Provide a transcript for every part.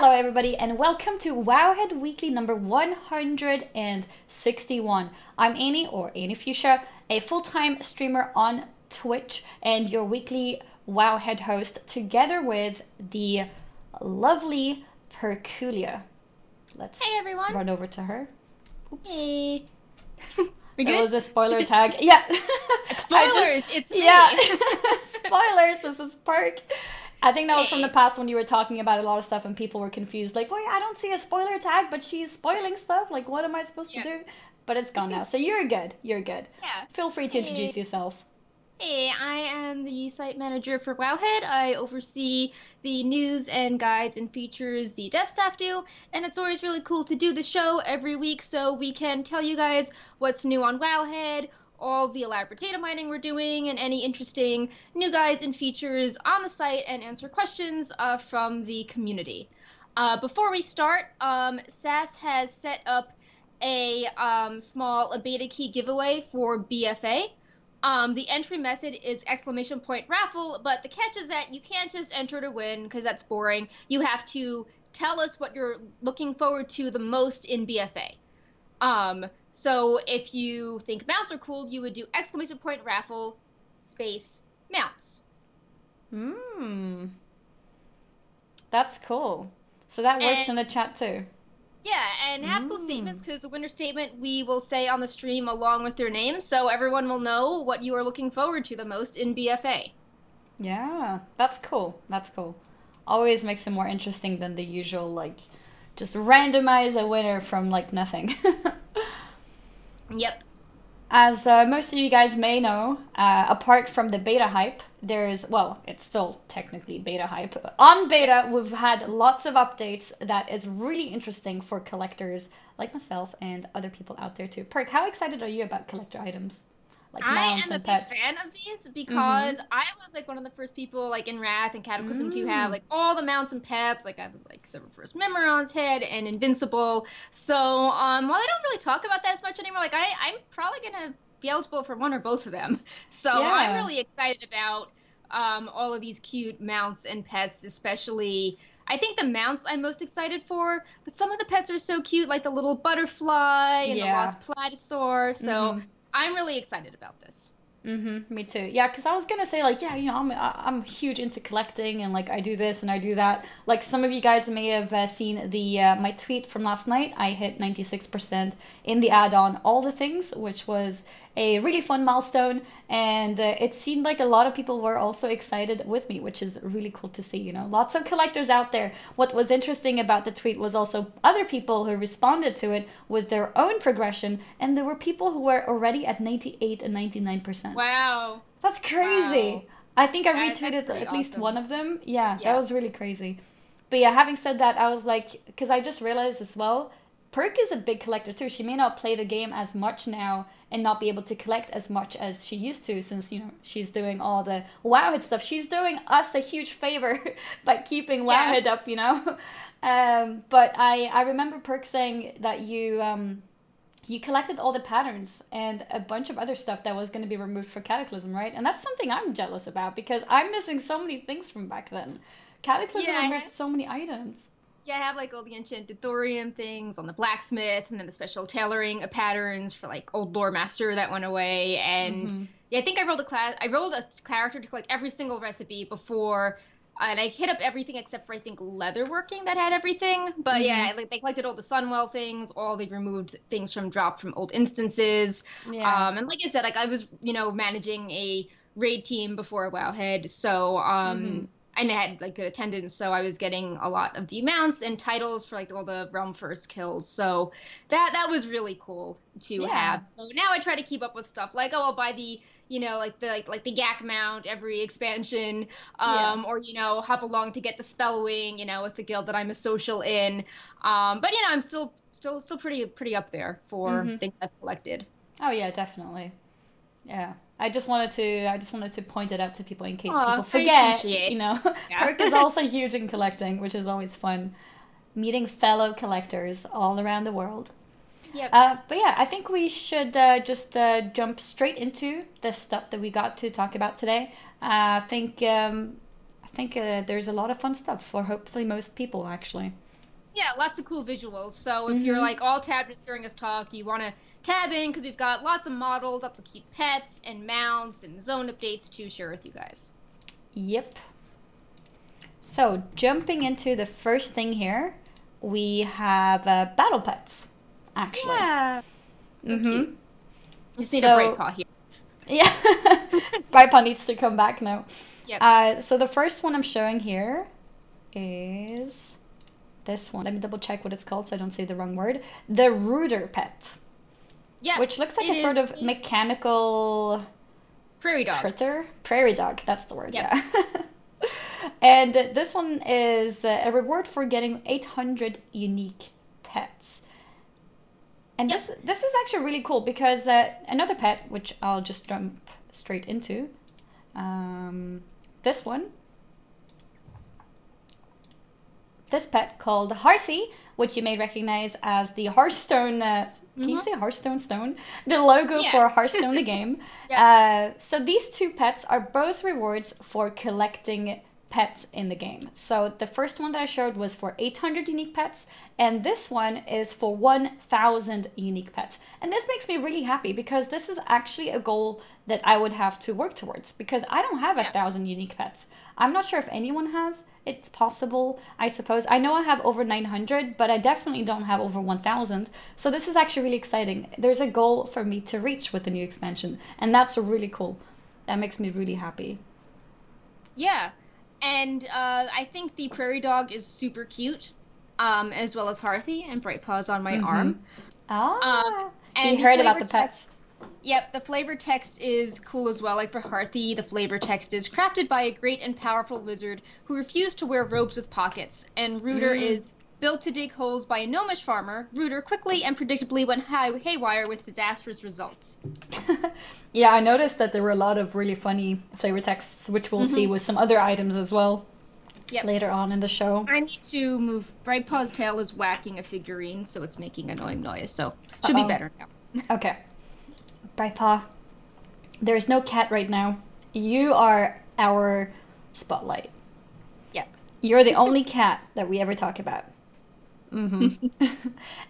Hello everybody and welcome to Wowhead Weekly number 161. I'm Annie, or Annie Fuchsia, a full-time streamer on Twitch and your weekly Wowhead host, together with the lovely Perculia. Let's Hey everyone. run over to her. Oops. Hey. We That good? was a spoiler tag. Yeah. Spoilers, it's me. Yeah. Spoilers, this is Perk. I think that was from the past when you were talking about a lot of stuff and people were confused. Like, wait, I don't see a spoiler tag, but she's spoiling stuff. Like, what am I supposed to do? But it's gone now. So you're good. You're good. Yeah. Feel free to introduce yourself. Hey, I am the site manager for Wowhead. I oversee the news and guides and features the dev staff do, and it's always really cool to do the show every week so we can tell you guys what's new on Wowhead, all the elaborate data mining we're doing, and any interesting new guides and features on the site, and answer questions from the community. Before we start, SAS has set up a small beta key giveaway for BFA. The entry method is ! Raffle, but the catch is that you can't just enter to win because that's boring. You have to tell us what you're looking forward to the most in BFA. So if you think mounts are cool, you would do ! Raffle space mounts. That's cool. So that works in the chat too. Yeah, and have cool statements, because the winner statement we will say on the stream along with their name, so everyone will know what you are looking forward to the most in BFA. Yeah, that's cool. That's cool. Always makes it more interesting than the usual, like, just randomize a winner from, like, nothing. Yep. As most of you guys may know, apart from the beta hype, there's, well, it's still technically beta hype. On beta, we've had lots of updates that is really interesting for collectors like myself and other people out there too. Perk, how excited are you about collector items? Like mounts and pets? I am a big fan of these because I was like one of the first people like in Wrath and Cataclysm to have like all the mounts and pets. Like I was like Silver First Memoron's head and Invincible. So while I don't really talk about that as much anymore, like I'm probably gonna be eligible for one or both of them. So I'm really excited about all of these cute mounts and pets, especially. I think the mounts I'm most excited for, but some of the pets are so cute, like the little butterfly and the lost platysaur. So I'm really excited about this. Me too. Yeah, because I was gonna say, like, yeah, you know, I'm huge into collecting, and like I do this and I do that. Like some of you guys may have seen the my tweet from last night. I hit 96% in the add-on All the Things, which was a really fun milestone, and it seemed like a lot of people were also excited with me, which is really cool to see. You know, lots of collectors out there. What was interesting about the tweet was also other people who responded to it with their own progression, and there were people who were already at 98 and 99%. Wow. That's crazy. Wow. I think I retweeted at least one of them. Yeah, that was really crazy. But yeah, having said that, I was like, because I just realized as well, Perk is a big collector too. She may not play the game as much now and not be able to collect as much as she used to, since, you know, she's doing all the Wowhead stuff. She's doing us a huge favor by keeping Wowhead up, you know. But I remember Perk saying that you collected all the patterns and a bunch of other stuff that was going to be removed for Cataclysm, right? And that's something I'm jealous about because I'm missing so many things from back then. Cataclysm removed so many items. Yeah, I have like all the enchanted thorium things on the blacksmith, and then the special tailoring patterns for like Old Lore Master that went away. And yeah, I think I rolled a character to collect every single recipe before. And I hit up everything except for, I think, leatherworking that had everything. But yeah, like they collected all the Sunwell things, all they removed things from dropped from old instances. Yeah. And like I said, like I was, you know, managing a raid team before Wowhead, so and I had like good attendance, so I was getting a lot of the mounts and titles for like all the Realm First kills. So that was really cool to have. So now I try to keep up with stuff like, oh, I'll buy the, you know, like the Yak mount every expansion, or, you know, hop along to get the Spellwing, you know, with the guild that I'm a social in. But you know, I'm still pretty up there for things I've collected. Oh yeah, definitely. Yeah. I just wanted to point it out to people in case people forget, you know. Perk is also huge in collecting, which is always fun. Meeting fellow collectors all around the world. Yep. But yeah, I think we should just jump straight into the stuff that we got to talk about today. I think there's a lot of fun stuff for hopefully most people, actually. Yeah, lots of cool visuals. So if you're like all tabbed just hearing us talk, you want to tab in because we've got lots of models, lots of cute pets and mounts and zone updates to share with you guys. Yep. So jumping into the first thing here, we have battle pets, actually. Yeah. So cute. You just need a Brightpaw here. Yeah. Brightpaw needs to come back now. Yep. So the first one I'm showing here is this one. Let me double check what it's called so I don't say the wrong word. The Rooter pet. Yeah. Which looks like a sort of mechanical prairie dog. Critter. Prairie dog, that's the word, yep. yeah. And this one is a reward for getting 800 unique pets. And this is actually really cool because another pet, which I'll just jump straight into, this one. This pet called Hearthy, which you may recognize as the Hearthstone, can you say Hearthstone stone? The logo for Hearthstone the game. So these two pets are both rewards for collecting pets in the game. So the first one that I showed was for 800 unique pets, and this one is for 1,000 unique pets. And this makes me really happy because this is actually a goal that I would have to work towards because I don't have 1,000 unique pets. I'm not sure if anyone has. It's possible, I suppose. I know I have over 900, but I definitely don't have over 1,000. So this is actually really exciting. There's a goal for me to reach with the new expansion, and that's really cool. That makes me really happy. Yeah. And I think the prairie dog is super cute, as well as Hearthy and Brightpaw's on my arm. Ah, and you heard about the pets. Yep, the flavor text is cool as well. Like for Hearthy, the flavor text is crafted by a great and powerful wizard who refused to wear robes with pockets. And Rooter is built to dig holes by a gnomish farmer. Rooter quickly and predictably went haywire with disastrous results. Yeah, I noticed that there were a lot of really funny flavor texts, which we'll see with some other items as well later on in the show. I need to move. Brightpaw's tail is whacking a figurine, so it's making annoying noise. So should be better now. Okay. Brightpaw, there's no cat right now. You are our spotlight. Yep. You're the only cat that we ever talk about.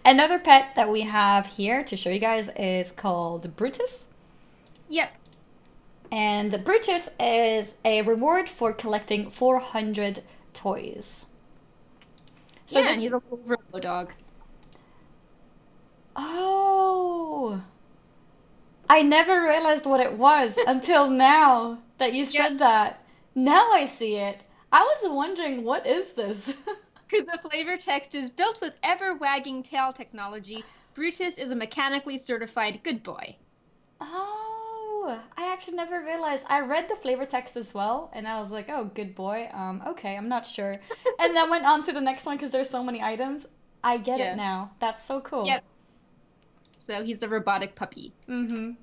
Another pet that we have here to show you guys is called Brutus. Yep. And Brutus is a reward for collecting 400 toys. So yeah, he's a little robo dog. Oh, I never realized what it was until now that you said that. Now I see it. I was wondering, what is this? The flavor text is built with ever-wagging tail technology. Brutus is a mechanically certified good boy. Oh, I actually never realized. I read the flavor text as well, and I was like, oh, good boy. Okay, I'm not sure. And then went on to the next one because there's so many items. I get it now. That's so cool. Yep. So he's a robotic puppy. I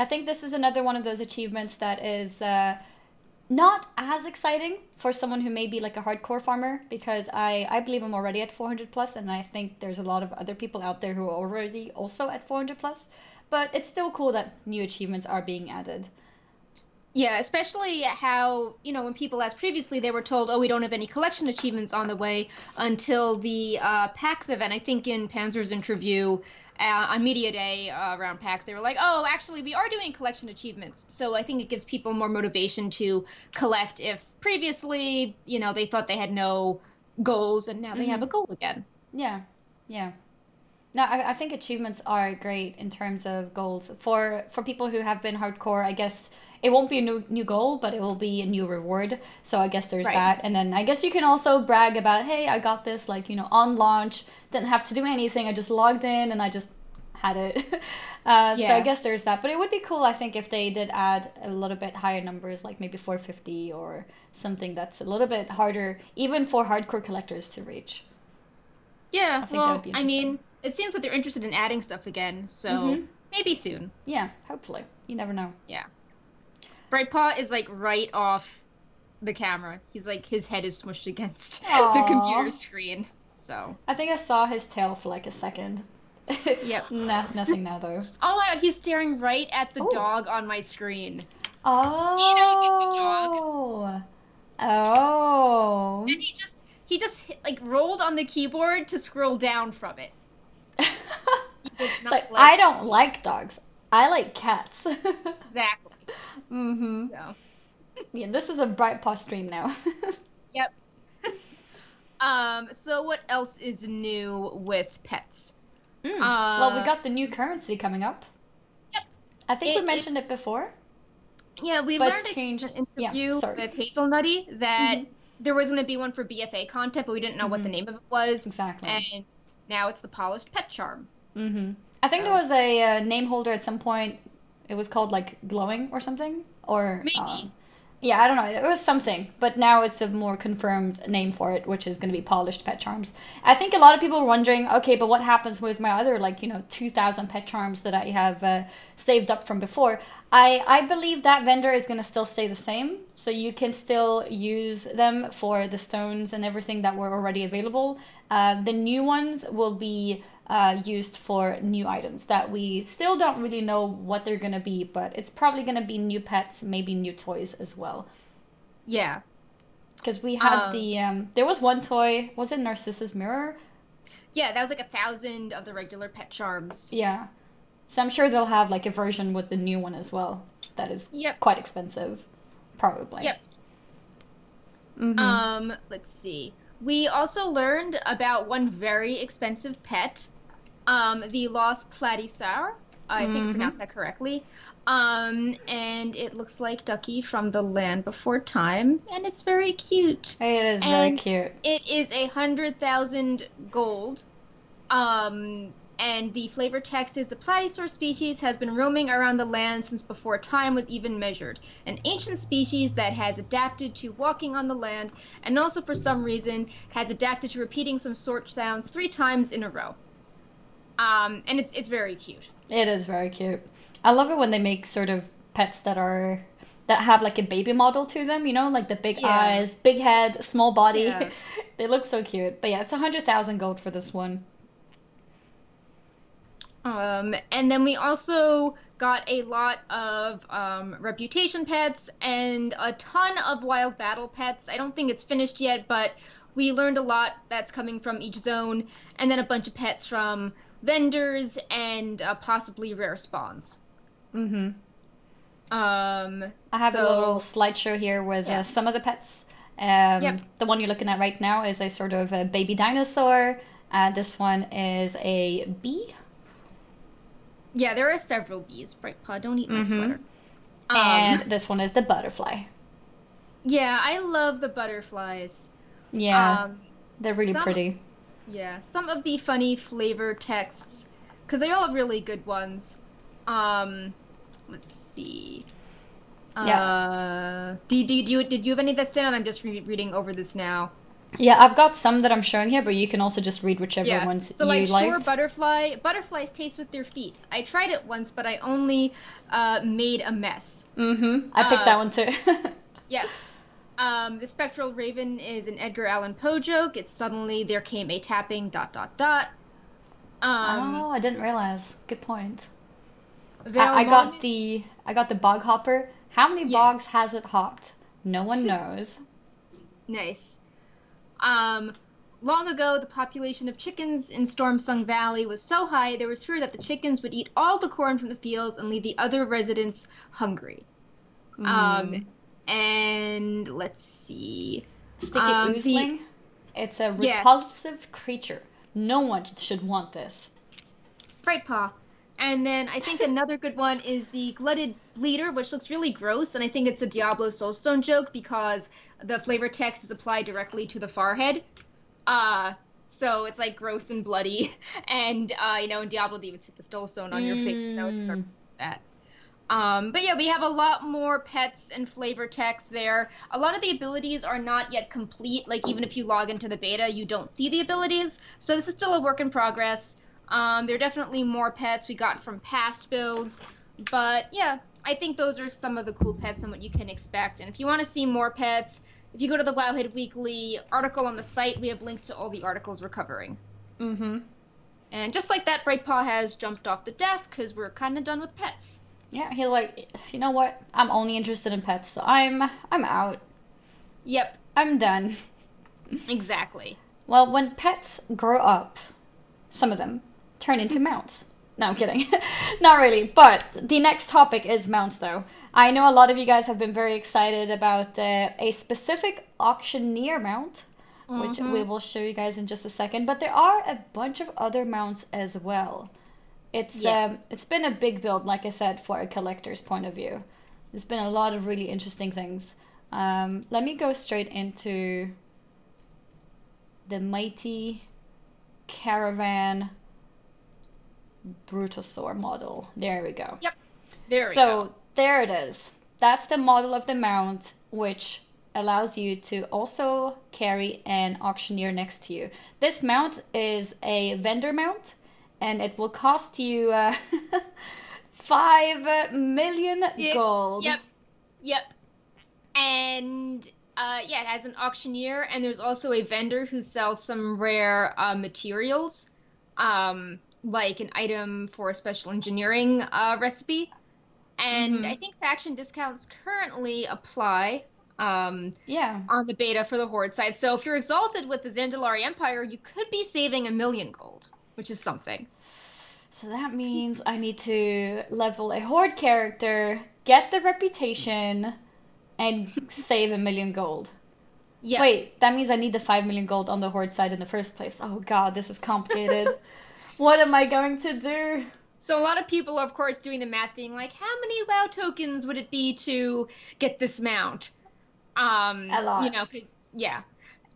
think this is another one of those achievements that is not as exciting for someone who may be like a hardcore farmer, because I believe I'm already at 400 plus, and I think there's a lot of other people out there who are already also at 400 plus. But it's still cool that new achievements are being added. Yeah, especially how, you know, when people asked previously, they were told, oh, we don't have any collection achievements on the way until the PAX event. I think in Panzer's interview on Media Day around PAX, they were like, oh, actually, we are doing collection achievements. So I think it gives people more motivation to collect if previously, you know, they thought they had no goals and now they have a goal again. Yeah, yeah. No, I think achievements are great in terms of goals. For people who have been hardcore, I guess it won't be a new goal, but it will be a new reward. So I guess there's that. And then I guess you can also brag about, hey, I got this, like, you know, on launch. Didn't have to do anything. I just logged in and I just had it. So I guess there's that. But it would be cool, I think, if they did add a little bit higher numbers, like maybe 450 or something that's a little bit harder, even for hardcore collectors to reach. Yeah, well, I mean, it seems like they're interested in adding stuff again, so maybe soon. Yeah, hopefully. You never know. Yeah. Brightpaw is like right off the camera. He's like, his head is smushed against the computer screen. So I think I saw his tail for like a second. Yep. Nothing now though. Oh my god, he's staring right at the dog on my screen. Oh. He knows it's a dog. Oh. And he just like rolled on the keyboard to scroll down from it. It's like, I don't like dogs. I like cats. Exactly. Mm-hmm. So. Yeah, this is a bright paw stream now. Yep. So what else is new with pets? Well, we got the new currency coming up. Yep. I think we mentioned it before. Yeah, we learned in an interview with Hazelnutty that there was going to be one for BFA content, but we didn't know what the name of it was. Exactly. And now it's the Polished Pet Charm. I think there was a name holder at some point. It was called like Glowing or something, or maybe. Yeah, I don't know. It was something, but now it's a more confirmed name for it, which is going to be Polished Pet Charms. I think a lot of people are wondering, okay, but what happens with my other, 2,000 pet charms that I have saved up from before? I believe that vendor is going to still stay the same, so you can still use them for the stones and everything that were already available. The new ones will be used for new items that we still don't really know what they're going to be, but it's probably going to be new pets, maybe new toys as well. Yeah. Because we had there was one toy, was it Narcissus Mirror? Yeah, that was like 1,000 of the regular pet charms. Yeah. So I'm sure they'll have like a version with the new one as well. That is quite expensive, probably. Yep. Let's see. We also learned about one very expensive pet. The Lost Platysaur, I think I pronounced that correctly. And it looks like Ducky from the Land Before Time, and it's very cute. It is very cute. It is 100,000 gold. And the flavor text is the platysaur species has been roaming around the land since before time was even measured. An ancient species that has adapted to walking on the land, and also for some reason has adapted to repeating some short sounds 3 times in a row. And it's very cute. It is very cute. I love it when they make sort of pets that have like a baby model to them, like the big eyes, big head, small body. Yeah. They look so cute. But yeah, it's 100,000 gold for this one. And then we also got a lot of reputation pets and a ton of wild battle pets. I don't think it's finished yet, but we learned a lot that's coming from each zone, and then a bunch of pets from vendors and possibly rare spawns. I have a little slideshow here with some of the pets. The one you're looking at right now is a sort of a baby dinosaur. This one is a bee. Yeah, there are several bees. Brightpaw, don't eat my sweater. And this one is the butterfly. Yeah, I love the butterflies. Yeah, they're really pretty. Yeah, some of the funny flavor texts, because they all have really good ones. Let's see. Did you have any that stand out? I'm just reading over this now. Yeah, I've got some that I'm showing here, but you can also just read whichever ones you liked. Sure, butterflies taste with their feet. I tried it once, but I only made a mess. I picked that one too. Yes. The spectral raven is an Edgar Allan Poe joke. It's suddenly there came a tapping ... Oh, I didn't realize. Good point. I got the bog hopper. How many bogs has it hopped? No one knows. Nice. Long ago, the population of chickens in Stormsong Valley was so high there was fear that the chickens would eat all the corn from the fields and leave the other residents hungry. And let's see. Sticky oozling. It's a repulsive creature. No one should want this. Brightpaw. And then I think another good one is the glutted bleeder, which looks really gross, and I think it's a Diablo Soulstone joke because the flavor text is applied directly to the forehead. So it's like gross and bloody, and in Diablo they even hit the Soulstone on your face, so it's perfect for that. But yeah, we have a lot more pets and flavor text there. A lot of the abilities are not yet complete. Like, even if you log into the beta, you don't see the abilities. So this is still a work in progress. There are definitely more pets we got from past builds. But yeah, I think those are some of the cool pets and what you can expect. And if you want to see more pets, if you go to the Wowhead Weekly article on the site, we have links to all the articles we're covering. And just like that, Brightpaw has jumped off the desk because we're kind of done with pets. Yeah, he's like, you know what? I'm only interested in pets, so I'm out. Yep. I'm done. Exactly. Well, when pets grow up, some of them turn into mounts. No, I'm kidding. Not really. But the next topic is mounts, though. I know a lot of you guys have been very excited about a specific auctioneer mount, which we will show you guys in just a second. But there are a bunch of other mounts as well. It's been a big build, like I said, for a collector's point of view. There's been a lot of really interesting things. Let me go straight into the mighty caravan Brutosaur model. There we go. Yep. There we go. So there it is. That's the model of the mount, which allows you to also carry an auctioneer next to you. This mount is a vendor mount, and it will cost you 5 million gold. Yep. And it has an auctioneer, and there's also a vendor who sells some rare materials, like an item for a special engineering recipe. And I think faction discounts currently apply on the beta for the Horde side. So if you're exalted with the Zandalari Empire, you could be saving 1 million gold, which is something. So that means I need to level a Horde character, get the reputation, and save 1 million gold. Yeah. Wait, that means I need the 5 million gold on the Horde side in the first place. Oh god, this is complicated. What am I going to do? So a lot of people are, of course, doing the math, being like, how many WoW tokens would it be to get this mount? A lot. You know, because,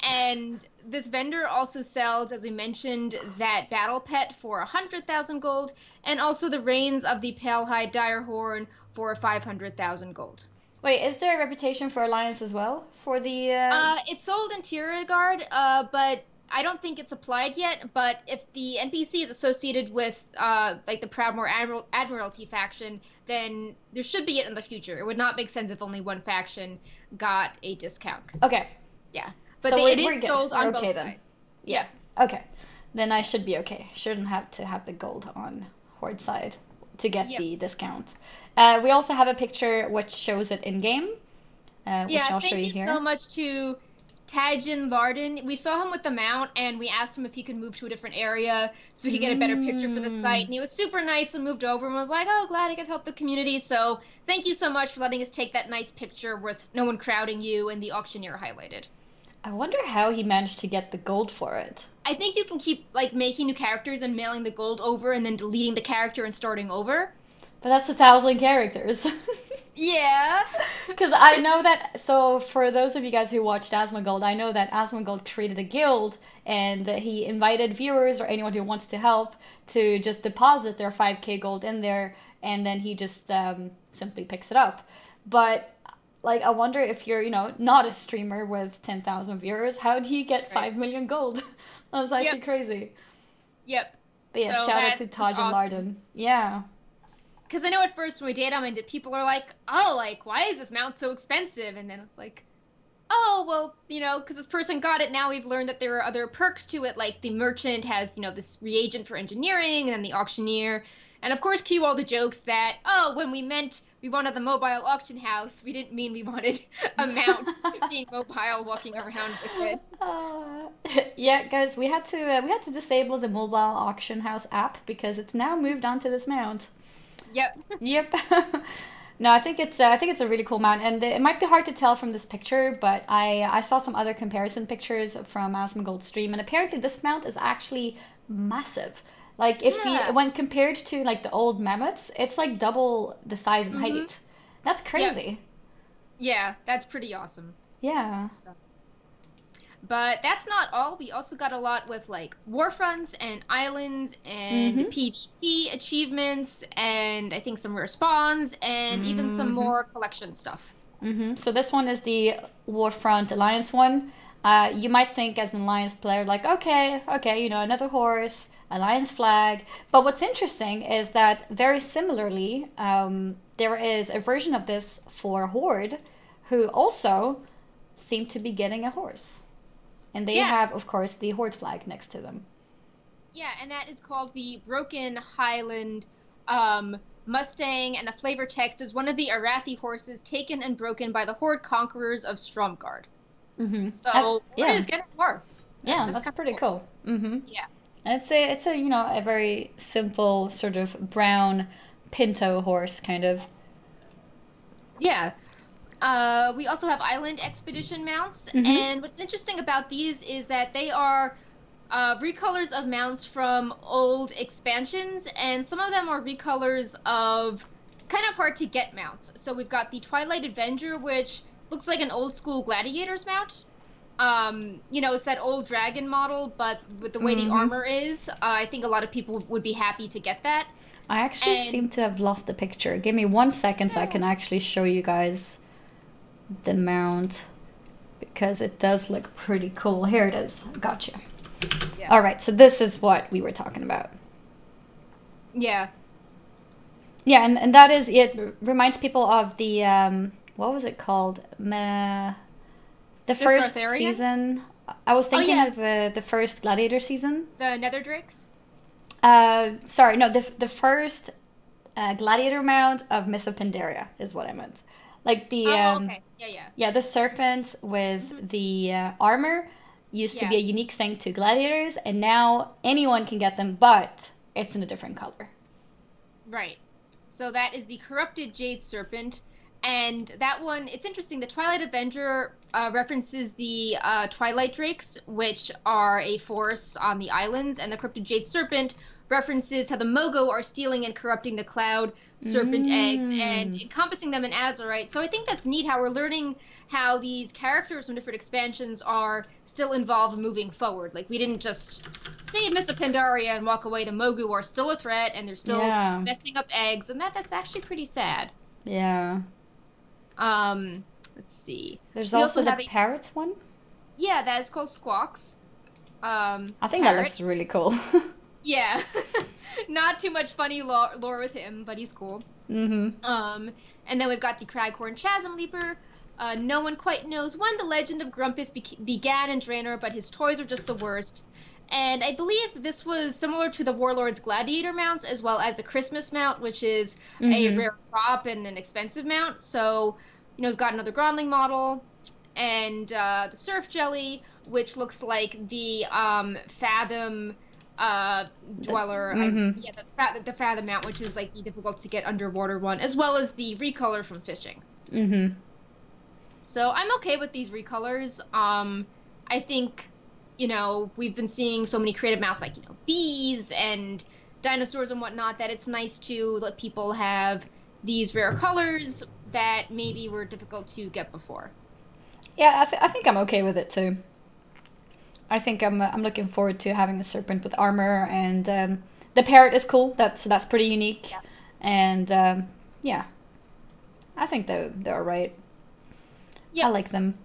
And this vendor also sells, as we mentioned, that battle pet for 100,000 gold, and also the reins of the Palehide Direhorn for 500,000 gold. Wait, is there a reputation for Alliance as well? For the... It's sold in Tiergard, but I don't think it's applied yet. But if the NPC is associated with, like, the Proudmoore Admiralty faction, then there should be it in the future. It would not make sense if only one faction got a discount. Okay. Yeah. But so it is sold on both sides. Yeah. Okay. Then I should be okay. Shouldn't have to have the gold on Horde side to get the discount. We also have a picture which shows it in game, which I'll show you here. Thank you so much to Tajin Larden. We saw him with the mount, and we asked him if he could move to a different area so he could get a better picture for the site. And he was super nice and moved over and was like, oh, glad I could help the community. So thank you so much for letting us take that nice picture with no one crowding you and the auctioneer highlighted. I wonder how he managed to get the gold for it. I think you can keep, like, making new characters and mailing the gold over and then deleting the character and starting over. But that's 1,000 characters. Yeah. Because I know that, so for those of you guys who watched Asmongold, I know that Asmongold created a guild, and he invited viewers or anyone who wants to help to just deposit their 5k gold in there, and then he just simply picks it up. But... like, I wonder if you're, you know, not a streamer with 10,000 viewers, how do you get 5 million gold? That's actually crazy. Yep. But yeah, so shout out to Taj and Larden. Yeah. Because I know at first when we data mined it, people are like, oh, like, why is this mount so expensive? And then it's like, oh, well, you know, because this person got it, now we've learned that there are other perks to it, like the merchant has, you know, this reagent for engineering, and then the auctioneer. And of course, cue all the jokes that, oh, when we meant we wanted the mobile auction house, we didn't mean we wanted a mount being mobile, walking around with it. Yeah, guys, we had to disable the mobile auction house app because it's now moved on to this mount. Yep. No, I think it's a really cool mount, and it might be hard to tell from this picture, but I saw some other comparison pictures from Asmongold's stream, and apparently this mount is actually massive. Like, if when compared to, like, the old mammoths, it's, like, double the size and height. That's crazy. Yep. Yeah, that's pretty awesome. Yeah. So. But that's not all. We also got a lot with, like, warfronts and islands and PvP achievements and I think some rare spawns and even some more collection stuff. So this one is the Warfront Alliance one. You might think as an Alliance player, like, okay, you know, another horse, Alliance flag. But what's interesting is that very similarly, there is a version of this for Horde who also seem to be getting a horse. And they have, of course, the Horde flag next to them. Yeah, and that is called the Broken Highland Mustang, and the flavor text is one of the Arathi horses taken and broken by the Horde conquerors of Stromgarde. So yeah. it is getting worse. Yeah, that's pretty cool. Yeah. And it's a a very simple sort of brown pinto horse kind of. Yeah. We also have island expedition mounts, and what's interesting about these is that they are recolors of mounts from old expansions, and some of them are recolors of kind of hard to get mounts. So we've got the Twilight Avenger, which looks like an old school gladiator's mount. It's that old dragon model, but with the way the armor is, I think a lot of people would be happy to get that. I actually seem to have lost the picture. Give me 1 second so I can actually show you guys the mount, because it does look pretty cool. Here it is. Gotcha. Yeah. All right, so this is what we were talking about. Yeah. Yeah, and that is, it reminds people of the, what was it called? The first season. I was thinking of the first Gladiator season. The Netherdrakes? Sorry, no, the first Gladiator mount of Miss of Pandaria is what I meant. Like the okay. Yeah, the serpents with the armor used to be a unique thing to gladiators, and now anyone can get them, but it's in a different color. Right. So that is the Corrupted Jade Serpent, and that one, it's interesting, the Twilight Avenger references the Twilight Drakes, which are a force on the islands, and the Corrupted Jade Serpent references how the Mogo are stealing and corrupting the Cloud Serpent eggs and encompassing them in Azeroth. So I think that's neat how we're learning how these characters from different expansions are still involved moving forward. Like, we didn't just save Miss Pandaria and walk away. The Mogu are still a threat, and they're still messing up eggs, and that's actually pretty sad. Yeah. Let's see. There's also the parrot one? Yeah, that is called Squawks. I think that looks really cool. Yeah. Not too much funny lore with him, but he's cool. And then we've got the Craghorn Chasm Leaper. No one quite knows when the legend of Grumpus began in Draenor, but his toys are just the worst. And I believe this was similar to the Warlord's Gladiator mounts, as well as the Christmas mount, which is a rare drop and an expensive mount. So, we've got another Grondling model, and the Surf Jelly, which looks like the Fathom Dweller. The Fathom mount, which is like the difficult to get underwater one, as well as the recolor from fishing. So I'm okay with these recolors. I think, we've been seeing so many creative mounts like, bees and dinosaurs and whatnot, that it's nice to let people have these rare colors that maybe were difficult to get before. Yeah, I think I'm okay with it too. I think I'm looking forward to having the serpent with armor, and the parrot is cool. That's pretty unique, and yeah, I think they're alright. Yeah, I like them.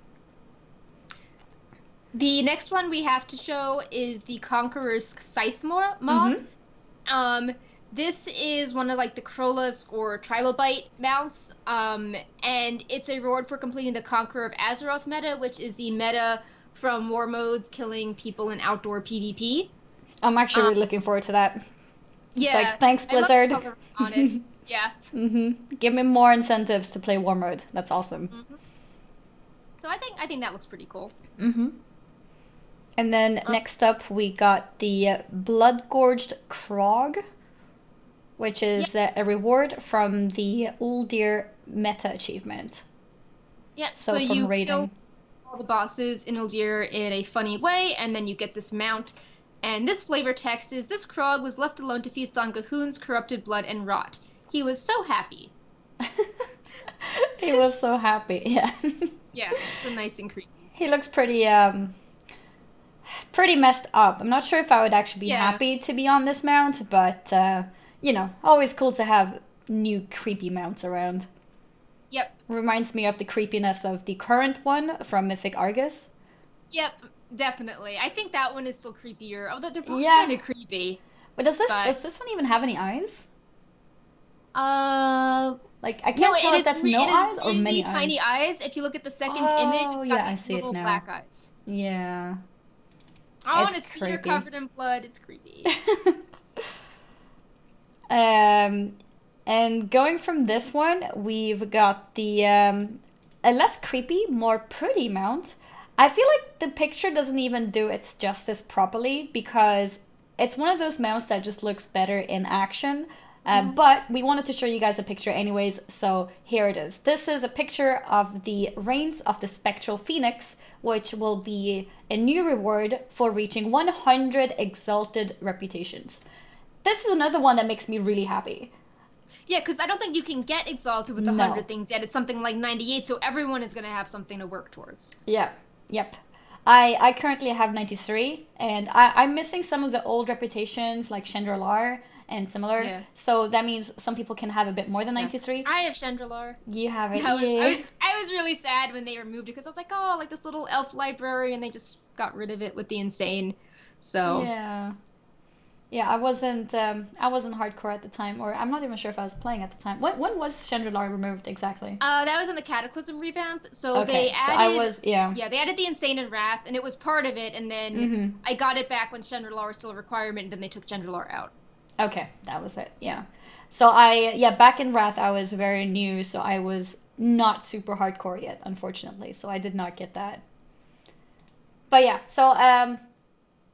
The next one we have to show is the Conqueror's Scythe mod. This is one of like the Krolus or Trilobite mounts, and it's a reward for completing the Conqueror of Azeroth meta, which is the meta from war modes killing people in outdoor PvP. I'm actually really looking forward to that. It's yeah, like, thanks, Blizzard. On it. Yeah. Give me more incentives to play war mode. That's awesome. So I think that looks pretty cool. And then next up we got the Blood-Gorged Krog, which is a reward from the Uldir meta achievement. Yeah, so from you raiding. Kill all the bosses in Uldir in a funny way, and then you get this mount. And this flavor text is, this Krog was left alone to feast on Gahun's corrupted blood and rot. He was so happy. He was so happy, yeah. Yeah, it's nice and creepy. He looks pretty messed up. I'm not sure if I would actually be happy to be on this mount, but, always cool to have new creepy mounts around. Yep. Reminds me of the creepiness of the current one from Mythic Argus. Yep, definitely. I think that one is still creepier. Oh, they're both kind of creepy. But does this one even have any eyes? Like, I can't tell if that's no eyes or many eyes. Tiny eyes. If you look at the second image, it's got these little black eyes. Yeah. Oh, and its feet are covered in blood. It's creepy. And going from this one, we've got the a less creepy, more pretty mount I feel like the picture doesn't even do its justice properly because it's one of those mounts that just looks better in action. But we wanted to show you guys a picture anyways, so here it is. This is a picture of the Reigns of the Spectral Phoenix, which will be a new reward for reaching 100 Exalted Reputations. This is another one that makes me really happy. Yeah, because I don't think you can get Exalted with 100 things yet. It's something like 98, so everyone is going to have something to work towards. Yeah, yep. I currently have 93, and I'm missing some of the old reputations like Chandralar and similar. Yeah. So that means some people can have a bit more than 93. I have Chandralar. You have it. I was really sad when they removed it because I was like, oh, like this little elf library, and they just got rid of it with the insane. So yeah, I wasn't hardcore at the time, or I'm not even sure if I was playing at the time. When was Chandralar removed exactly? That was in the Cataclysm revamp. So they added they added the Insane and Wrath, and it was part of it, and then I got it back when Chandralar was still a requirement, and then they took Chandralar out. Okay, that was it. Yeah. So back in Wrath I was very new, so I was not super hardcore yet, unfortunately. So I did not get that. But yeah, so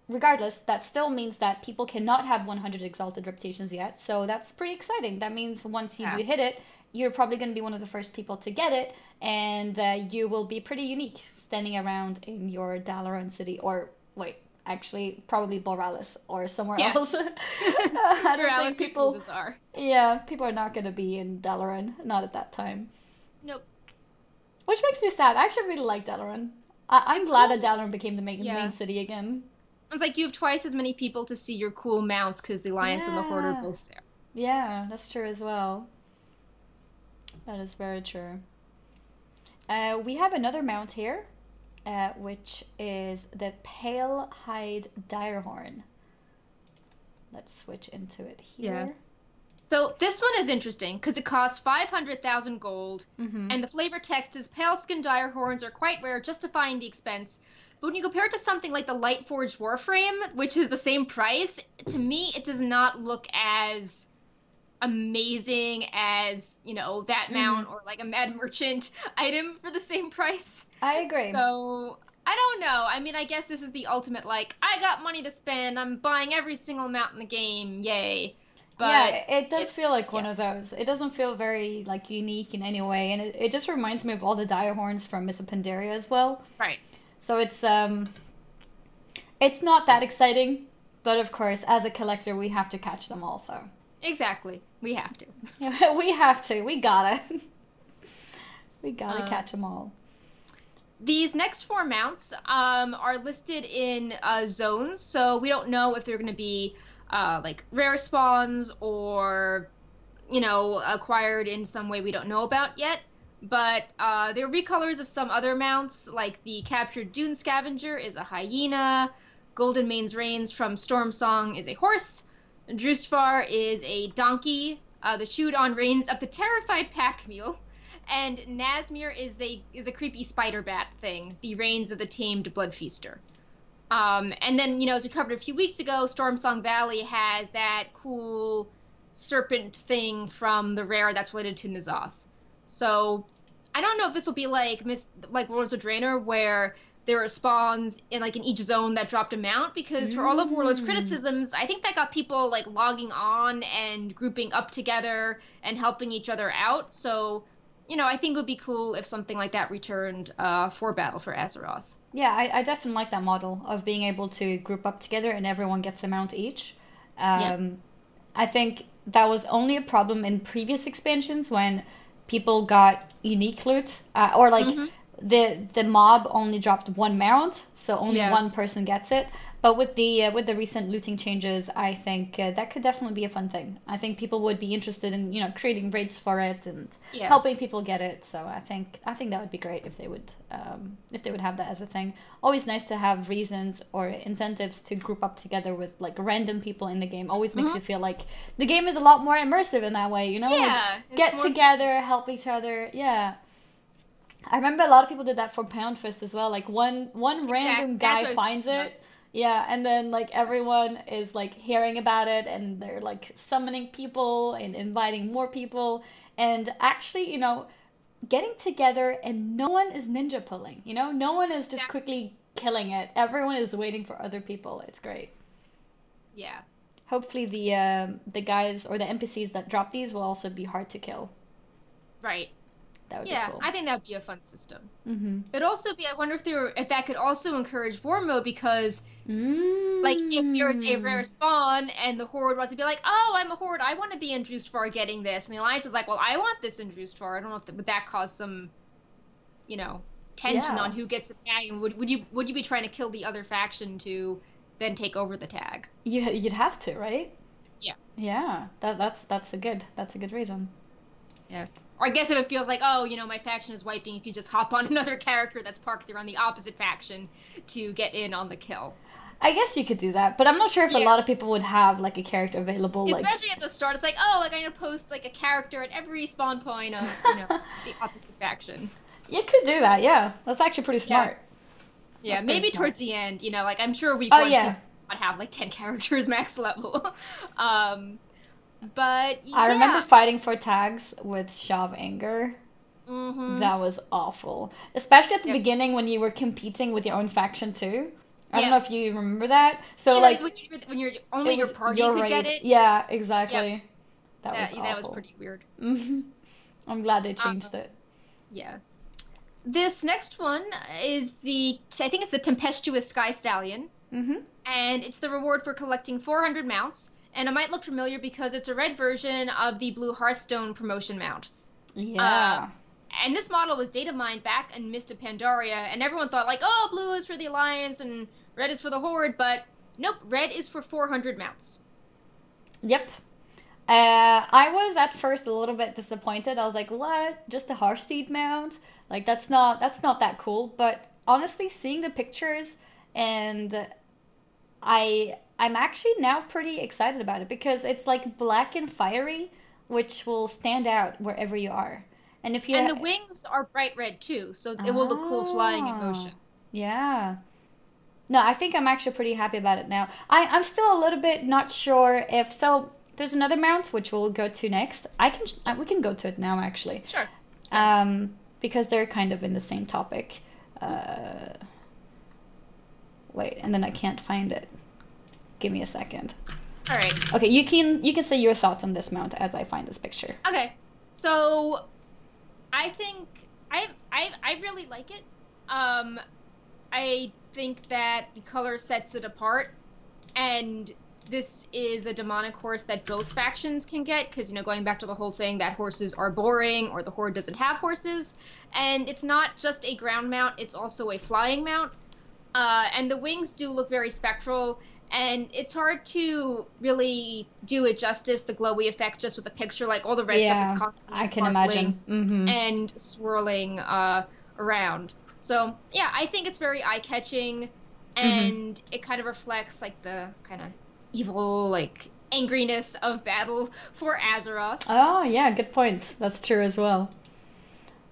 regardless, that still means that people cannot have 100 Exalted Reputations yet. So that's pretty exciting. That means once you do hit it, you're probably going to be one of the first people to get it, and you will be pretty unique standing around in your Dalaran city, or wait, actually probably Borealis or somewhere else. I don't think people people are not going to be in Dalaran, not at that time. Nope. Which makes me sad. I actually really like Dalaran. I'm glad that Dalaran became the main city again. It's like you have twice as many people to see your cool mounts because the Alliance and the Horde are both there. Yeah, that's true as well. That is very true. We have another mount here, which is the Pale Hide Direhorn. Let's switch into it here. Yeah. So this one is interesting because it costs 500,000 gold, and the flavor text is pale skin direhorns are quite rare, justifying the expense. But when you compare it to something like the Lightforged Warframe, which is the same price, to me it does not look as amazing as, you know, that mount or like a Mad Merchant item for the same price. I agree. So I don't know. I mean, I guess this is the ultimate, like, I got money to spend, I'm buying every single mount in the game, yay. But yeah, it does feel like one of those. It doesn't feel very, like, unique in any way, and it just reminds me of all the direhorns from Miss Pandaria as well. Right. So it's not that exciting, but of course, as a collector, we have to catch them all, so. Exactly. We have to. We have to. We gotta. We gotta catch them all. These next four mounts are listed in zones, so we don't know if they're going to be like rare spawns or, you know, acquired in some way we don't know about yet. But they're recolors of some other mounts, like the Captured Dune Scavenger is a hyena, Golden Mane's Reins from Storm Song is a horse, Drustvar is a donkey, the Chewed On Reins of the Terrified Pack Mule, and Nazmir is a creepy spider bat thing, the Reins of the Tamed Blood Feaster. And then, you know, as we covered a few weeks ago, Storm Song Valley has that cool serpent thing from the rare that's related to N'Zoth. So I don't know if this will be like Warlords of Draenor, where there are spawns in each zone that dropped a mount, because for all of Warlords criticisms, I think that got people like logging on and grouping up together and helping each other out. So, you know, I think it would be cool if something like that returned for Battle for Azeroth. Yeah, I definitely like that model of being able to group up together and everyone gets a mount each. I think that was only a problem in previous expansions when people got unique loot, or the mob only dropped one mount, so only one person gets it. But with the recent looting changes, I think that could definitely be a fun thing. I think people would be interested in, you know, creating raids for it and helping people get it. So I think that would be great if they would have that as a thing. Always nice to have reasons or incentives to group up together with like random people in the game. Always makes you feel like the game is a lot more immersive in that way. You know, get together, help each other. Yeah. I remember a lot of people did that for Pound Fist as well. Like one random guy finds it. Yeah, and then like everyone is like hearing about it and they're like summoning people and inviting more people. And actually, you know, getting together and no one is ninja pulling, you know? No one is just quickly killing it. Everyone is waiting for other people. It's great. Yeah. Hopefully the guys or the NPCs that drop these will also be hard to kill. Right. That would be cool. I think that would be a fun system. Mm-hmm. It'd also be, I wonder if that could also encourage war mode, because like if there's a rare spawn and the horde wants to be like, oh, I'm a horde, I want to be in Drustvar getting this, and the alliance is like, well, I want this in Drustvar. I don't know if would that cause some, you know, tension on who gets the tag, and would you be trying to kill the other faction to then take over the tag? You'd have to, right? Yeah. Yeah. That's a good reason. Yeah. Or I guess if it feels like, oh, you know, my faction is wiping, if you just hop on another character that's parked there on the opposite faction to get in on the kill. I guess you could do that, but I'm not sure if a lot of people would have like a character available. Especially at the start, it's like, oh, like I'm gonna post like a character at every spawn point of, you know, the opposite faction. You could do that, yeah. That's actually pretty smart. Yeah, maybe towards the end, you know, like I'm sure we could not have like 10 characters max level. But I remember fighting for tags with Shav Anger. Mm-hmm. That was awful, especially at the beginning when you were competing with your own faction too. I don't know if you remember that. So like when you're only your party could get it. Yeah, exactly. Yep. That was awful. That was pretty weird. Mm-hmm. I'm glad they changed it. Yeah. This next one is I think it's the Tempestuous Sky Stallion. Mm-hmm. And it's the reward for collecting 400 mounts. And it might look familiar because it's a red version of the Blue Hearthstone promotion mount. Yeah. And this model was data mined back in Mist of Pandaria, and everyone thought like, oh, blue is for the Alliance and red is for the Horde, but nope, red is for 400 mounts. Yep. I was at first a little bit disappointed. I was like, what? Just a Hearthsteed mount? Like that's not that cool. But honestly, seeing the pictures, and I'm actually now pretty excited about it because it's like black and fiery, which will stand out wherever you are. And if you the wings are bright red too, so it will look cool flying in motion. Yeah. No, I think I'm actually pretty happy about it now. I'm still a little bit not sure if there's another mount which we'll go to next. We can go to it now actually. Sure. Because they're kind of in the same topic. Wait, and then I can't find it. Give me a second. All right. Okay, you can say your thoughts on this mount as I find this picture. Okay. So I think I really like it. I think that the color sets it apart, and this is a demonic horse that both factions can get, because, you know, going back to the whole thing that horses are boring or the Horde doesn't have horses, and it's not just a ground mount, it's also a flying mount, and the wings do look very spectral, and it's hard to really do it justice, the glowy effects, just with a picture, like all the red stuff is constantly I can imagine. And swirling around. So, yeah, I think it's very eye-catching, and it kind of reflects, like, the kind of evil, like, angriness of battle for Azeroth. Oh, yeah, good point. That's true as well.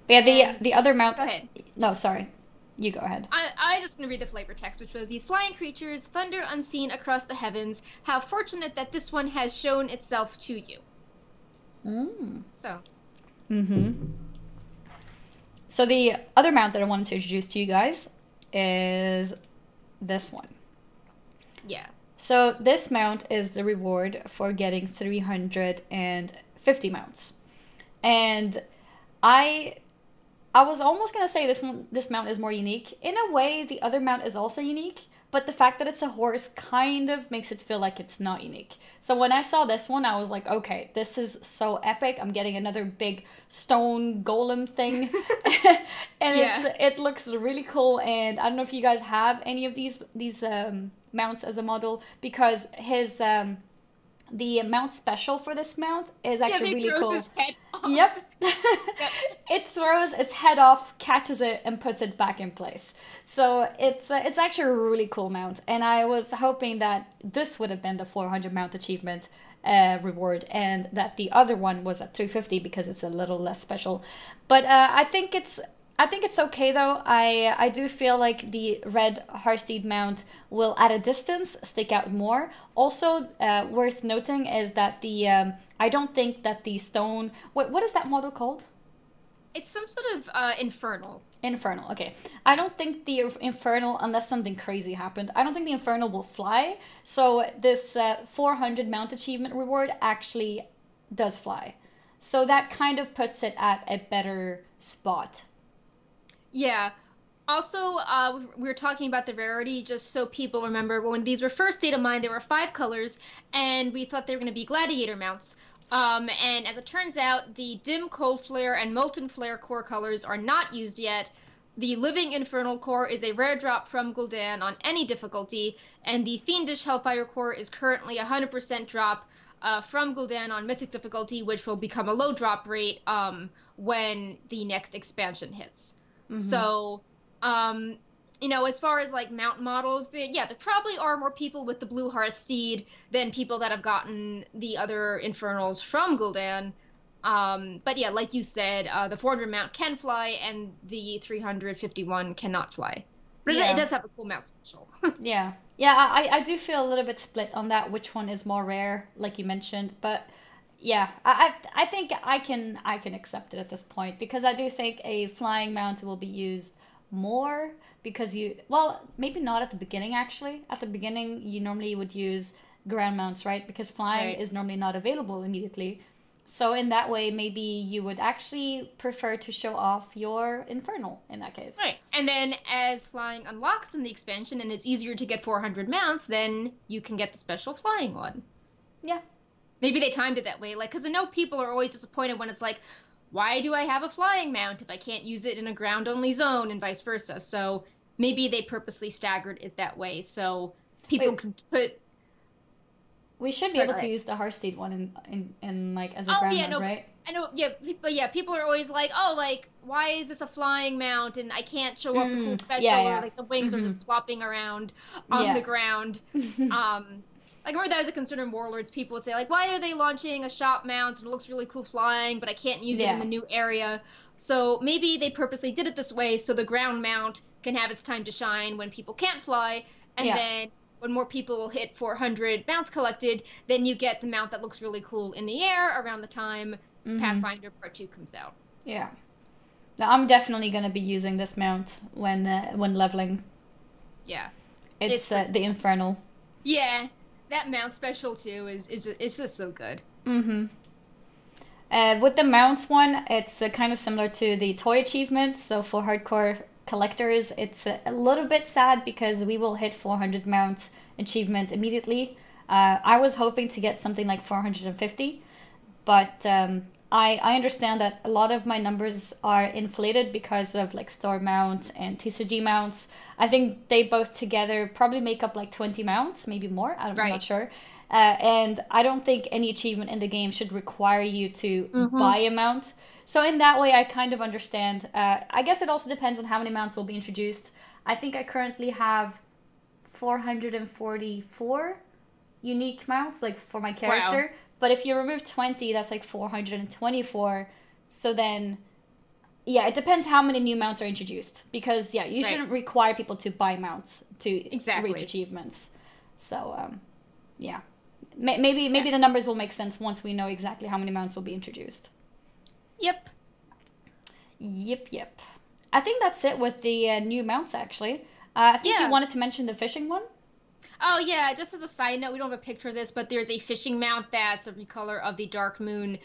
But yeah, the other mount... Go ahead. No, sorry. You go ahead. I was just going to read the flavor text, which was, these flying creatures, thunder unseen across the heavens, how fortunate that this one has shown itself to you. So. So the other mount that I wanted to introduce to you guys is this one. Yeah. So this mount is the reward for getting 350 mounts. And I was almost going to say this mount is more unique. In a way, the other mount is also unique, but the fact that it's a horse kind of makes it feel like it's not unique. So when I saw this one, I was like, okay, this is so epic. I'm getting another big stone golem thing. And it looks really cool. And I don't know if you guys have any of these mounts as a model, because his the mount special for this mount is actually really cool. His head off. Yep. It throws its head off, catches it, and puts it back in place. So it's actually a really cool mount. And I was hoping that this would have been the 400 mount achievement reward, and that the other one was at 350 because it's a little less special. But I think it's okay though. I do feel like the red Hearthsteed mount will at a distance stick out more. Also worth noting is that the I don't think that the stone... What is that model called? It's some sort of infernal. Infernal, okay. I don't think the Infernal, unless something crazy happened, I don't think the Infernal will fly. So this 400 mount achievement reward actually does fly. So that kind of puts it at a better spot. Yeah. Also, we were talking about the rarity, just so people remember, when these were first data mined, there were 5 colors, and we thought they were going to be gladiator mounts. And as it turns out, the dim cold flare and molten flare core colors are not used yet. The living infernal core is a rare drop from Gul'dan on any difficulty, and the fiendish hellfire core is currently 100% drop from Gul'dan on mythic difficulty, which will become a low drop rate when the next expansion hits. So, as far as like mount models, there probably are more people with the Blue Hearth Steed than people that have gotten the other Infernals from Gul'dan. But yeah, like you said, the 400 mount can fly and the 351 cannot fly. But it does have a cool mount special. Yeah. I do feel a little bit split on that, which one is more rare, like you mentioned. But yeah, I think I can accept it at this point, because I do think a flying mount will be used more, because maybe not at the beginning, actually. At the beginning, you normally would use ground mounts, right? Because flying is normally not available immediately. So in that way, maybe you would actually prefer to show off your Infernal in that case. Right. And then as flying unlocks in the expansion and it's easier to get 400 mounts, then you can get the special flying one. Yeah. Maybe they timed it that way. Like, because I know people are always disappointed when it's like, why do I have a flying mount if I can't use it in a ground-only zone, and vice versa? So maybe they purposely staggered it that way so people could put... We should be able to use the Hearthsteed one in like as a ground mount, right? I know, people are always like, oh, like, why is this a flying mount and I can't show off the cool special, or like the wings are just plopping around on the ground. Like, I remember that was a concern in Warlords. People would say, like, why are they launching a shop mount and it looks really cool flying, but I can't use it in the new area? So maybe they purposely did it this way so the ground mount can have its time to shine when people can't fly, and then when more people will hit 400 mounts collected, then you get the mount that looks really cool in the air around the time Pathfinder Part 2 comes out. Yeah. Now, I'm definitely going to be using this mount when leveling. Yeah. It's the Infernal. Yeah. That mount special too is just so good. With the mounts one, it's kind of similar to the toy achievement. So for hardcore collectors, it's a little bit sad because we will hit 400 mount achievement immediately. I was hoping to get something like 450, but I understand that a lot of my numbers are inflated because of like store mounts and TCG mounts. I think they both together probably make up like 20 mounts, maybe more. I'm not sure. And I don't think any achievement in the game should require you to buy a mount. So in that way, I kind of understand. I guess it also depends on how many mounts will be introduced. I think I currently have 444 unique mounts, like for my character. Wow. But if you remove 20, that's like 424. So then, yeah, it depends how many new mounts are introduced. Because, yeah, you shouldn't require people to buy mounts to reach achievements. So, yeah. Maybe the numbers will make sense once we know exactly how many mounts will be introduced. Yep. I think that's it with the new mounts, actually. I think you wanted to mention the fishing one. Oh, yeah, just as a side note, we don't have a picture of this, but there's a fishing mount that's a recolor of the Dark Moon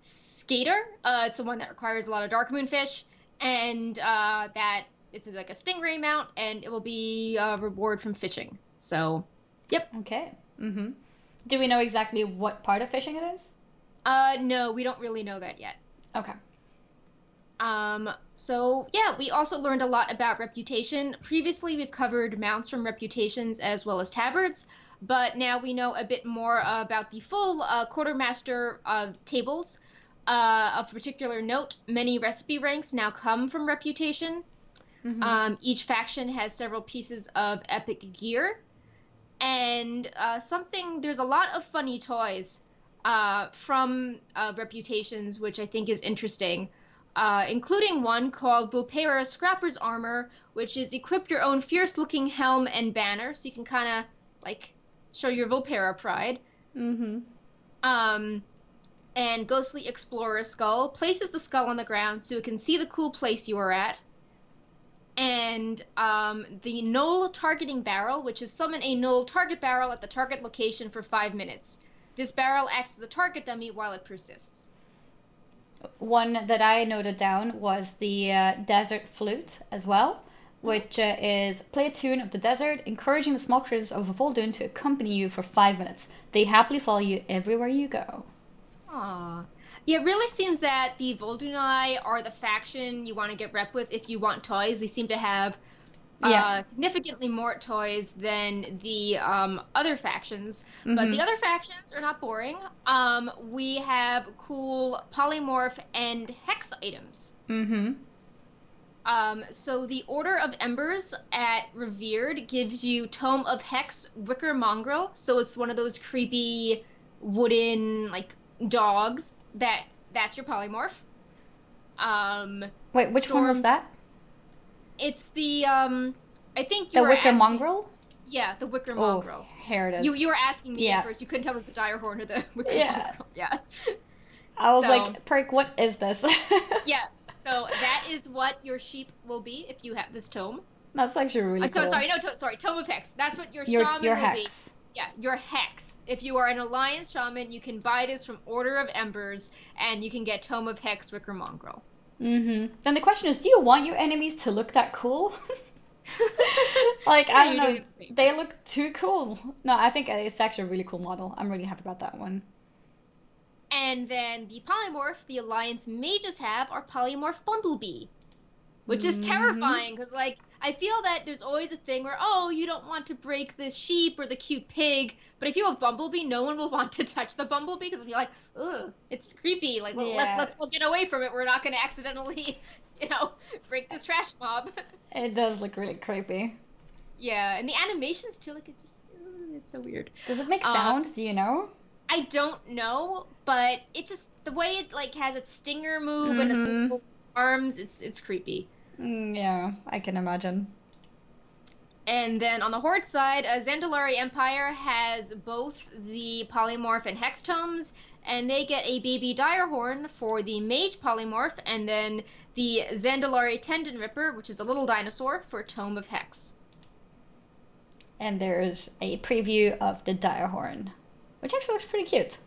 Skater. It's the one that requires a lot of Dark Moon fish, and that it's like a stingray mount, and it will be a reward from fishing. So, yep. Okay. Do we know exactly what part of fishing it is? No, we don't really know that yet. Okay. So yeah, we also learned a lot about reputation. Previously, we've covered mounts from reputations as well as tabards, but now we know a bit more about the full quartermaster tables. Of particular note, many recipe ranks now come from reputation. Each faction has several pieces of epic gear, and there's a lot of funny toys from reputations, which I think is interesting. Including one called Vulpera Scrapper's Armor, which is equip your own fierce-looking helm and banner, so you can kind of, like, show your Vulpera pride. And and Ghostly Explorer Skull places the skull on the ground so it can see the cool place you are at. And the Knoll Targeting Barrel, which is summon a Knoll target barrel at the target location for 5 minutes. This barrel acts as a target dummy while it persists. One that I noted down was the Desert Flute as well, which is play a tune of the desert, encouraging the small critters of Vol'dun to accompany you for 5 minutes. They happily follow you everywhere you go. Aww. Yeah, it really seems that the Vol'dunai are the faction you want to get rep with if you want toys. They seem to have significantly more toys than the other factions. But the other factions are not boring. We have cool polymorph and hex items. So the Order of Embers at Revered gives you Tome of Hex Wicker Mongrel. So it's one of those creepy wooden, like, dogs. That's your polymorph. Wait, which one was that? It's the I think you the wicker mongrel. Yeah, the wicker mongrel. Here it is. You were asking me at first. You couldn't tell it was the dire horn or the wicker mongrel. Yeah. I was like, Perk, what is this? Yeah. So that is what your sheep will be if you have this tome. That's actually really cool. Sorry, Tome of Hex. That's what your shaman will hex. be. Yeah, your hex. If you are an Alliance Shaman, you can buy this from Order of Embers, and you can get Tome of Hex Wicker Mongrel. Then the question is, do you want your enemies to look that cool? Like, I don't know. They look too cool. No, I think it's actually a really cool model. I'm really happy about that one. And then the polymorph the Alliance mages have are polymorph Bumblebee. Which is terrifying, because, like, I feel that there's always a thing where, oh, you don't want to break the sheep or the cute pig, but if you have Bumblebee, no one will want to touch the Bumblebee, because you're like, ugh, it's creepy, like, let's get away from it, we're not going to accidentally, break this trash mob. It does look really creepy. Yeah, and the animations, too, like, it's so weird. Does it make sound, do you know? I don't know, but it just, the way it, like, has its stinger move and its little arms, it's creepy. Yeah, I can imagine. And then on the Horde side, Zandalari Empire has both the polymorph and hex tomes, and they get a baby direhorn for the mage polymorph, and then the Zandalari Tendon Ripper, which is a little dinosaur, for Tome of Hex. And there's a preview of the direhorn, which actually looks pretty cute.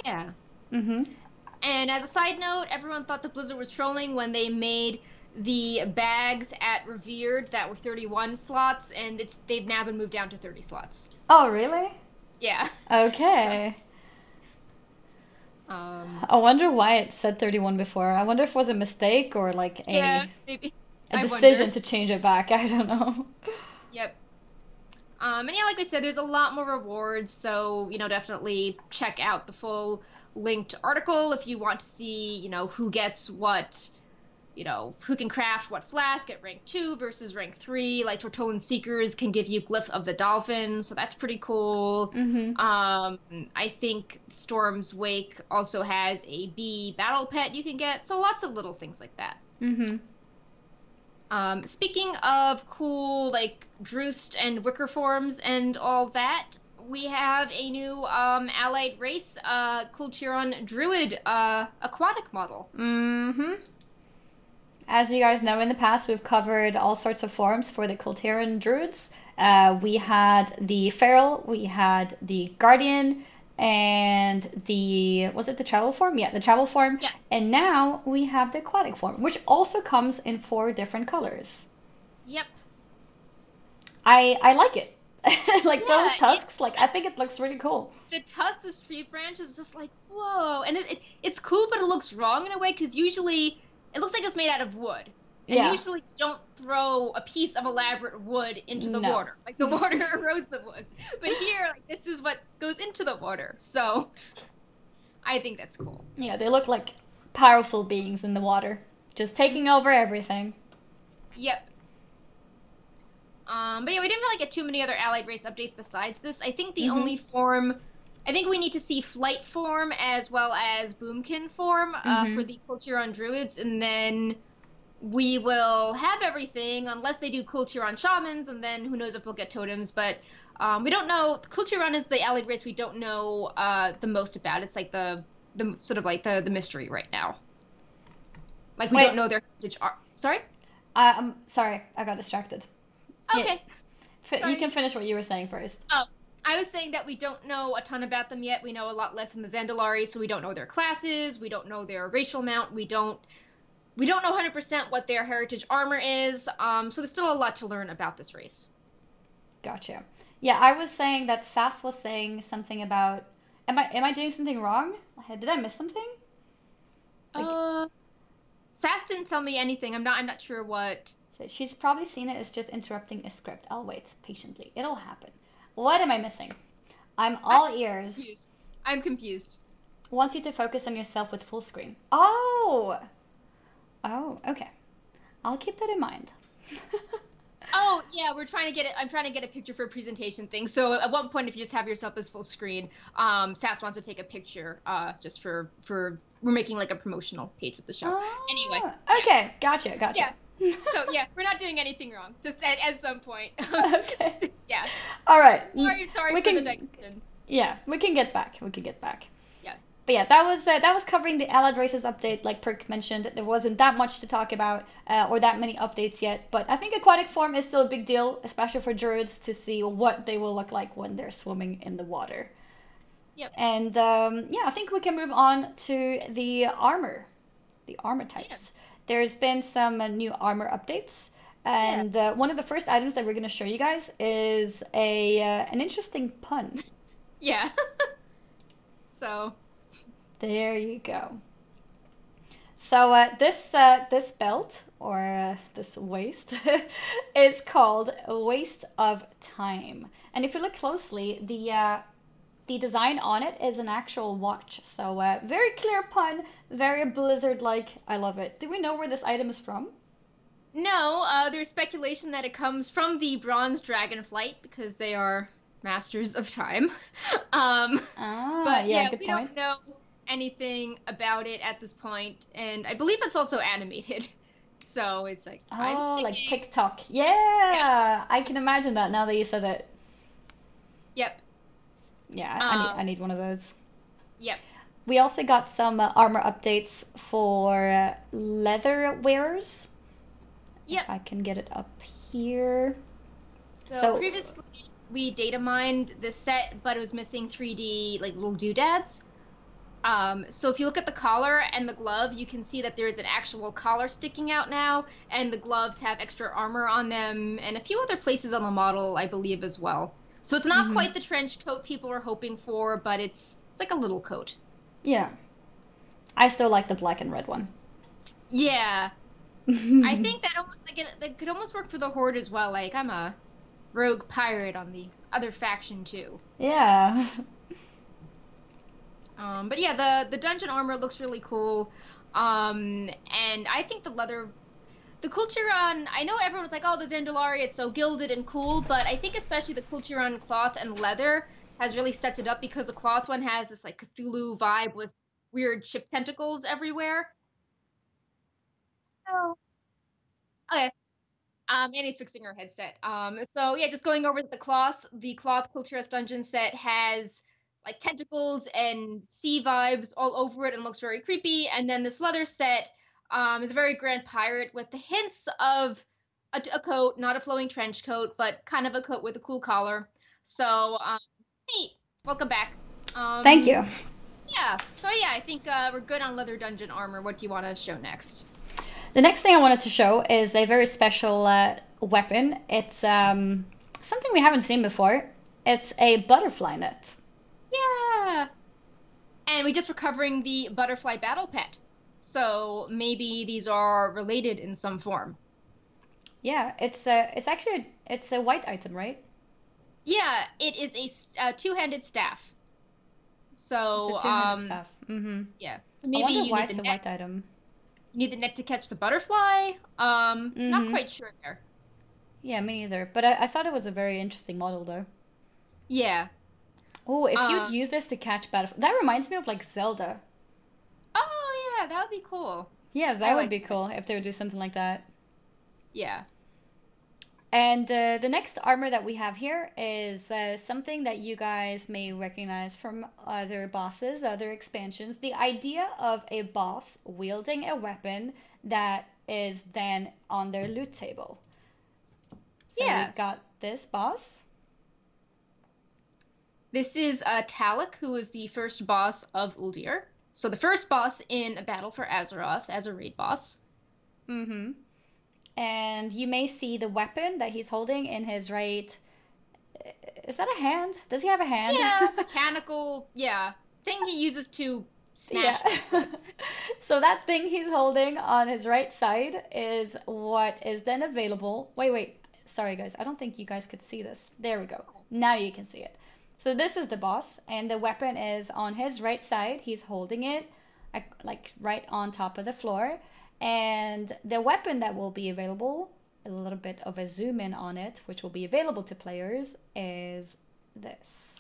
Yeah. And as a side note, everyone thought the Blizzard was trolling when they made the bags at Revered that were 31 slots, and they've now been moved down to 30 slots. Oh, really? Yeah. Okay. I wonder why it said 31 before. I wonder if it was a mistake or like maybe. a decision to change it back. I don't know. Yep. And yeah, like I said, there's a lot more rewards, so, definitely check out the full linked article if you want to see, who gets what, who can craft what flask at rank 2 versus rank 3. Like, Tortolan Seekers can give you Glyph of the Dolphin, so that's pretty cool. I think Storm's Wake also has a bee battle pet you can get, so lots of little things like that. Speaking of cool, like, Droost and Wicker forms and all that, we have a new allied race, kul'tiran Druid aquatic model. As you guys know, in the past, we've covered all sorts of forms for the kul'tiran Druids. We had the Feral, we had the Guardian, and was it the travel form? Yeah, the travel form. Yeah. And now we have the aquatic form, which also comes in 4 different colors. Yep. I like it. Like, those tusks, I think it looks really cool. The tusks tree branch is just like, whoa. And it's cool, but it looks wrong in a way, because usually it looks like it's made out of wood. And usually you don't throw a piece of elaborate wood into the water. Like, the water erodes the woods. But here, like, this is what goes into the water. So I think that's cool. Yeah, they look like powerful beings in the water, just taking over everything. Yep. But yeah, we didn't really get too many other allied race updates besides this. I think the only form, I think we need to see flight form as well as boomkin form for the kul'tiran Druids, and then we will have everything unless they do kul'tiran Shamans, and then who knows if we'll get totems. But we don't know. Kul'tiran is the allied race we don't know the most about. It's like the the sort of like the mystery right now. Like we don't know their heritage. Sorry. I'm sorry, I got distracted. Okay. Yeah, you can finish what you were saying first. Oh, I was saying that we don't know a ton about them yet. We know a lot less than the Zandalari, so we don't know their classes. We don't know their racial mount. We don't know 100% what their heritage armor is. So there's still a lot to learn about this race. Gotcha. Yeah, I was saying that Sass was saying something about. Am I doing something wrong? Did I miss something? Sass didn't tell me anything. I'm not sure what. She's probably seen it as just interrupting a script. I'll wait patiently. It'll happen. What am I missing? I'm all ears. Confused. I'm confused. Wants you to focus on yourself with full screen. Oh, okay. I'll keep that in mind. Oh yeah, we're trying to get it. I'm trying to get a picture for a presentation thing. So at one point, if you just have yourself as full screen, Sass wants to take a picture, just for we're making like a promotional page with the show. Anyway. Okay, gotcha. Yeah. So yeah, we're not doing anything wrong. Just at some point. Okay. Yeah. All right. Sorry for the digression. Yeah, we can get back. Yeah. But yeah, that was covering the Allied Races update. Like Perk mentioned, there wasn't that much to talk about, or that many updates yet. But I think aquatic form is still a big deal, especially for druids, to see what they will look like when they're swimming in the water. Yep. And yeah, I think we can move on to the armor types. Yeah. There's been some new armor updates. And one of the first items that we're going to show you guys is an interesting pun. Yeah. So... there you go. So this belt, or this waist, is called Waste of Time. And if you look closely, the design on it is an actual watch. So very clear pun, very Blizzard-like. I love it. Do we know where this item is from? No, there's speculation that it comes from the Bronze Dragonflight, because they are masters of time. But yeah, we don't know anything about it at this point, and I believe it's also animated, so it's like like TikTok. Yeah, I can imagine that now that you said it. Yep. Yeah, I need one of those. Yep. We also got some armor updates for leather wearers. Yep. If I can get it up here. So previously we data mined this set, but it was missing 3D like little doodads. So if you look at the collar and the glove, you can see that there is an actual collar sticking out now, and the gloves have extra armor on them, and a few other places on the model, I believe, as well. So it's not quite the trench coat people were hoping for, but it's like a little coat. Yeah. I still like the black and red one. Yeah. I think that that could almost work for the Horde as well. Like, I'm a rogue pirate on the other faction, too. Yeah. But yeah, the dungeon armor looks really cool. And I think the kul'tiran, I know everyone's like, oh, the Zandalari, it's so gilded and cool, but I think especially the kul'tiran cloth and leather has really stepped it up, because the cloth one has this like Cthulhu vibe with weird ship tentacles everywhere. So, okay. Annie's fixing her headset. So yeah, just going over the cloth Kul'tiran dungeon set has like tentacles and sea vibes all over it and looks very creepy. And then this leather set is a very grand pirate with the hints of a coat, not a flowing trench coat, but kind of a coat with a cool collar. So, hey, welcome back. Thank you. Yeah, so yeah, I think we're good on leather dungeon armor. What do you want to show next? The next thing I wanted to show is a very special weapon. It's something we haven't seen before. It's a butterfly net. Yeah! And we just were covering the butterfly battle pet. So maybe these are related in some form. Yeah, it's actually a white item, right? Yeah, it is a two-handed staff. So it's a two-handed staff. Yeah. So maybe I wonder you why need it's a white item. You need the net to catch the butterfly. Not quite sure there. Yeah, me neither. But I thought it was a very interesting model, though. Yeah. Oh, if you'd use this to catch butterflies, that reminds me of like Zelda. Oh yeah, that would be cool. Yeah, that would be cool if they would do something like that. Yeah. And the next armor that we have here is something that you guys may recognize from other bosses, other expansions. The idea of a boss wielding a weapon that is then on their loot table. So we've got this boss. This is Talik, who is the first boss of Uldir. So the first boss in a battle for Azeroth as a raid boss. Mm-hmm. And you may see the weapon that he's holding in his right... Is that a hand? Does he have a hand? Yeah, mechanical, thing he uses to smash. Yeah. So that thing he's holding on his right side is what is then available. Wait. Sorry, guys. I don't think you guys could see this. There we go. Now you can see it. So this is the boss, and the weapon is on his right side. He's holding it like right on top of the floor. And the weapon that will be available, a little bit of a zoom in on it, which will be available to players, is this.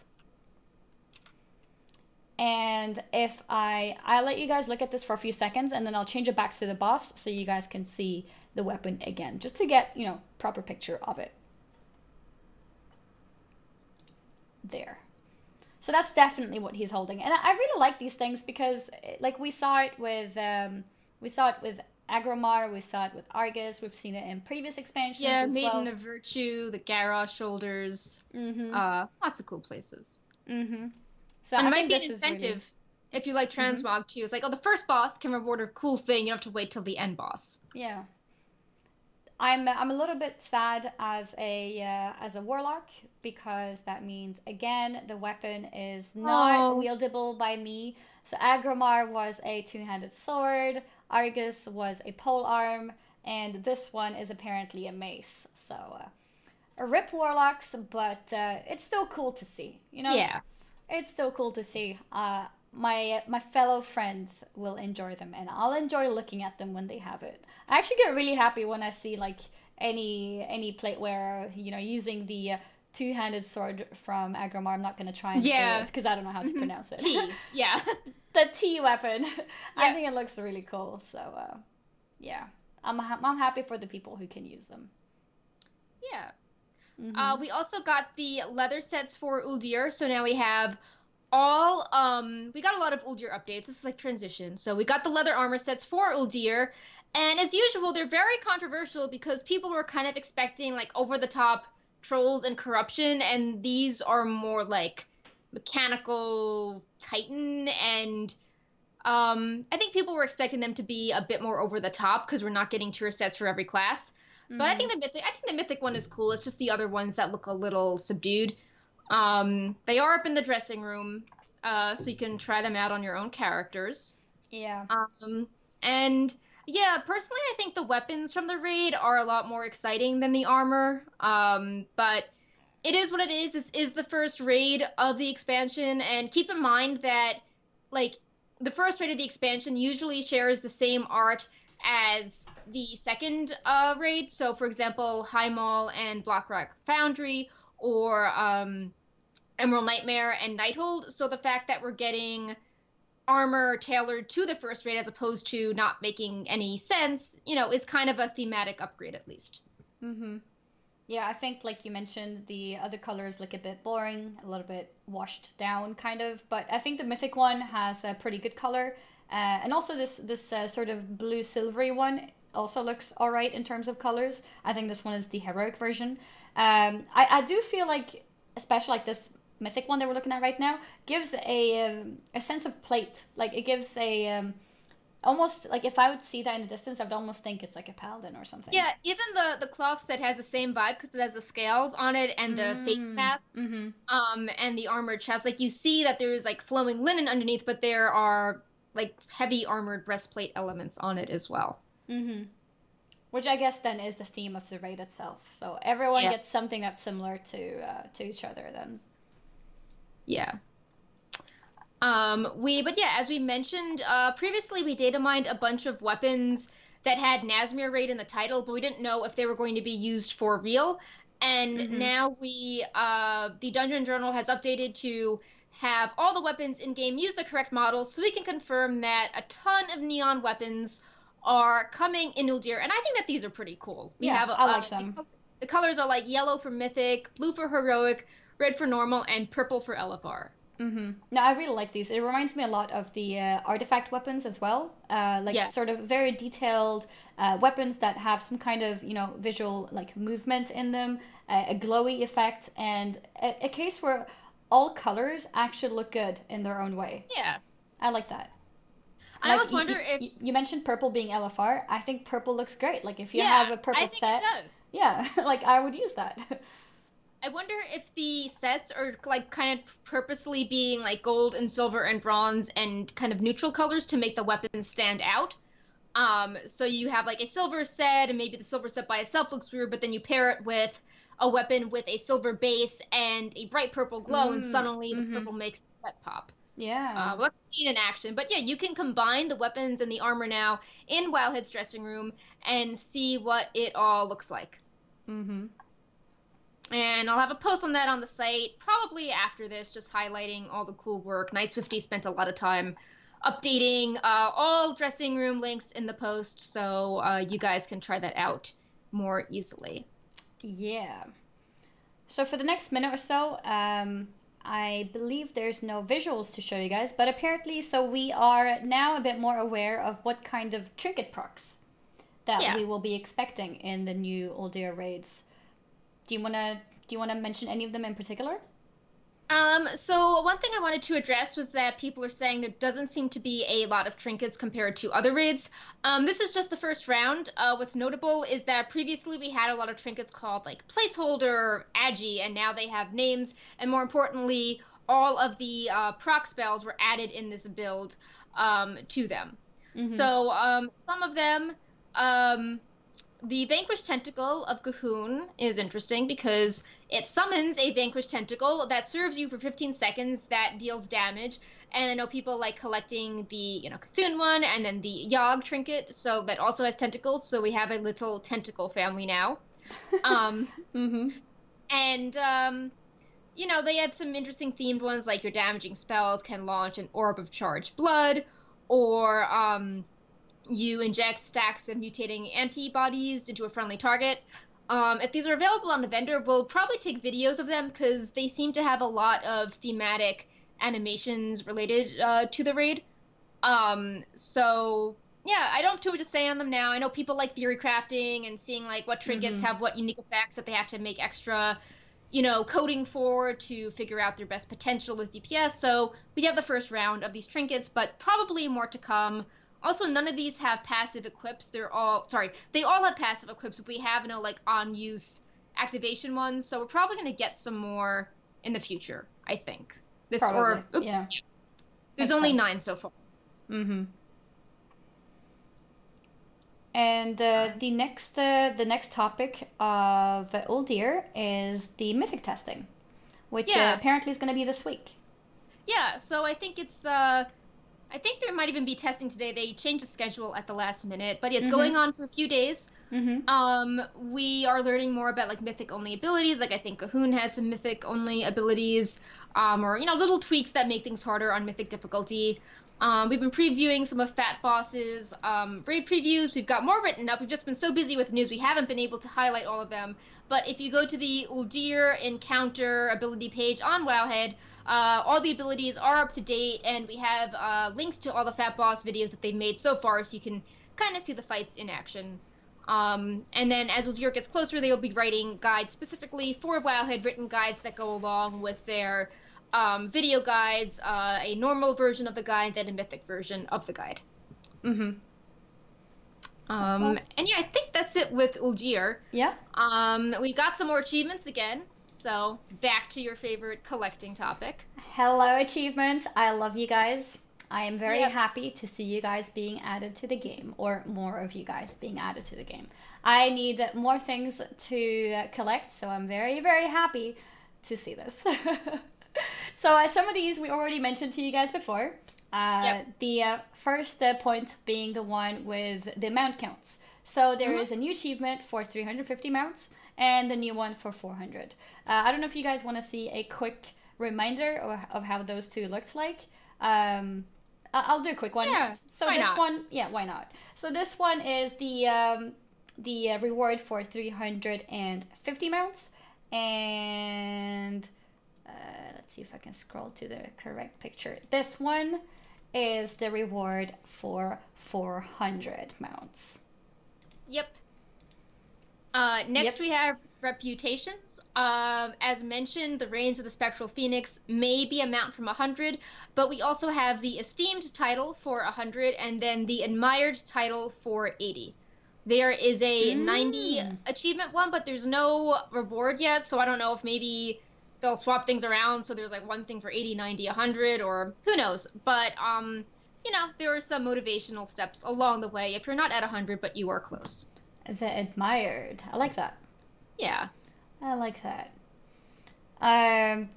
And if I'll let you guys look at this for a few seconds, and then I'll change it back to the boss so you guys can see the weapon again, just to get, proper picture of it. There. So that's definitely what he's holding. And I really like these things because like we saw it with Agromar, we saw it with Argus, we've seen it in previous expansions as well. Maiden of Virtue, the Garrosh shoulders, lots of cool places. Mm-hmm. So and it might be an incentive really... if you like transmog too. It's like, the first boss can reward a cool thing, you don't have to wait till the end boss. Yeah. I'm a little bit sad as a warlock because that means again the weapon is not wieldable by me. So Agromar was a two-handed sword, Argus was a polearm, and this one is apparently a mace. So a rip warlocks, but it's still cool to see. Yeah, it's still cool to see. My fellow friends will enjoy them, and I'll enjoy looking at them when they have it. I actually get really happy when I see like any plate wearer, using the two-handed sword from Agromar. I'm not gonna try and say it because I don't know how to pronounce it. The T weapon. I think it looks really cool. So I'm happy for the people who can use them. Yeah. We also got the leather sets for Uldir, so now we have we got a lot of Uldir updates. This is like transition. So we got the leather armor sets for Uldir, and as usual, they're very controversial because people were kind of expecting like over-the-top trolls and corruption, and these are more like mechanical titan, and I think people were expecting them to be a bit more over the top because we're not getting tier sets for every class. But I think the mythic one is cool. It's just the other ones that look a little subdued. They are up in the dressing room, so you can try them out on your own characters. Yeah. And yeah, personally, I think the weapons from the raid are a lot more exciting than the armor. But it is what it is. This is the first raid of the expansion, and keep in mind that, like, the first raid of the expansion usually shares the same art as the second raid. So, for example, High Mall and Blackrock Foundry, or Emerald Nightmare and Nighthold. So the fact that we're getting armor tailored to the first raid as opposed to not making any sense, is kind of a thematic upgrade at least. Yeah, I think, like you mentioned, the other colors look a bit boring, a little bit washed down, kind of. But I think the Mythic one has a pretty good color. And also this sort of blue silvery one also looks all right in terms of colors. I think this one is the heroic version. I do feel like, especially like this Mythic one that we're looking at right now, gives a sense of plate. Like, it gives a... almost, like, if I would see that in the distance, I would almost think it's like a paladin or something. Yeah, even the cloth set has the same vibe because it has the scales on it and the face mask, and the armored chest. Like, you see that there's, like, flowing linen underneath, but there are, like, heavy armored breastplate elements on it as well. Which I guess then is the theme of the raid itself. So everyone gets something that's similar to each other then. Yeah. But yeah, as we mentioned previously, we data mined a bunch of weapons that had Nazmir raid in the title, but we didn't know if they were going to be used for real. And now the Dungeon Journal has updated to have all the weapons in game use the correct models, so we can confirm that a ton of neon weapons are coming in Uldir, and I think that these are pretty cool. I like them. the colors are like yellow for mythic, blue for heroic, red for normal, and purple for LFR. No, I really like these. It reminds me a lot of the artifact weapons as well. Sort of very detailed weapons that have some kind of, visual like movement in them, a glowy effect, and a case where all colors actually look good in their own way. Yeah. I like that. I always wonder if... You mentioned purple being LFR. I think purple looks great. Like, if you have a purple set... I think it does. Yeah, like, I would use that. I wonder if the sets are, like, kind of purposely being, like, gold and silver and bronze and kind of neutral colors to make the weapons stand out. So you have, like, a silver set, and maybe the silver set by itself looks weird, but then you pair it with a weapon with a silver base and a bright purple glow, and suddenly the purple makes the set pop. Yeah. Let's see it in action. But yeah, you can combine the weapons and the armor now in Wowhead's dressing room and see what it all looks like. And I'll have a post on that on the site probably after this, just highlighting all the cool work. Knight50 spent a lot of time updating all dressing room links in the post, so you guys can try that out more easily. Yeah. So for the next minute or so, I believe there's no visuals to show you guys, but apparently, so we are now a bit more aware of what kind of trinket procs that we will be expecting in the new Uldir raids. Do you wanna mention any of them in particular? So one thing I wanted to address was that people are saying there doesn't seem to be a lot of trinkets compared to other raids. This is just the first round. What's notable is that previously we had a lot of trinkets called like placeholder, agi, and now they have names. And more importantly, all of the proc spells were added in this build to them. So some of them, the Vanquished Tentacle of Cahoon is interesting because it summons a Vanquished Tentacle that serves you for 15 seconds that deals damage. And I know people like collecting the, Cthulhu one and then the Yogg trinket, so that also has tentacles. So we have a little tentacle family now. And, they have some interesting themed ones, like your damaging spells can launch an orb of charged blood, or you inject stacks of mutating antibodies into a friendly target. If these are available on the vendor, we'll probably take videos of them because they seem to have a lot of thematic animations related to the raid. So, yeah, I don't have too much to say on them now. I know people like theory crafting and seeing like what trinkets have what unique effects that they have to make extra, coding for to figure out their best potential with DPS. So we have the first round of these trinkets, but probably more to come. Also, none of these have passive equips. They all have passive equips, but we have like on-use activation ones. So we're probably going to get some more in the future, I think. Yeah. There's only 9 so far. And the next topic of Uldir is the mythic testing, which apparently is going to be this week. Yeah, so I think it's... I think there might even be testing today. They changed the schedule at the last minute, but it's going on for a few days. We are learning more about like mythic only abilities. Like I think Cahoon has some mythic only abilities, or little tweaks that make things harder on mythic difficulty. We've been previewing some of Fat Boss's raid previews. We've got more written up. We've just been so busy with news we haven't been able to highlight all of them. But if you go to the Uldir Encounter ability page on Wowhead, all the abilities are up to date, and we have links to all the Fat Boss videos that they've made so far, so you can kind of see the fights in action. And then as Uldir gets closer, they'll be writing guides specifically for Wowhead, written guides that go along with their video guides, a normal version of the guide, and a mythic version of the guide. And yeah, I think that's it with Uldir. Yeah. We got some more achievements again. So, back to your favorite collecting topic. Hello, achievements. I love you guys. I am very happy to see you guys being added to the game, or more of you guys being added to the game. I need more things to collect, so I'm very, very happy to see this. So, some of these we already mentioned to you guys before. The first point being the one with the mount counts. So, there is a new achievement for 350 mounts, and the new one for 400. I don't know if you guys want to see a quick reminder of how those two looked like. I'll do a quick one. Yeah, so why this not? One, yeah, why not? So this one is the the reward for 350 mounts. And let's see if I can scroll to the correct picture. This one is the reward for 400 mounts. Yep. Next we have reputations. As mentioned, the Reigns of the Spectral Phoenix may be a mount from 100, but we also have the Esteemed title for 100 and then the Admired title for 80. There is a 90 achievement one, but there's no reward yet, so I don't know if maybe they'll swap things around, so there's like one thing for 80, 90, 100, or who knows. But, you know, there are some motivational steps along the way if you're not at 100, but you are close. The Admired. I like that. Yeah. I like that.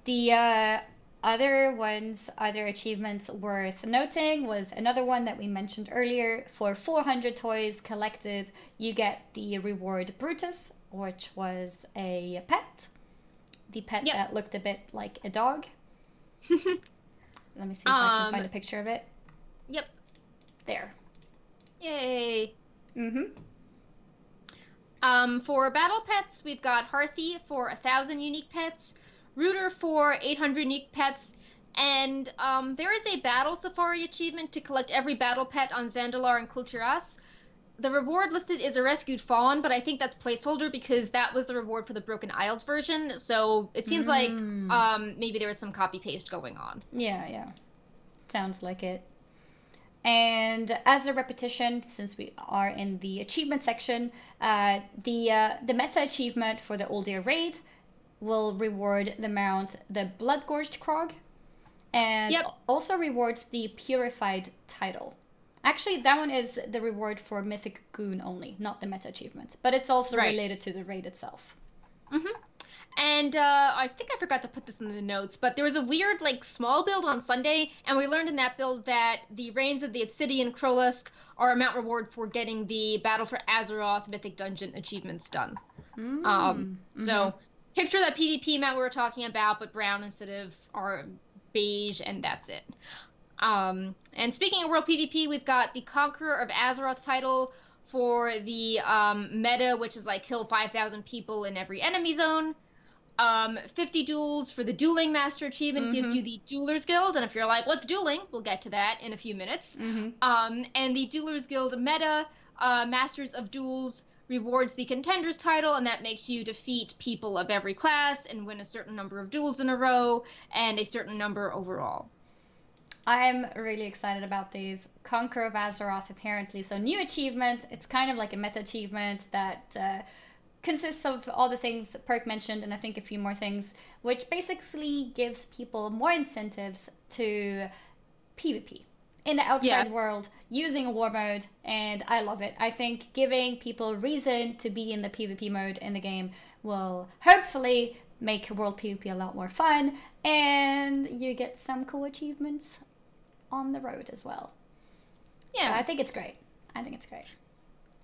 The other achievements worth noting was another one that we mentioned earlier. For 400 toys collected, you get the reward Brutus, which was a pet. The pet that looked a bit like a dog. Let me see if I can find a picture of it. Yep. There. Yay. Mm-hmm. For battle pets, we've got Hearthy for 1,000 unique pets, Rooter for 800 unique pets, and there is a Battle Safari achievement to collect every battle pet on Zandalar and Kul'tiran. The reward listed is a rescued fawn, but I think that's placeholder because that was the reward for the Broken Isles version, so it seems like maybe there was some copy-paste going on. Yeah. Sounds like it. And as a repetition, since we are in the achievement section, the meta achievement for the Uldir raid will reward the mount the Bloodgorged Krog, and also rewards the Purified title. Actually, that one is the reward for Mythic Goon only, not the meta achievement, but it's also related to the raid itself. Mm-hmm. And I think I forgot to put this in the notes, but there was a weird, like, small build on Sunday, and we learned in that build that the Reigns of the Obsidian Krolusk are a mount reward for getting the Battle for Azeroth Mythic Dungeon achievements done. So, picture that PvP mount we were talking about, but brown instead of our beige, and that's it. And speaking of World PvP, we've got the Conqueror of Azeroth title for the meta, which is like kill 5,000 people in every enemy zone. 50 duels for the Dueling Master achievement gives you the Duelers Guild, and if you're like, what's dueling? We'll get to that in a few minutes. And the Duelers Guild meta, Masters of Duels, rewards the Contenders title, and that makes you defeat people of every class and win a certain number of duels in a row and a certain number overall. I'm really excited about these. Conqueror of Azeroth, apparently. So new achievement. It's kind of like a meta achievement that consists of all the things Perk mentioned and I think a few more things, which basically gives people more incentives to PvP in the outside world using a war mode, and I love it. I think giving people reason to be in the PvP mode in the game will hopefully make world PvP a lot more fun, and you get some cool achievements on the road as well. Yeah. So I think it's great.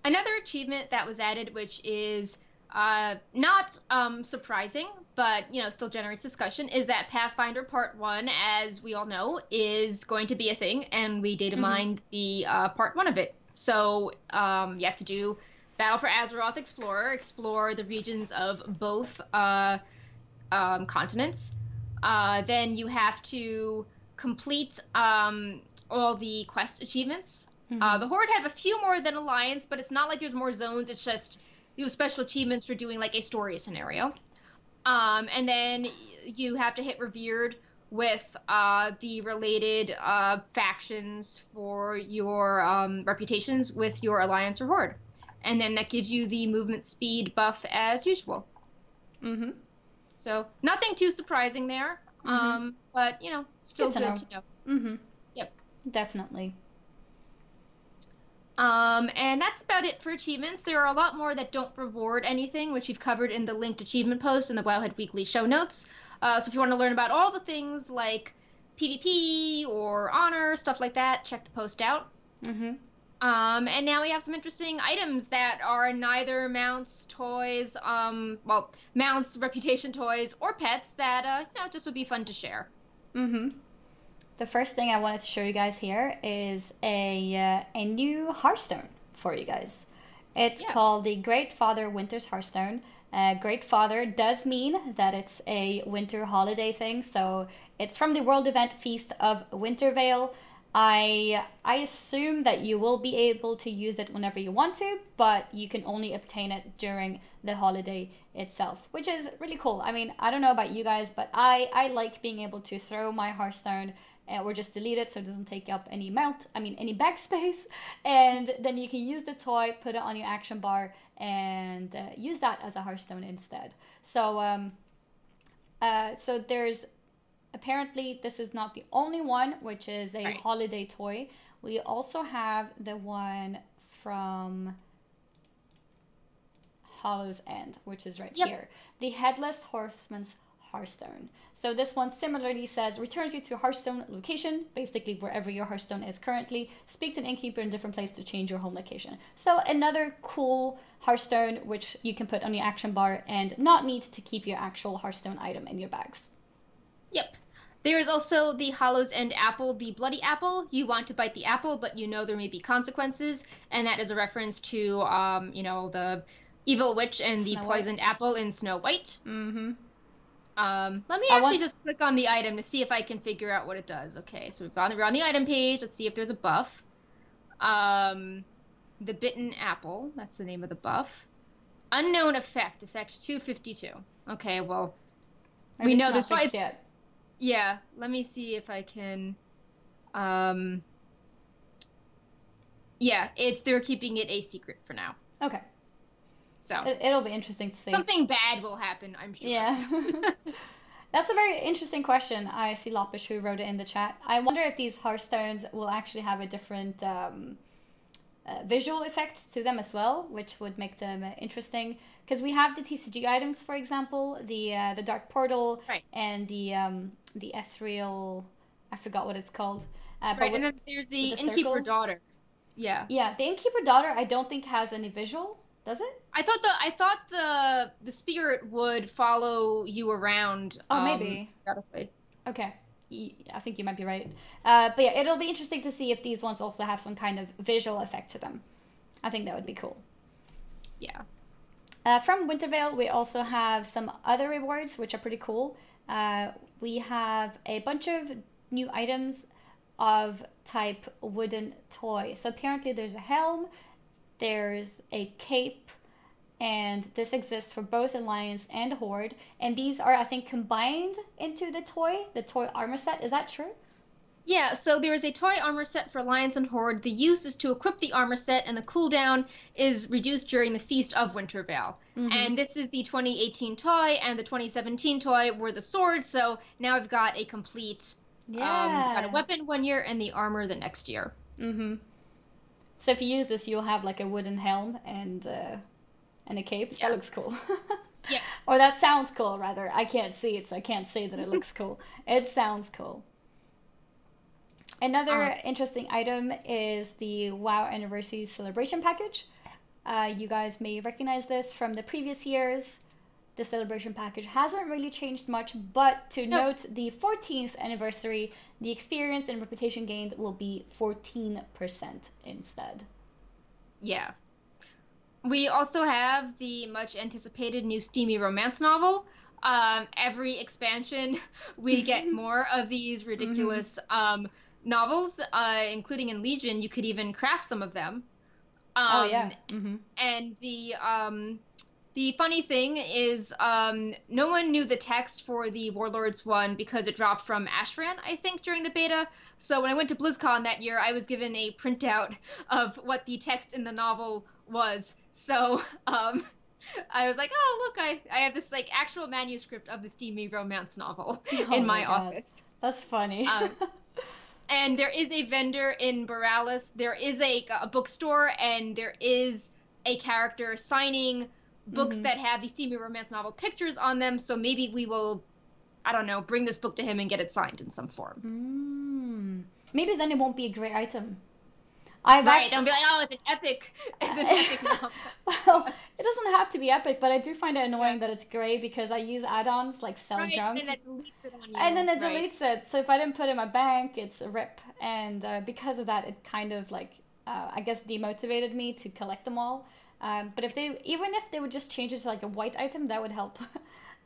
Another achievement that was added, which is not surprising, but, you know, still generates discussion, is that Pathfinder Part 1, as we all know, is going to be a thing, and we data mined the Part 1 of it. So you have to do Battle for Azeroth Explorer, explore the regions of both continents. Then you have to complete all the quest achievements. The Horde have a few more than Alliance, but it's not like there's more zones, it's just you have special achievements for doing like a story scenario. And then you have to hit Revered with the related factions for your reputations with your Alliance or Horde. And then that gives you the movement speed buff as usual. So nothing too surprising there, but, you know, still good to know. Yep. Definitely. And that's about it for achievements. There are a lot more that don't reward anything, which we've covered in the linked achievement post in the Wowhead Weekly show notes. So if you want to learn about all the things like PvP or honor, stuff like that, check the post out. And now we have some interesting items that are neither mounts, toys, mounts, reputation toys, or pets that, you know, just would be fun to share. The first thing I wanted to show you guys here is a new Hearthstone for you guys. It's called the Great Father Winter's Hearthstone. Great Father does mean that it's a winter holiday thing, so it's from the world event Feast of Wintervale. I assume that you will be able to use it whenever you want to, but you can only obtain it during the holiday itself, which is really cool. I mean, I don't know about you guys, but I like being able to throw my Hearthstone or just delete it so it doesn't take up any any backspace, and then you can use the toy, put it on your action bar, and use that as a Hearthstone instead. So so there's apparently this is not the only one, which is a holiday toy. We also have the one from Hollow's End, which is right here, the Headless Horseman's Hearthstone. So this one similarly says, returns you to Hearthstone location, basically wherever your Hearthstone is currently. Speak to an innkeeper in a different place to change your home location. So another cool Hearthstone which you can put on your action bar and not need to keep your actual Hearthstone item in your bags. Yep. There is also the Hollow's End apple, the bloody apple. You want to bite the apple, but you know there may be consequences, and that is a reference to, you know, the evil witch and the poisoned apple in Snow White. Mm-hmm. Let me actually just click on the item to see if I can figure out what it does. Okay, so we're on the item page. Let's see if there's a buff. The bitten apple. That's the name of the buff. Unknown effect. Effect 252. Okay, well, we know this fixed yet. Yeah, let me see if I can. Yeah, they're keeping it a secret for now. Okay. So it'll be interesting to see. Something bad will happen, I'm sure. Yeah. That's a very interesting question. I see Lopish who wrote it in the chat. I wonder if these Hearthstones will actually have a different visual effect to them as well, which would make them interesting. Because we have the TCG items, for example, the Dark Portal, and the Ethereal, I forgot what it's called. Right, and then there's the Innkeeper Daughter. Yeah. Yeah, the Innkeeper Daughter I don't think has any visual. Does it? I thought the spirit would follow you around. Oh, maybe. Okay. I think you might be right. But yeah, it'll be interesting to see if these ones also have some kind of visual effect to them. I think that would be cool. Yeah. From Wintervale, we also have some other rewards, which are pretty cool. We have a bunch of new items of type wooden toy. So apparently there's a helm, there's a cape, and this exists for both Alliance and Horde. And these are, I think, combined into the toy armor set. Is that true? Yeah, so there is a toy armor set for Alliance and Horde. The use is to equip the armor set, and the cooldown is reduced during the Feast of Wintervale. Mm-hmm. And this is the 2018 toy, and the 2017 toy were the swords, so now I've got a complete... got a weapon one year, and the armor the next year. Mm-hmm. So if you use this, you'll have like a wooden helm and a cape. Yeah. That looks cool. Yeah. Or that sounds cool, rather. I can't see it, so I can't say that it looks cool. It sounds cool. Another interesting item is the WoW Anniversary Celebration Package. You guys may recognize this from the previous years. The celebration package hasn't really changed much, but to note the 14th anniversary, the experience and reputation gained will be 14% instead. Yeah. We also have the much anticipated new steamy romance novel. Every expansion, we get more of these ridiculous novels, including in Legion. You could even craft some of them. And the funny thing is, no one knew the text for the Warlords one because it dropped from Ashran, I think, during the beta. So when I went to BlizzCon that year, I was given a printout of what the text in the novel was. So I was like, oh, look, I have this like actual manuscript of the steamy romance novel in my office. That's funny. And there is a vendor in Borealis. There is a bookstore, and there is a character signing books that have the steamy romance novel pictures on them. So maybe we will, I don't know, bring this book to him and get it signed in some form. Maybe then it won't be a great item. Don't be like, oh, it's an epic novel. Well, it doesn't have to be epic, but I do find it annoying that it's gray because I use add-ons like sell junk. And then it deletes it on you. And then it deletes it. So if I didn't put it in my bank, it's a rip. And because of that, it kind of like, I guess, demotivated me to collect them all. But even if they would just change it to like a white item, that would help.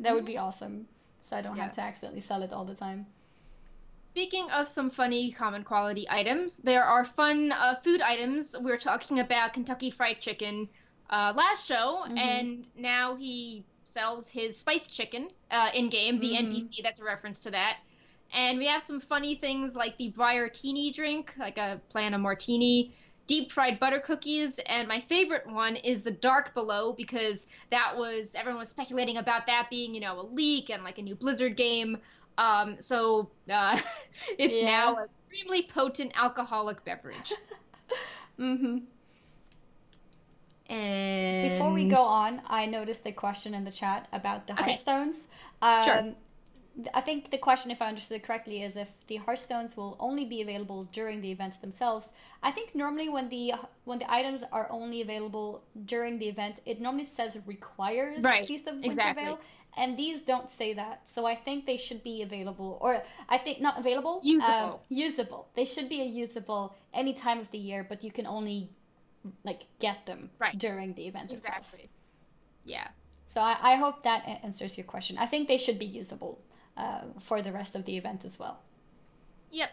That would be awesome. So I don't have to accidentally sell it all the time. Speaking of some funny common quality items, there are fun food items. We were talking about Kentucky Fried Chicken last show, and now he sells his spiced chicken in-game, the NPC, that's a reference to that. And we have some funny things like the Briartini drink, like a plan a martini, deep fried butter cookies, and my favorite one is the Dark Below, because everyone was speculating about that being, a leak and like a new Blizzard game. So it's now an extremely potent alcoholic beverage. And And before we go on, I noticed a question in the chat about the Hearthstones. Sure. I think the question, if I understood it correctly, is if the Hearthstones will only be available during the events themselves. I think normally when the items are only available during the event, it normally says requires Feast of Winterveil, and these don't say that. So I think they should be available, or I think not available, usable. They should be usable any time of the year, but you can only get them during the event itself. Exactly. Yeah. So I hope that answers your question. I think they should be usable for the rest of the event as well. Yep.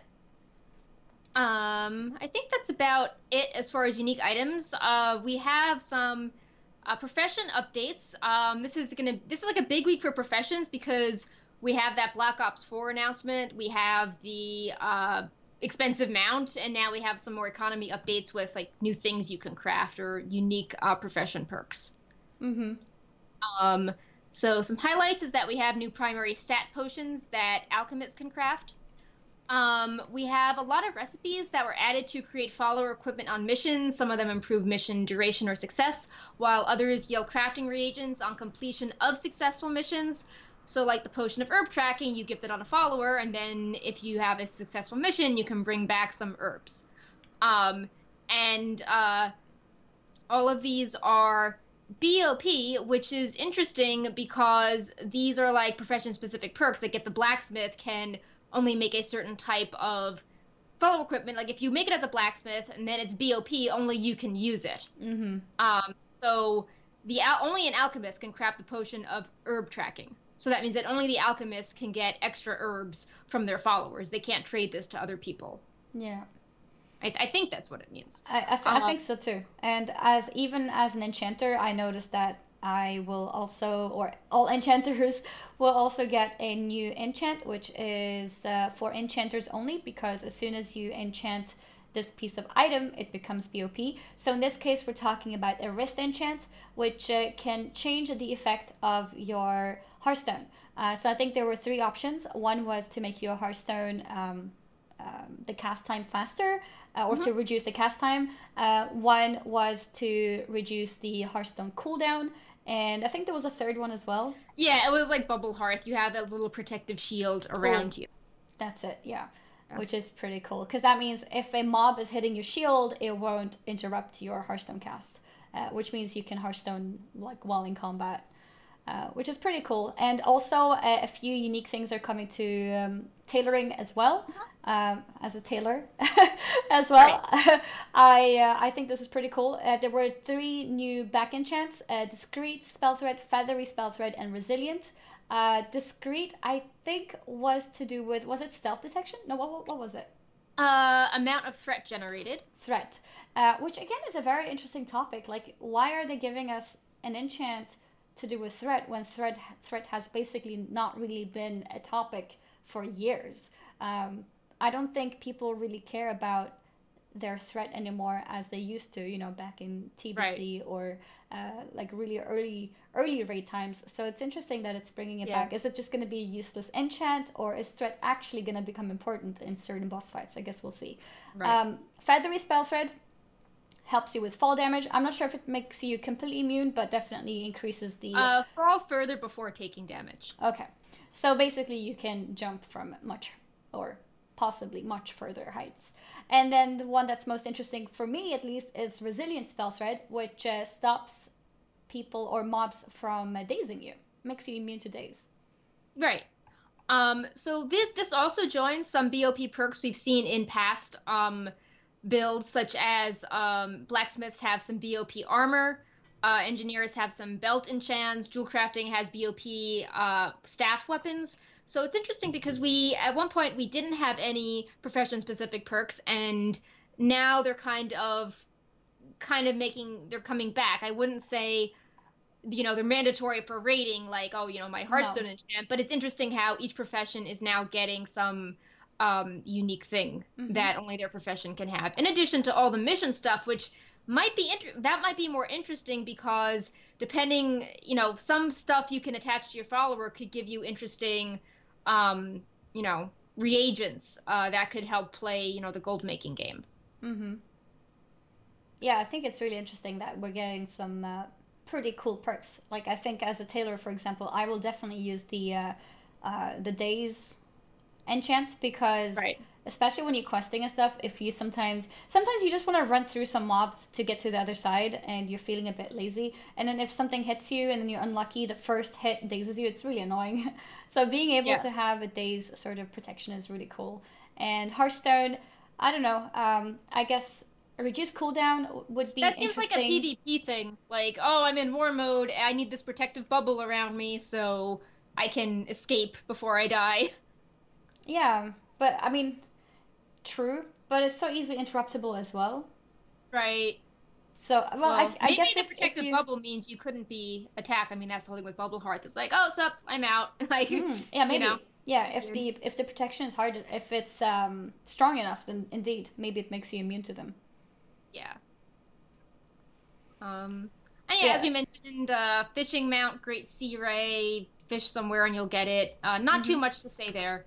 I think that's about it as far as unique items. We have some profession updates. This is like a big week for professions because we have that Black Ops 4 announcement. We have the expensive mount, and now we have some more economy updates with like new things you can craft or unique profession perks. So some highlights is that we have new primary stat potions that alchemists can craft. We have a lot of recipes that were added to create follower equipment on missions. Some of them improve mission duration or success, while others yield crafting reagents on completion of successful missions. So like the potion of herb tracking, you gift it on a follower, and then if you have a successful mission, you can bring back some herbs. All of these are BOP, which is interesting because these are like profession-specific perks. Like if the blacksmith can only make a certain type of follow equipment, like if you make it as a blacksmith and then it's BOP, only you can use it. So only an alchemist can craft the potion of herb tracking. So that means that only the alchemists can get extra herbs from their followers. They can't trade this to other people. Yeah. I think that's what it means. I think so too. And even as an enchanter, I noticed that I will also, or all enchanters will also get a new enchant, which is for enchanters only, because as soon as you enchant this piece of item, it becomes BOP. So in this case, we're talking about a wrist enchant, which can change the effect of your Hearthstone. So I think there were 3 options. One was to make your Hearthstone the cast time faster, or to reduce the cast time. One was to reduce the Hearthstone cooldown, and I think there was a third one as well. Yeah, it was like Bubble Hearth. You have a little protective shield around you. That's it, yeah. Which is pretty cool, because that means if a mob is hitting your shield, it won't interrupt your Hearthstone cast, which means you can Hearthstone like while in combat. Which is pretty cool. And also a few unique things are coming to tailoring as well, as a tailor as well. Right. I think this is pretty cool. There were 3 new back enchants: Discreet, Spell Thread, Feathery Spell Thread, and Resilient. Discreet, I think, was to do with, was it stealth detection? No, what was it? Amount of threat generated. Threat, which again is a very interesting topic. Like, why are they giving us an enchant to do with threat when threat has basically not really been a topic for years? I don't think people really care about their threat anymore as they used to, back in TBC or like really early raid times. So it's interesting that it's bringing it back. Is it just going to be a Useless enchant, or is threat actually going to become important in certain boss fights? I guess we'll see. Feathery Spell Thread helps you with fall damage. I'm not sure if it makes you completely immune, but definitely increases the... fall further before taking damage. Okay. So basically you can jump from much, or possibly much further heights. And then the one that's most interesting for me, at least, is Resilient Spell Thread, which stops people or mobs from dazing you. Makes you immune to daze. Right. So this also joins some BOP perks we've seen in past builds, such as blacksmiths have some BOP armor. engineers have some belt enchants. Jewel crafting has BOP staff weapons. So it's interesting because at one point we didn't have any profession-specific perks, and now they're kind of they're coming back. I wouldn't say, they're mandatory for rating, like, my Hearthstone enchant, but it's interesting how each profession is now getting some unique thing that only their profession can have, in addition to all the mission stuff, which might be more interesting because depending, some stuff you can attach to your follower could give you interesting, reagents that could help play, the gold making game. Yeah, I think it's really interesting that we're getting some pretty cool perks. Like, I think as a tailor, for example, I will definitely use the days enchant because especially when you're questing and stuff, if you sometimes you just want to run through some mobs to get to the other side and you're feeling a bit lazy, and then if something hits you and then you're unlucky, the first hit dazes you, it's really annoying. So being able to have a daze sort of protection is really cool. And Hearthstone, I don't know, I guess a reduced cooldown would be interesting. That seems like a PvP thing. Like, oh, I'm in war mode, I need this protective bubble around me so I can escape before I die. Yeah, but I mean, true, but it's so easily interruptible as well. Right. So, well, I guess the protective bubble means you couldn't be attacked. I mean, that's the whole thing with Bubble Hearth. It's like, oh, sup, I'm out. Like, yeah, maybe. Yeah, if the protection is hard, if it's strong enough, then indeed, maybe it makes you immune to them. Yeah. And as we mentioned, fishing mount, Great Sea Ray, fish somewhere and you'll get it. Not too much to say there.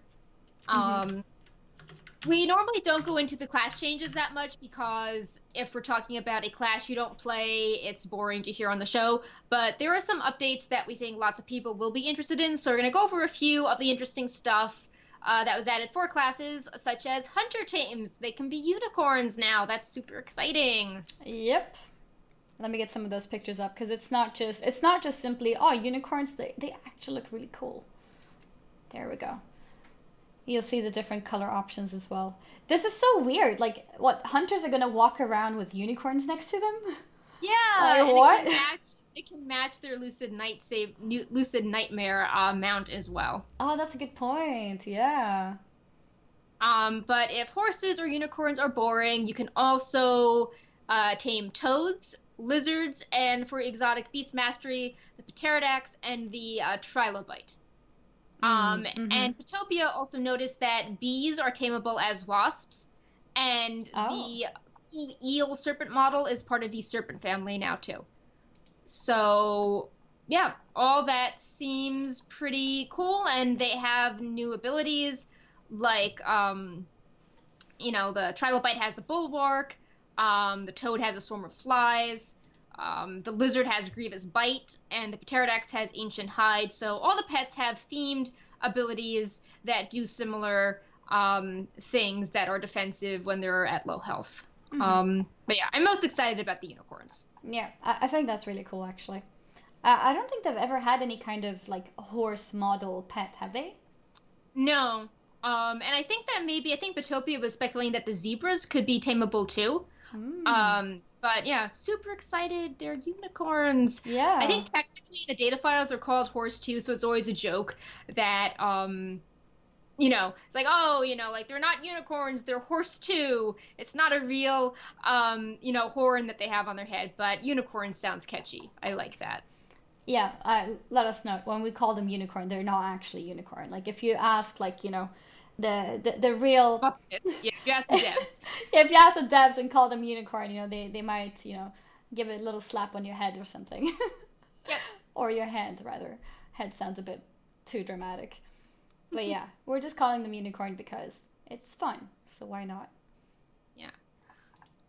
We normally don't go into the class changes that much because if we're talking about a class you don't play, it's boring to hear on the show. But there are some updates that we think lots of people will be interested in, so we're going to go over a few of the interesting stuff that was added for classes, such as Hunter Tames. They can be unicorns now. That's super exciting. Yep. Let me get some of those pictures up because it's not just simply, oh, unicorns. They actually look really cool. There we go. You'll see the different color options as well. This is so weird. Like, what, hunters are gonna walk around with unicorns next to them? Yeah. And what? It can match their Lucid Nightmare mount as well. Oh, that's a good point. Yeah. But if horses or unicorns are boring, you can also tame toads, lizards, and for exotic beast mastery, the pterodax and the trilobite. And Petopia also noticed that bees are tameable as wasps, and the cool eel serpent model is part of the serpent family now too. So yeah, all that seems pretty cool, and they have new abilities like the trilobite has the bulwark, the toad has a swarm of flies. The lizard has Grievous Bite, and the pterodax has Ancient Hide. So all the pets have themed abilities that do similar things that are defensive when they're at low health. But yeah, I'm most excited about the unicorns. Yeah, I think that's really cool, actually. I don't think they've ever had any kind of, like, horse model pet, have they? No. And I think Petopia was speculating that the zebras could be tameable too. But yeah, super excited. They're unicorns. Yeah. I think technically the data files are called horse too, so it's always a joke that, it's like, like they're not unicorns, they're horse too. It's not a real, horn that they have on their head, but unicorn sounds catchy. I like that. Yeah, let us know. When we call them unicorn, they're not actually unicorn. Like, if you ask, like, the real... Yeah, if you ask the devs. Yeah, if you ask the devs and call them unicorn, they might, give it a little slap on your head or something. Yep. Or your hand, rather. Head sounds a bit too dramatic. But yeah, we're just calling them unicorn because it's fun. So why not? Yeah.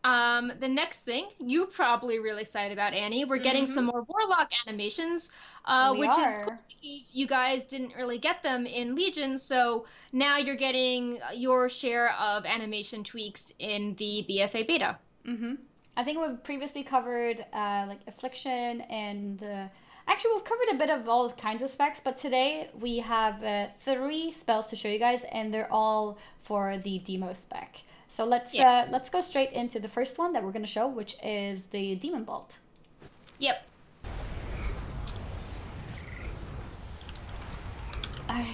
The next thing you're probably really excited about, Annie. We're getting some more Warlock animations, which is cool because you guys didn't really get them in Legion, so now you're getting your share of animation tweaks in the BFA beta. I think we've previously covered like Affliction and actually we've covered a bit of all kinds of specs, but today we have 3 spells to show you guys, and they're all for the demo spec. So let's go straight into the first one that we're going to show, which is the Demon Bolt. Yep.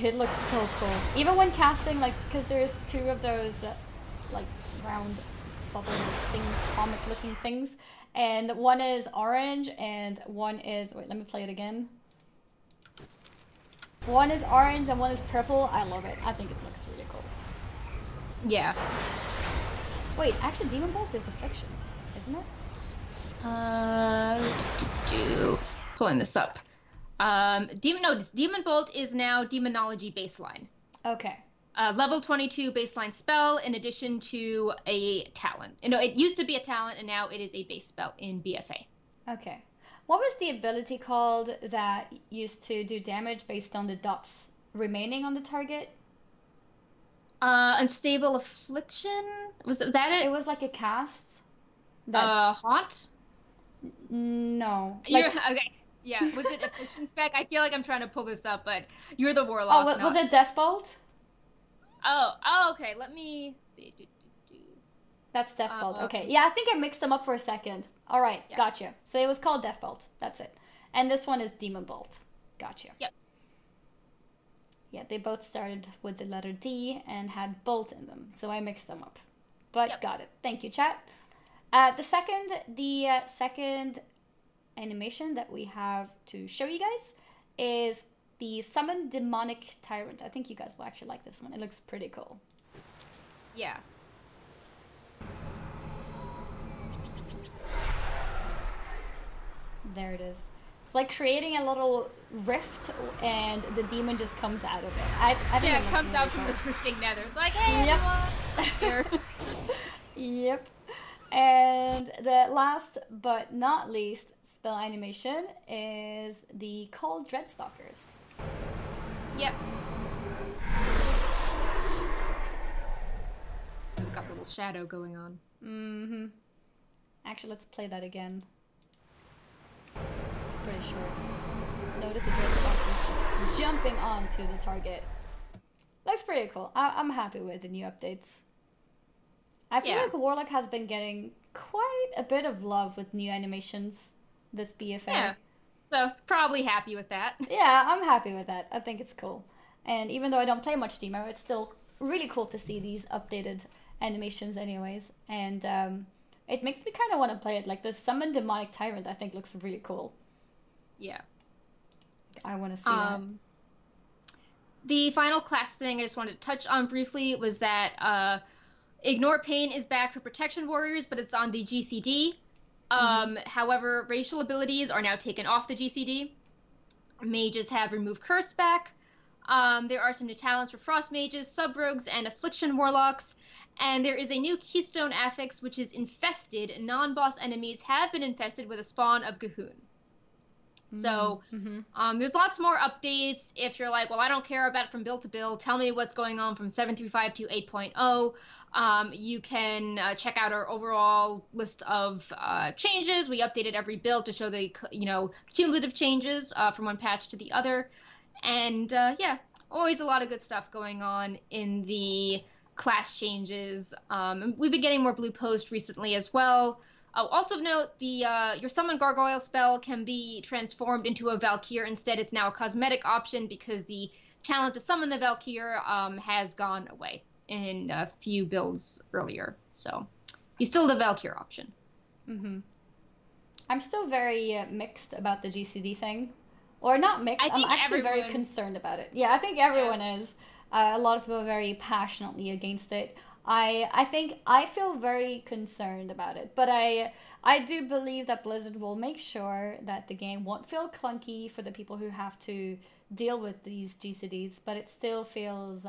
It looks so cool. Even when casting, like, because there's two of those, like, round bubble things, comic-looking things. And one is orange and one is... Wait, let me play it again. One is orange and one is purple. I love it. I think it looks really cool. Yeah. Wait, actually Demon Bolt is Affliction, isn't it? Pulling this up. Demon Bolt is now Demonology baseline. Okay. Level 22 baseline spell in addition to a talent. You know, it used to be a talent and now it is a base spell in BFA. Okay. What was the ability called that used to do damage based on the dots remaining on the target? Unstable Affliction? Was that it? It was like a cast. Haunt? No. Okay. Yeah. Was it Affliction spec? I feel like I'm trying to pull this up, but you're the Warlock. Oh, was it Deathbolt? Oh, okay. Let me see. That's Deathbolt. Okay. Yeah, I think I mixed them up for a second. All right. Yeah. Gotcha. So it was called Deathbolt. That's it. And this one is Demon Bolt. Gotcha. Yep. Yeah, they both started with the letter D and had bolt in them. So I mixed them up. But yep. Got it. Thank you, chat. The second animation that we have to show you guys is the Summon Demonic Tyrant. I think you guys will actually like this one. It looks pretty cool. Yeah. There it is. It's like creating a little rift and the demon just comes out of it. It comes out from the twisting nether. It's like, hey, everyone. Yep. And the last but not least spell animation is the Cold Dreadstalkers. Yep. It's got a little shadow going on. Mm-hmm. Actually, let's play that again. It's pretty short. Notice the Dreadstalkers just jumping onto the target. Looks pretty cool. I'm happy with the new updates. I feel like Warlock has been getting quite a bit of love with new animations this BFA. Yeah, so probably happy with that. Yeah, I'm happy with that. I think it's cool. And even though I don't play much Demo, it's still really cool to see these updated animations anyways. And it makes me kind of want to play it. Like the Summon Demonic Tyrant I think looks really cool. Yeah. I want to see that. The final class thing I just wanted to touch on briefly was that Ignore Pain is back for Protection Warriors, but it's on the GCD. However, racial abilities are now taken off the GCD. Mages have removed Curse back. There are some new talents for Frost Mages, Sub-Rogues, and Affliction Warlocks. And there is a new Keystone affix, which is Infested. Non-boss enemies have been infested with a spawn of Gahoon. So there's lots more updates. If you're like, well, I don't care about it from build to build, tell me what's going on from 7.3.5 to 8.0. You can check out our overall list of changes. We updated every build to show the cumulative changes from one patch to the other. And yeah, always a lot of good stuff going on in the class changes. We've been getting more blue post recently as well. Oh, also of note, your Summon Gargoyle spell can be transformed into a Valkyr. Instead, it's now a cosmetic option because the talent to summon the Valkyr has gone away in a few builds earlier. So, you still have the Valkyr option. I'm still very mixed about the GCD thing. Or not mixed, I'm actually very concerned about it. Yeah, I think everyone is. A lot of people are very passionately against it. I think I feel very concerned about it, but I do believe that Blizzard will make sure that the game won't feel clunky for the people who have to deal with these GCDs, but it still feels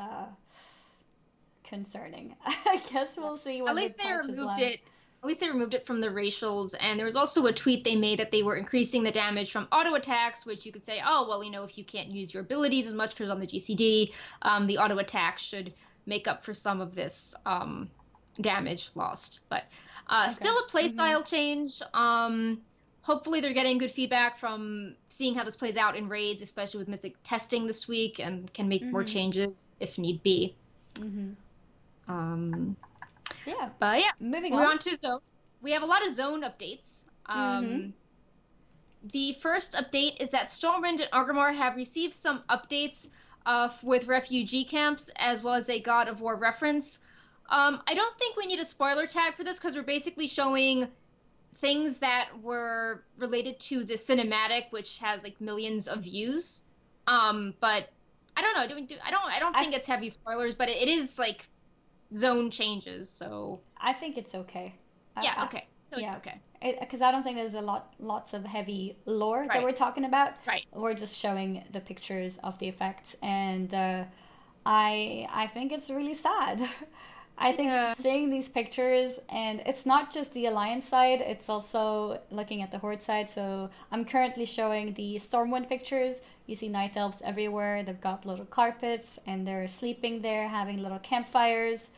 concerning. I guess we'll see when the patches land. At least they removed it from the racials, and there was also a tweet they made that they were increasing the damage from auto attacks, which you could say, oh, well, if you can't use your abilities as much because on the GCD, the auto attack should make up for some of this damage lost. But still a playstyle change. Hopefully they're getting good feedback from seeing how this plays out in raids, especially with Mythic testing this week, and can make more changes if need be. Yeah. But yeah, moving on to Zone. We have a lot of Zone updates. The first update is that Stormwind and Orgrimmar have received some updates. with refugee camps, as well as a God of War reference. I don't think we need a spoiler tag for this because we're basically showing things that were related to the cinematic, which has like millions of views. But I don't know. I don't think it's heavy spoilers, but it is like zone changes. So I think it's okay. Yeah. Okay. So it's okay. Because I don't think there's lots of heavy lore that we're talking about. Right. We're just showing the pictures of the effects, and I think it's really sad. I think seeing these pictures, and it's not just the Alliance side, it's also looking at the Horde side. So I'm currently showing the Stormwind pictures. You see night elves everywhere. They've got little carpets, and they're sleeping there, having little campfires.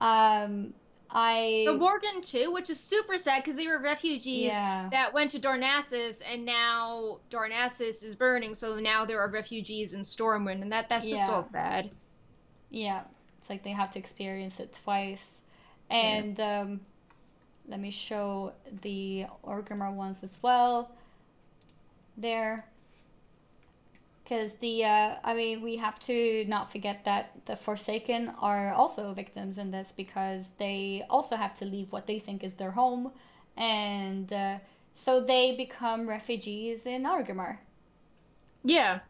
The Worgen too, which is super sad because they were refugees that went to Darnassus, and now Darnassus is burning, so now there are refugees in Stormwind, and that's just so sad. Yeah, it's like they have to experience it twice. And let me show the Orgrimmar ones as well. There. Because I mean, we have to not forget that the Forsaken are also victims in this, because they also have to leave what they think is their home, and so they become refugees in Orgrimmar. Yeah,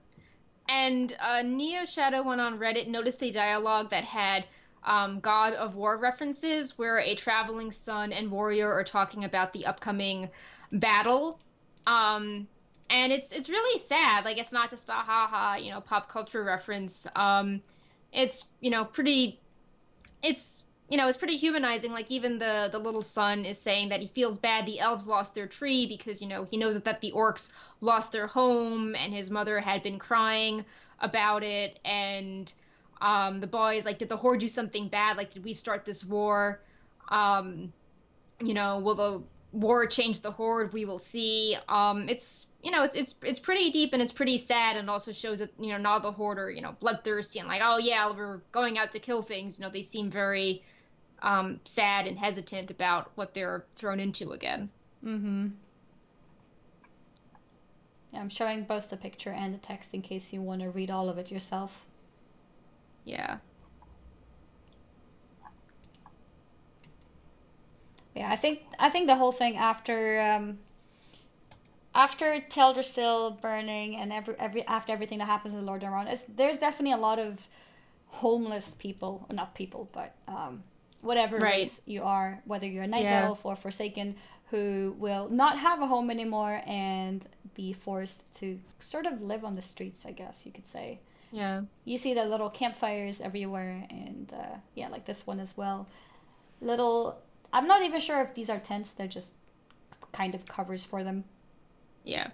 and Neo Shadow went on Reddit, noticed a dialogue that had God of War references, where a traveling son and warrior are talking about the upcoming battle. And it's really sad. Like, it's not just a haha, pop culture reference. It's pretty. It's pretty humanizing. Like, even the little son is saying that he feels bad the elves lost their tree because he knows that the orcs lost their home, and his mother had been crying about it. And the boy is like, did the Horde do something bad? Like, did we start this war? Will the war change the Horde? We will see. It's pretty deep, and it's pretty sad, and also shows that not all the Horde are bloodthirsty and like, oh yeah, we're going out to kill things. They seem very sad and hesitant about what they're thrown into again. Yeah, I'm showing both the picture and the text in case you want to read all of it yourself. Yeah. Yeah, I think the whole thing after Teldrassil burning and after everything that happens in Lordaeron, there's definitely a lot of homeless people, not people, but whatever race you are, whether you're a night elf or Forsaken, who will not have a home anymore and be forced to sort of live on the streets, I guess you could say. Yeah. You see the little campfires everywhere, and like this one as well. I'm not even sure if these are tents. They're just kind of covers for them. Yeah.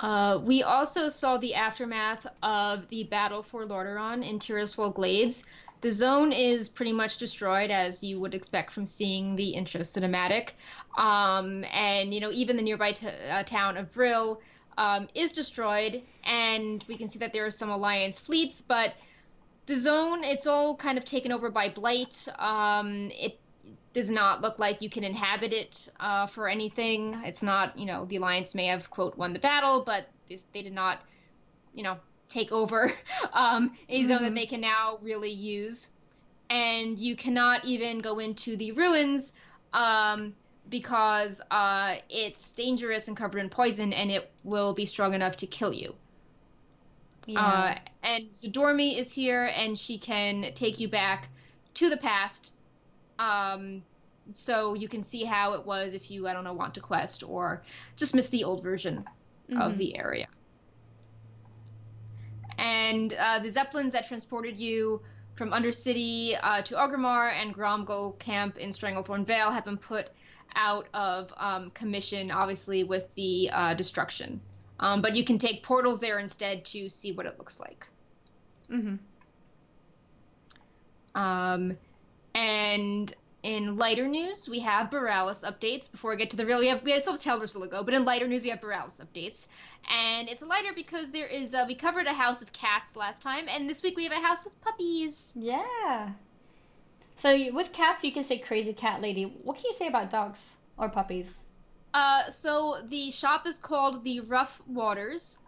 We also saw the aftermath of the battle for Lordaeron in Tirisfal Glades. The zone is pretty much destroyed, as you would expect from seeing the intro cinematic. And even the nearby town of Brill is destroyed, and we can see that there are some Alliance fleets, but the zone, it's all kind of taken over by blight. It does not look like you can inhabit it for anything. It's not, the Alliance may have, quote, won the battle, but they did not, take over a zone that they can now really use. And you cannot even go into the ruins because it's dangerous and covered in poison, and it will be strong enough to kill you. Yeah. And Zadormi is here, and she can take you back to the past. So you can see how it was if you, want to quest or just miss the old version of the area. And the Zeppelins that transported you from Undercity to Orgrimmar and Gromgol Camp in Stranglethorn Vale have been put out of commission, obviously, with the destruction. But you can take portals there instead to see what it looks like. And in lighter news, we have Borealis updates. Before I get to the real, we still have Teldrassil to go, but in lighter news, we have Borealis updates. And it's lighter because there is, we covered a house of cats last time, and this week we have a house of puppies. Yeah. So with cats, you can say crazy cat lady. What can you say about dogs or puppies? So the shop is called the Rough Waters,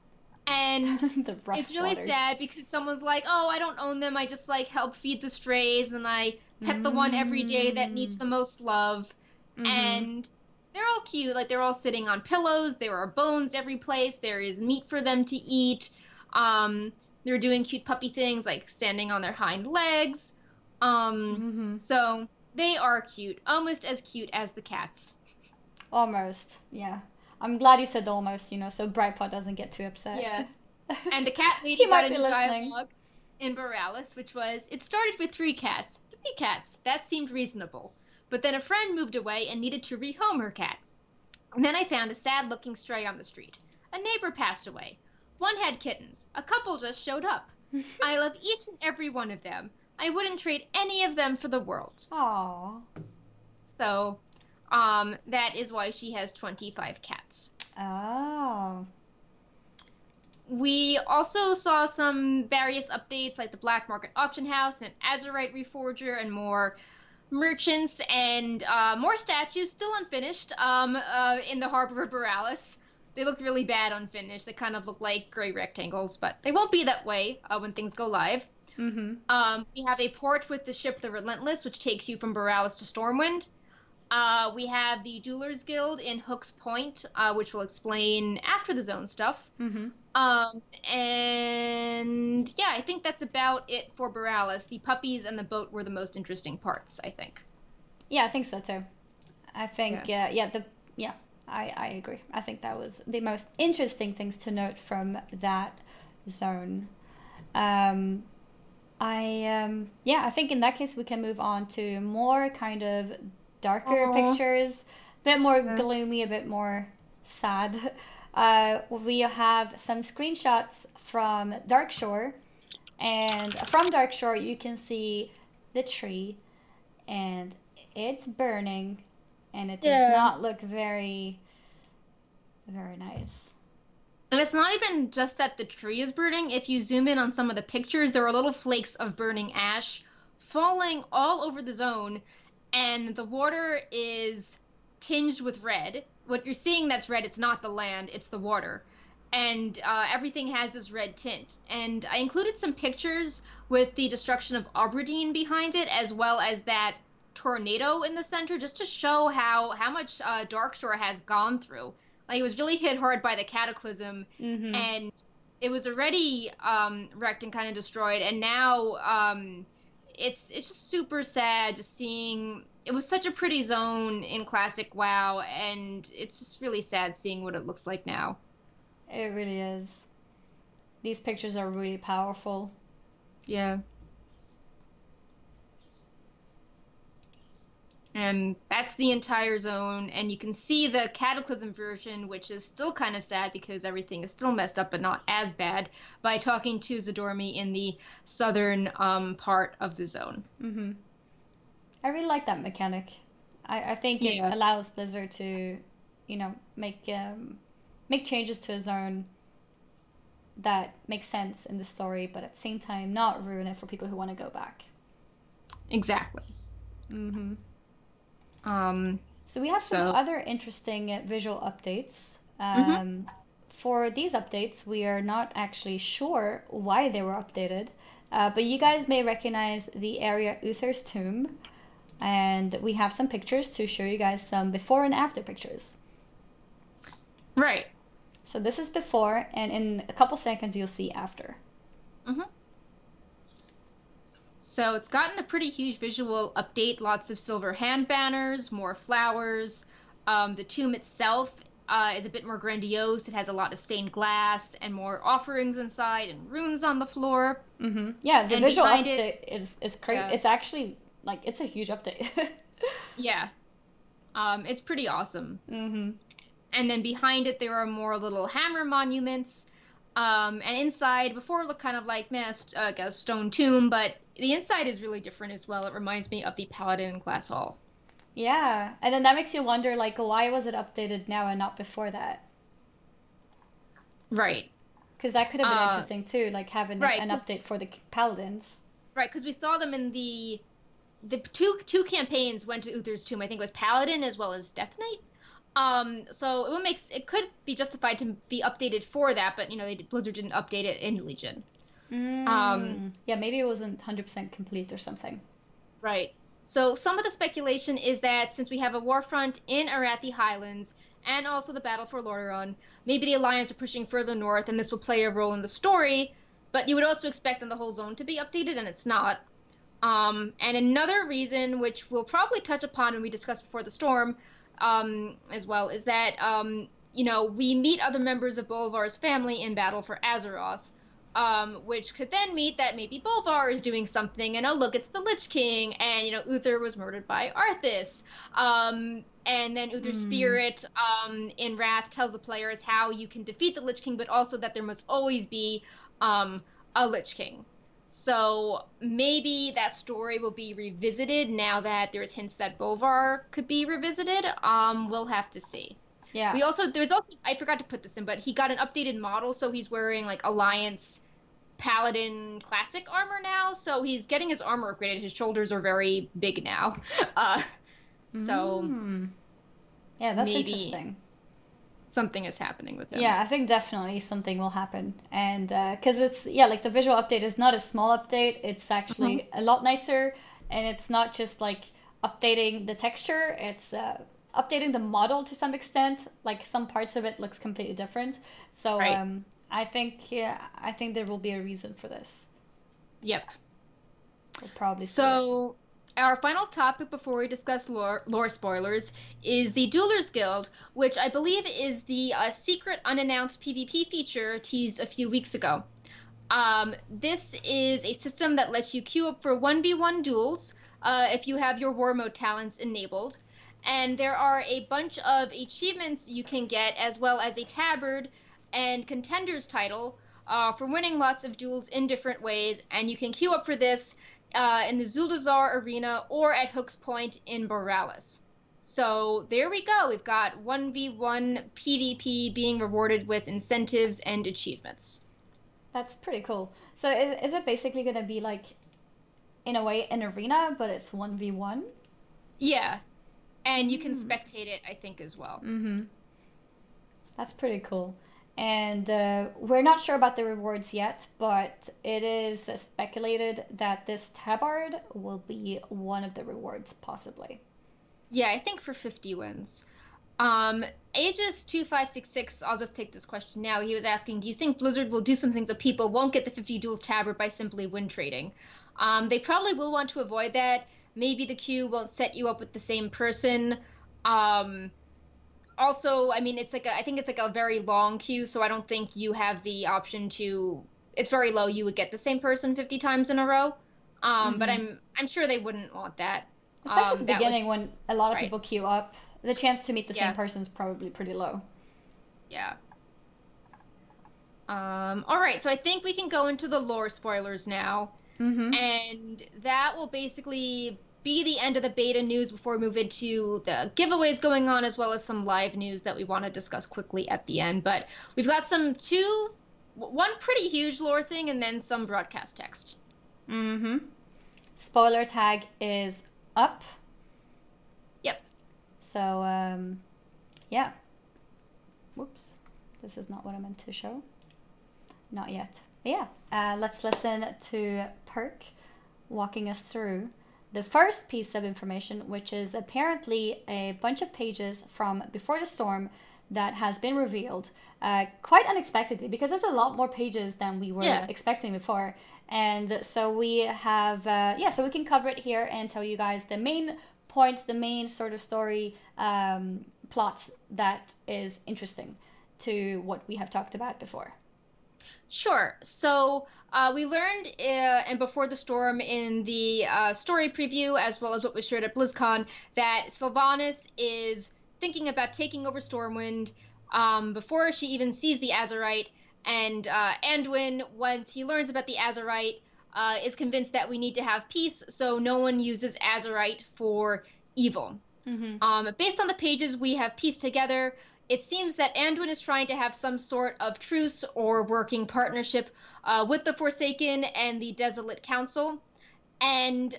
And The rough it's really waters. sad because someone's like, oh, I don't own them. I just like help feed the strays and I pet the one every day that needs the most love. And they're all cute. Like they're all sitting on pillows. There are bones every place. There is meat for them to eat. They're doing cute puppy things like standing on their hind legs. So they are cute. Almost as cute as the cats. Almost, yeah. I'm glad you said almost, so Brightpot doesn't get too upset. Yeah. And the cat lady got a new dialogue in Borealis, which was, it started with 3 cats. 3 cats. That seemed reasonable. But then a friend moved away and needed to rehome her cat. And then I found a sad-looking stray on the street. A neighbor passed away. One had kittens. A couple just showed up. I love each and every one of them. I wouldn't trade any of them for the world. Aww. So, that is why she has 25 cats. Oh. We also saw some various updates like the Black Market Auction House and Azeroth Reforger and more merchants and more statues still unfinished in the Harbor of Borealis. They looked really bad unfinished. They kind of look like gray rectangles, but they won't be that way when things go live. We have a port with the ship the Relentless, which takes you from Borealis to Stormwind. We have the Duelers Guild in Hook's Point, which we'll explain after the zone stuff. And yeah, I think that's about it for Borealis. The puppies and the boat were the most interesting parts, I think. Yeah, I think so too. I think, I agree. I think that was the most interesting things to note from that zone. I think in that case we can move on to more kind of darker pictures, a bit more gloomy, a bit more sad. We have some screenshots from Darkshore, and from Darkshore you can see the tree, and it's burning, and it does not look very, very nice. And it's not even just that the tree is burning. If you zoom in on some of the pictures, there are little flakes of burning ash falling all over the zone, and the water is tinged with red. What you're seeing that's red, it's not the land, it's the water. And everything has this red tint. And I included some pictures with the destruction of Aberdeen behind it, as well as that tornado in the center, just to show how much Darkshore has gone through. Like, it was really hit hard by the cataclysm, and it was already wrecked and kind of destroyed, and now it's just super sad just seeing. It was such a pretty zone in Classic WoW, and it's just really sad seeing what it looks like now. It really is. These pictures are really powerful. Yeah. And that's the entire zone, and you can see the Cataclysm version, which is still kind of sad because everything is still messed up, but not as bad, by talking to Zadormi in the southern part of the zone. I really like that mechanic. I think it allows Blizzard to, make changes to a zone that make sense in the story, but at the same time not ruin it for people who want to go back. Exactly. So we have some other interesting visual updates. For these updates, we are not actually sure why they were updated, but you guys may recognize the area Uther's tomb, and we have some pictures to show you guys some before and after pictures. Right. So this is before, and in a couple seconds you'll see after. So it's gotten a pretty huge visual update. Lots of silver hand banners, more flowers. The tomb itself is a bit more grandiose. It has a lot of stained glass and more offerings inside and runes on the floor. Yeah, the visual update is crazy. Yeah. It's actually, it's a huge update. Yeah. It's pretty awesome. And then behind it, there are more little hammer monuments. And inside, before it looked kind of like a stone tomb, but the inside is really different as well. It reminds me of the Paladin Glass Hall. Yeah, and then that makes you wonder, why was it updated now and not before that? Right. Because that could have been interesting too, having an update for the Paladins. Right, because we saw them in the two campaigns went to Uther's tomb. I think it was Paladin as well as Death Knight. So it could be justified to be updated for that, but Blizzard didn't update it in Legion. Yeah, maybe it wasn't 100% complete or something. Right. So some of the speculation is that since we have a war front in Arathi Highlands and also the battle for Lordaeron, maybe the Alliance are pushing further north and this will play a role in the story, but you would also expect then the whole zone to be updated, and it's not. And another reason, which we'll probably touch upon when we discuss Before the Storm, as well, is that, we meet other members of Bolvar's family in battle for Azeroth, which could then mean that maybe Bolvar is doing something, and oh look, it's the Lich King, and Uther was murdered by Arthas, and then Uther's spirit in Wrath tells the players how you can defeat the Lich King, but also that there must always be a Lich King. So maybe that story will be revisited now that there's hints that Bolvar could be revisited. We'll have to see. Yeah. There's also I forgot to put this in, but he got an updated model, so he's wearing like Alliance Paladin classic armor now. So he's getting his armor upgraded. His shoulders are very big now. Yeah, that's interesting. Something is happening with him. Yeah, I think definitely something will happen. And because it's, like the visual update is not a small update. It's actually a lot nicer. And it's not just like updating the texture. It's updating the model to some extent. Like some parts of it looks completely different. So right. I think there will be a reason for this. Yep. We'll probably see it. Our final topic before we discuss lore spoilers is the Duelers Guild, which I believe is the secret unannounced PvP feature teased a few weeks ago. This is a system that lets you queue up for 1v1 duels if you have your war mode talents enabled. And there are a bunch of achievements you can get, as well as a tabard and contenders title for winning lots of duels in different ways. And you can queue up for this in the Zuldazar Arena or at Hook's Point in Borealis. So there we go. We've got 1v1 PvP being rewarded with incentives and achievements. That's pretty cool. So is it basically going to be like, in a way, an arena, but it's 1v1? Yeah. And you can spectate it, I think, as well. Mm-hmm. That's pretty cool. And we're not sure about the rewards yet, but it is speculated that this tabard will be one of the rewards, possibly. Yeah, I think for 50 wins. Aegis2566, I'll just take this question now. He was asking, do you think Blizzard will do something so people won't get the 50 duels tabard by simply win trading? They probably will want to avoid that. Maybe the queue won't set you up with the same person. Also, I mean, I think it's like a very long queue, so I don't think you have the option to. It's very low. You would get the same person 50 times in a row. But I'm sure they wouldn't want that. Especially at the beginning when a lot of people queue up, the chance to meet the same person is probably pretty low. Yeah. All right, so I think we can go into the lore spoilers now, and that will basically be the end of the beta news before we move into the giveaways going on, as well as some live news that we want to discuss quickly at the end. But we've got one pretty huge lore thing and then some broadcast text. Spoiler tag is up. Yep. So, yeah. Whoops. This is not what I meant to show. Not yet. But yeah, let's listen to Perk walking us through the first piece of information, which is apparently a bunch of pages from Before the Storm that has been revealed quite unexpectedly, because there's a lot more pages than we were expecting before. And so we have, so we can cover it here and tell you guys the main points, the main sort of story plots that is interesting to what we have talked about before. Sure. So we learned and Before the Storm in the story preview, as well as what was shared at BlizzCon, that Sylvanas is thinking about taking over Stormwind before she even sees the Azerite. And Anduin, once he learns about the Azerite, is convinced that we need to have peace, so no one uses Azerite for evil. Based on the pages we have pieced together, it seems that Anduin is trying to have some sort of truce or working partnership with the Forsaken and the Desolate Council. And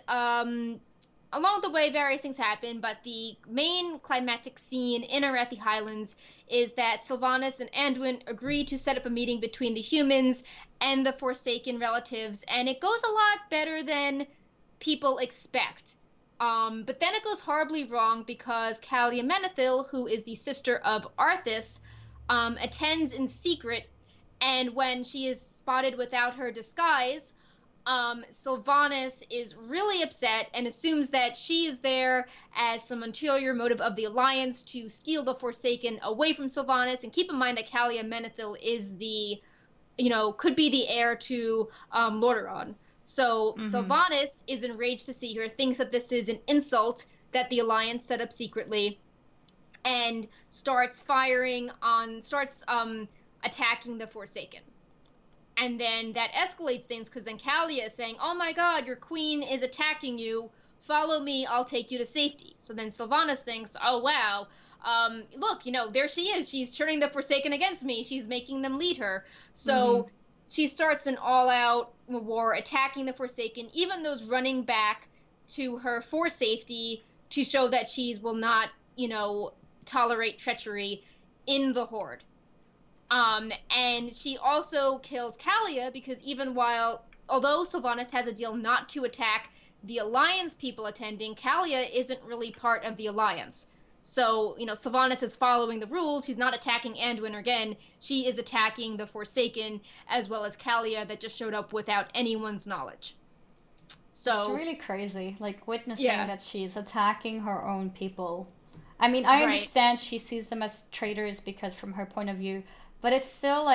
along the way, various things happen, but the main climactic scene in Arathi Highlands is that Sylvanas and Anduin agree to set up a meeting between the humans and the Forsaken relatives, and it goes a lot better than people expect. But then it goes horribly wrong because Calia Menethil, who is the sister of Arthas, attends in secret, and when she is spotted without her disguise, Sylvanas is really upset and assumes that she is there as some ulterior motive of the Alliance to steal the Forsaken away from Sylvanas. And keep in mind that Calia Menethil is the, could be the heir to Lordaeron. So Sylvanas is enraged to see her, thinks that this is an insult that the Alliance set up secretly, and starts attacking the Forsaken. And then that escalates things because then Calia is saying, oh my god, your queen is attacking you. Follow me, I'll take you to safety. So then Sylvanas thinks, oh wow, look, there she is. She's turning the Forsaken against me. She's making them lead her. So she starts an all-out war attacking the Forsaken, even those running back to her for safety to show that she will not, tolerate treachery in the Horde. And she also kills Calia because although Sylvanas has a deal not to attack the Alliance people attending, Calia isn't really part of the Alliance. So, Sylvanas is following the rules. She's not attacking Anduin again. She is attacking the Forsaken as well as Calia that just showed up without anyone's knowledge. So it's really crazy, witnessing that she's attacking her own people. I mean, I understand she sees them as traitors because from her point of view, but it's still,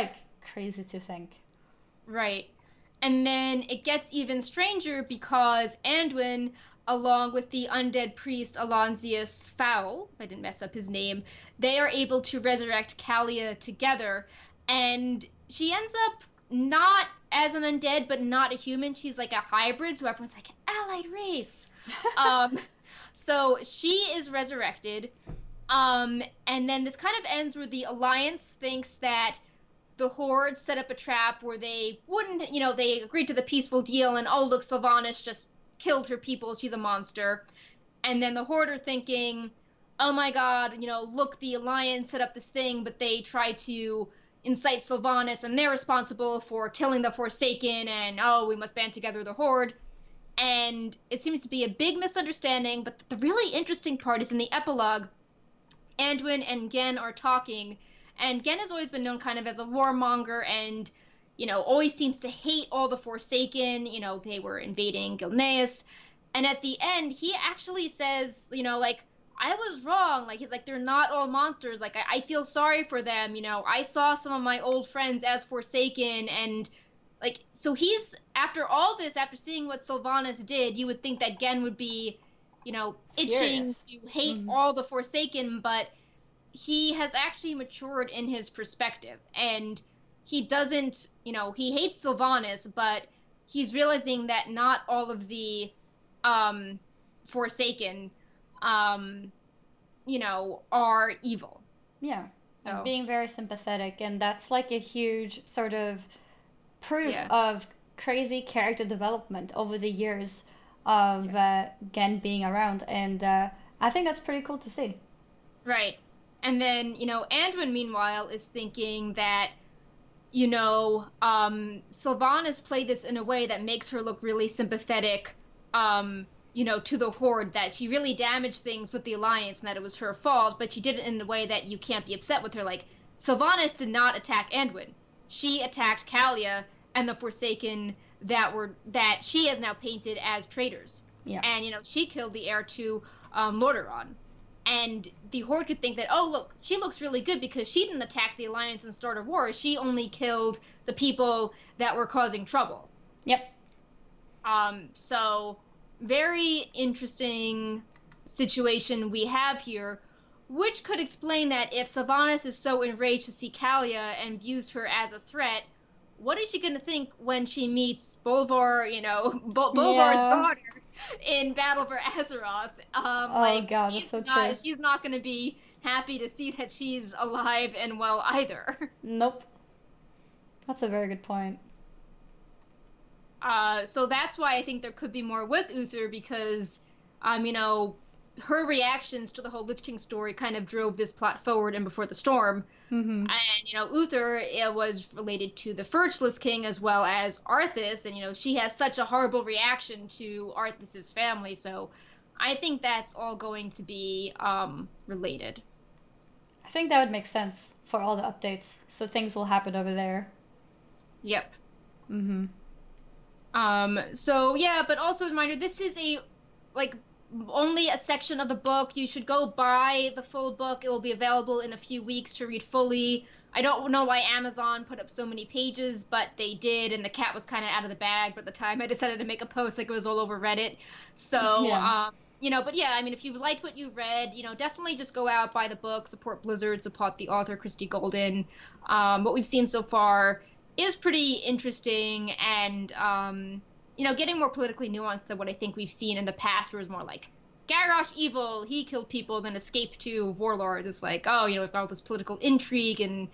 crazy to think. Right. And then it gets even stranger because Anduin, along with the undead priest Alonzius Fowl, I didn't mess up his name, they are able to resurrect Calia together. And she ends up not as an undead, but not a human. She's like a hybrid, so everyone's like, allied race. So she is resurrected. And then this kind of ends where the Alliance thinks that the Horde set up a trap where they wouldn't, they agreed to the peaceful deal and, oh, look, Sylvanas just killed her people. She's a monster. And then the Horde are thinking, oh my god, look, the Alliance set up this thing, but they tried to incite Sylvanas and they're responsible for killing the Forsaken and, oh, we must band together the Horde. And it seems to be a big misunderstanding, but the really interesting part is in the epilogue, Anduin and Gen are talking, and Gen has always been known kind of as a warmonger and, always seems to hate all the Forsaken. They were invading Gilneas. And at the end, he actually says, I was wrong. He's like, they're not all monsters. I feel sorry for them. I saw some of my old friends as Forsaken. And, so he's, after all this, after seeing what Sylvanas did, you would think that Gen would be, itching to hate all the Forsaken, but he has actually matured in his perspective. And he doesn't, he hates Sylvanas, but he's realizing that not all of the Forsaken, are evil. Yeah. So. And being very sympathetic, and that's a huge sort of proof of crazy character development over the years of Gen being around, and I think that's pretty cool to see. Right. And then, Anduin, meanwhile, is thinking that, Sylvanas played this in a way that makes her look really sympathetic, to the Horde, that she really damaged things with the Alliance and that it was her fault, but she did it in a way that you can't be upset with her. Sylvanas did not attack Anduin. She attacked Calia and the Forsaken that she has now painted as traitors. Yeah. And, she killed the heir to Lordaeron. And the Horde could think that, oh, look, she looks really good because she didn't attack the Alliance and start a war. She only killed the people that were causing trouble. Yep. So, very interesting situation we have here, which could explain that if Sylvanas is so enraged to see Calia and views her as a threat, what is she going to think when she meets Bolvar, Bolvar's daughter in Battle for Azeroth? God, that's so true. She's not going to be happy to see that she's alive and well either. Nope. That's a very good point. So that's why I think there could be more with Uther, because you know, her reactions to the whole Lich King story kind of drove this plot forward in Before the Storm. And, you know, Uther was related to the first Lich King as well as Arthas, and, you know, she has such a horrible reaction to Arthas's family, so I think that's all going to be related. I think that would make sense for all the updates, so things will happen over there. Yep. So, yeah, but also a reminder, this is only a section of the book. You should go buy the full book. It will be available in a few weeks to read fully. I don't know why Amazon put up so many pages, but they did, and the cat was kind of out of the bag by the time I decided to make a post. Like, it was all over Reddit. So, Yeah. you know, but yeah, I mean, if you've liked what you read, you know, definitely just go out, buy the book, support Blizzard, support the author, Christy Golden. What we've seen so far is pretty interesting, and, you know, getting more politically nuanced than what I think we've seen in the past, where it was more like, Garrosh evil, he killed people, then escaped to warlords. It's like, oh, you know, we've got all this political intrigue, and,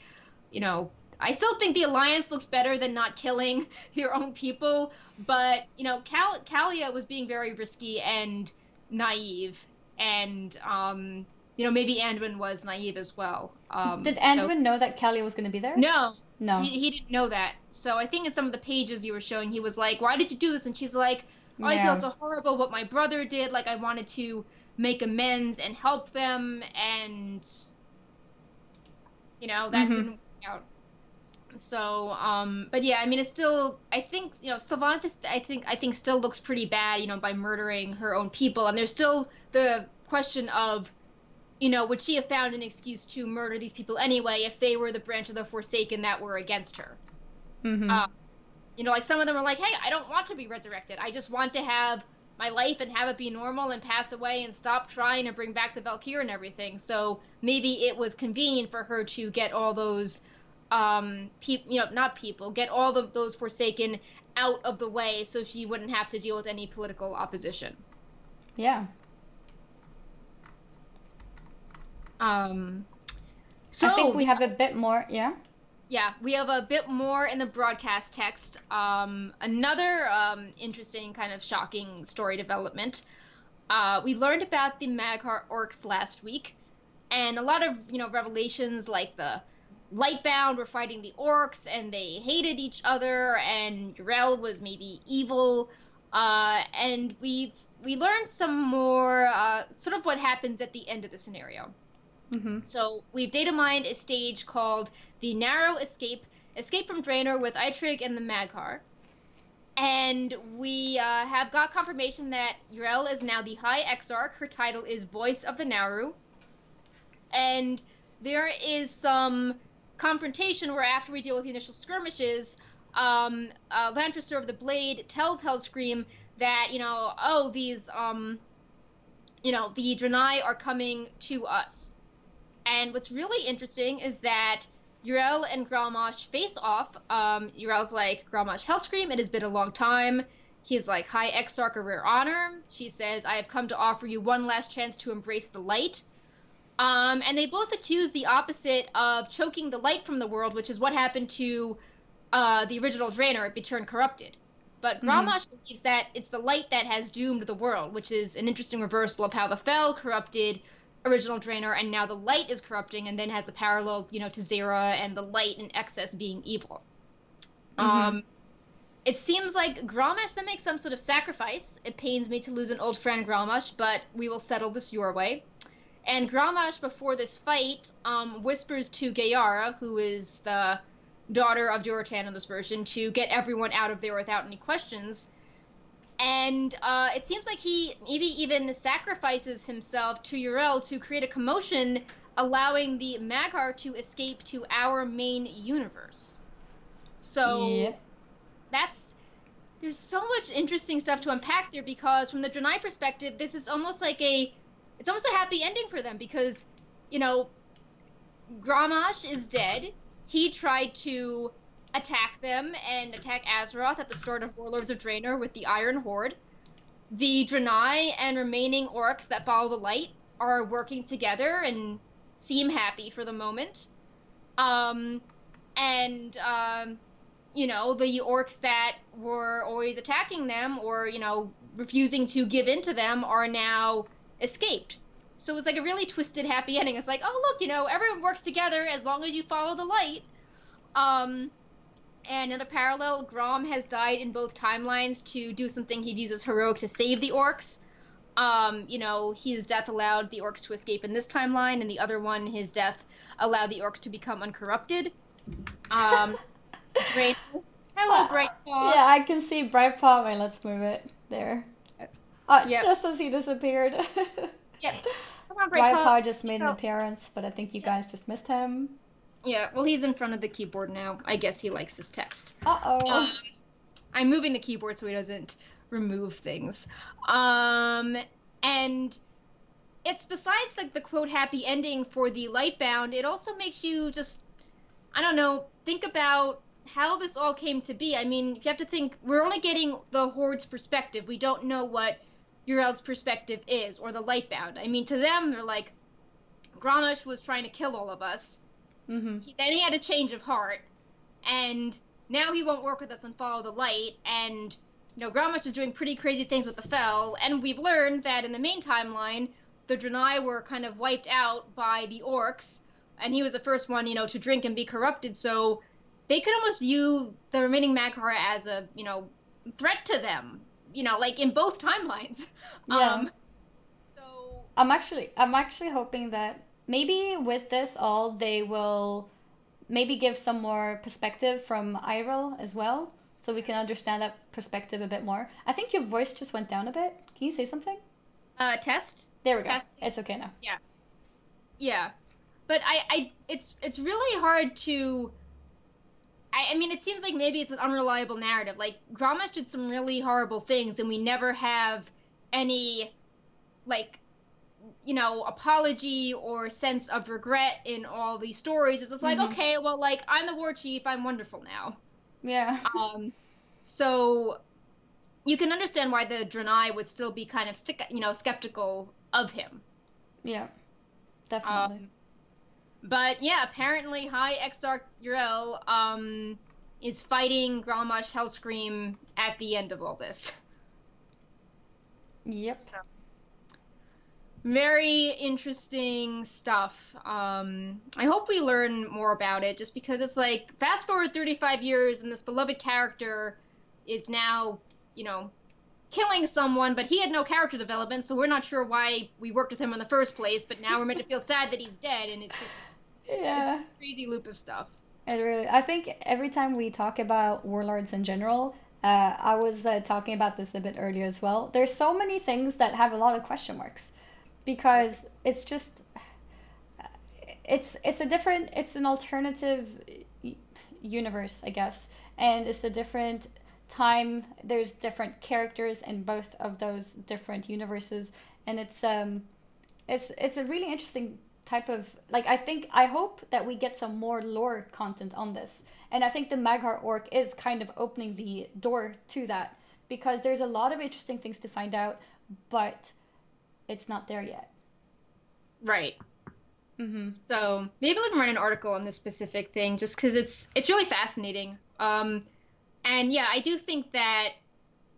you know, I still think the Alliance looks better than not killing your own people, but, you know, Kalia was being very risky and naive, and, you know, maybe Anduin was naive as well. Did Anduin know that Kalia was going to be there? No. No. He didn't know that. So I think in some of the pages you were showing, he was like, why did you do this? And she's like, oh, I feel so horrible what my brother did. Like, I wanted to make amends and help them, and, you know, that didn't work out. So, but yeah, I mean, it's still, I think, you know, Sylvanas, I think still looks pretty bad, you know, by murdering her own people. And there's still the question of, you know, would she have found an excuse to murder these people anyway if they were the branch of the Forsaken that were against her? You know, like, some of them are like, hey, I don't want to be resurrected. I just want to have my life and have it be normal and pass away and stop trying to bring back the Valkyrie and everything. So maybe it was convenient for her to get all those, get all of those Forsaken out of the way so she wouldn't have to deal with any political opposition. Yeah. So I think we have a bit more, yeah? Yeah, we have a bit more in the broadcast text. Another interesting kind of shocking story development. We learned about the Mag'har orcs last week, and a lot of, you know, revelations, like the Lightbound were fighting the orcs, and they hated each other, and Yrel was maybe evil, and we learned some more, sort of what happens at the end of the scenario. So we've data mined a stage called the Narrow Escape from Draenor with Eitrigg and the Mag'har. And we have got confirmation that Yrel is now the High Exarch. Her title is Voice of the Naru. And there is some confrontation where, after we deal with the initial skirmishes, Lantresser of the Blade tells Hellscream that, you know, oh, these, you know, the Draenei are coming to us. And what's really interesting is that Yrel and Grommash face off. Yrel's like, Grommash, Hellscream, it has been a long time. He's like, High Exarch, a rare honor. She says, I have come to offer you one last chance to embrace the light. And they both accuse the opposite of choking the light from the world, which is what happened to the original Draenor. It turned corrupted. But Grommash believes that it's the light that has doomed the world, which is an interesting reversal of how the Fel corrupted original Draenor, and now the light is corrupting, and then has the parallel, you know, to Zera and the light in excess being evil. It seems like Grommash then makes some sort of sacrifice. It pains me to lose an old friend, Grommash, but we will settle this your way. And Grommash, before this fight, whispers to Gayara, who is the daughter of Durotan in this version, to get everyone out of there without any questions. And it seems like he maybe even sacrifices himself to Yrel to create a commotion, allowing the Mag'har to escape to our main universe. So there's so much interesting stuff to unpack there, because from the Draenei perspective, this is almost like it's almost a happy ending for them, because, you know, Grommash is dead. He tried to attack them and attack Azeroth at the start of Warlords of Draenor with the Iron Horde. The Draenei and remaining orcs that follow the light are working together and seem happy for the moment. You know, the orcs that were always attacking them, or, you know, refusing to give in to them are now escaped. So it was like a really twisted happy ending. It's like, oh look, everyone works together as long as you follow the light. And another parallel, Grom has died in both timelines to do something he'd use as heroic to save the orcs. His death allowed the orcs to escape in this timeline, and the other one, his death allowed the orcs to become uncorrupted. Great. Hello, Brightpaw. Yeah, I can see Brightpaw. Wait, let's move it. There. Yep. Just as he disappeared. Yep. Come on, Brightpaw just made an appearance, but I think you guys just missed him. Yeah, well, he's in front of the keyboard now. I guess he likes this text. Uh-oh. I'm moving the keyboard so he doesn't remove things. And it's besides like the quote happy ending for the Lightbound, it also makes you just, I don't know, think about how this all came to be. I mean, if you have to think, we're only getting the Horde's perspective. We don't know what Uriel's perspective is, or the Lightbound. I mean, to them, they're like, Grommash was trying to kill all of us. Mm-hmm. Then he had a change of heart, and now he won't work with us and follow the light, and, Grommash was doing pretty crazy things with the Fel, and we've learned that in the main timeline, the Draenei were kind of wiped out by the orcs, and he was the first one, to drink and be corrupted, so they could almost view the remaining Mag'har as a, threat to them, like in both timelines. Yeah. So I'm actually hoping that maybe with this all, they will maybe give some more perspective from Iroh as well, so we can understand that perspective a bit more. I think your voice just went down a bit. Can you say something? Test? There we go. Test. It's okay now. Yeah. Yeah. But it's really hard to... I mean, it seems like maybe it's an unreliable narrative. Like, Grommash did some really horrible things, and we never have any, like, apology or sense of regret in all these stories. It's just like, okay, well, like, I'm the war chief, I'm wonderful now. Yeah. So you can understand why the Draenei would still be kind of, skeptical of him. Yeah, definitely. But yeah, apparently High Exarch Uriel is fighting Grommash Hellscream at the end of all this. Yep. So, very interesting stuff. I hope we learn more about it, just because it's like, fast forward 35 years and this beloved character is now, killing someone, but he had no character development, so we're not sure why we worked with him in the first place, but now we're meant to feel sad that he's dead, and it's just... Yeah. It's this crazy loop of stuff. I think every time we talk about warlords in general, I was talking about this a bit earlier as well. There's so many things that have a lot of question marks, because it's just, it's an alternative universe, I guess, and it's a different time. There's different characters in both of those different universes, and it's a really interesting type of, like, I hope that we get some more lore content on this, and I think the Mag'har orc is kind of opening the door to that, because there's a lot of interesting things to find out, but it's not there yet. Right. So maybe we can write an article on this specific thing, just because it's really fascinating. And yeah, I do think that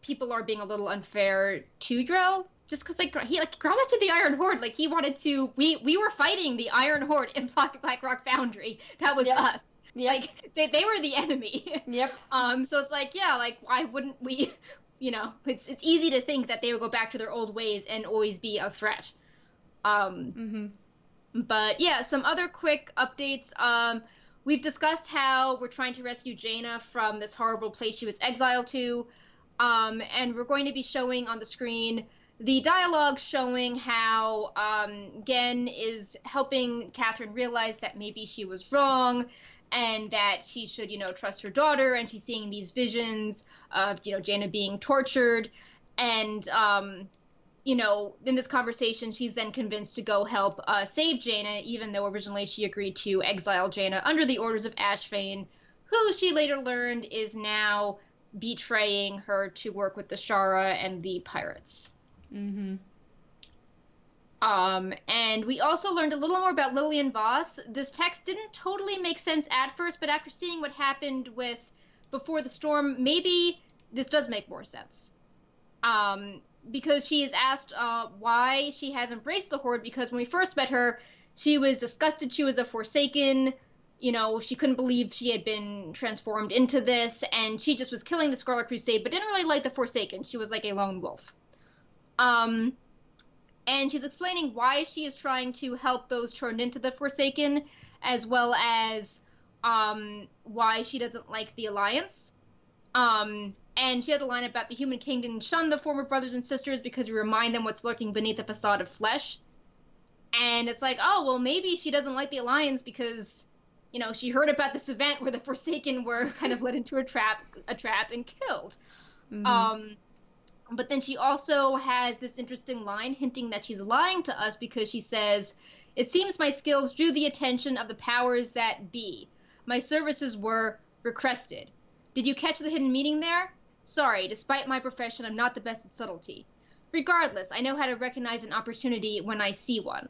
people are being a little unfair to Drell, just because Grommash did the Iron Horde. Like, he wanted to, we were fighting the Iron Horde in Blackrock Foundry. That was us. Yep. Like, they were the enemy. Yep. So it's like, yeah, like, why wouldn't we, it's easy to think that they would go back to their old ways and always be a threat. But yeah, some other quick updates. We've discussed how we're trying to rescue Jaina from this horrible place she was exiled to. And we're going to be showing on the screen the dialogue showing how Gen is helping Catherine realize that maybe she was wrong, and that she should, trust her daughter, and she's seeing these visions of, Jaina being tortured, and, in this conversation, she's then convinced to go help save Jaina, even though originally she agreed to exile Jaina under the orders of Ashvane, who she later learned is now betraying her to work with the Shara and the pirates. And we also learned a little more about Lillian Voss. This text didn't totally make sense at first, but after seeing what happened with Before the Storm, maybe this does make more sense. because she is asked why she has embraced the Horde, because when we first met her, she was disgusted she was a Forsaken. You know, she couldn't believe she had been transformed into this, and she just was killing the Scarlet Crusade, but didn't really like the Forsaken. She was like a lone wolf. And she's explaining why she is trying to help those turned into the Forsaken, as well as why she doesn't like the Alliance. And she had a line about the human kingdom shun the former brothers and sisters because we remind them what's lurking beneath the facade of flesh. And it's like, oh, well, maybe she doesn't like the Alliance because, you know, she heard about this event where the Forsaken were kind of led into a trap and killed. But then she also has this interesting line hinting that she's lying to us because she says, "It seems my skills drew the attention of the powers that be. My services were requested. Did you catch the hidden meaning there? Sorry, despite my profession, I'm not the best at subtlety. Regardless, I know how to recognize an opportunity when I see one."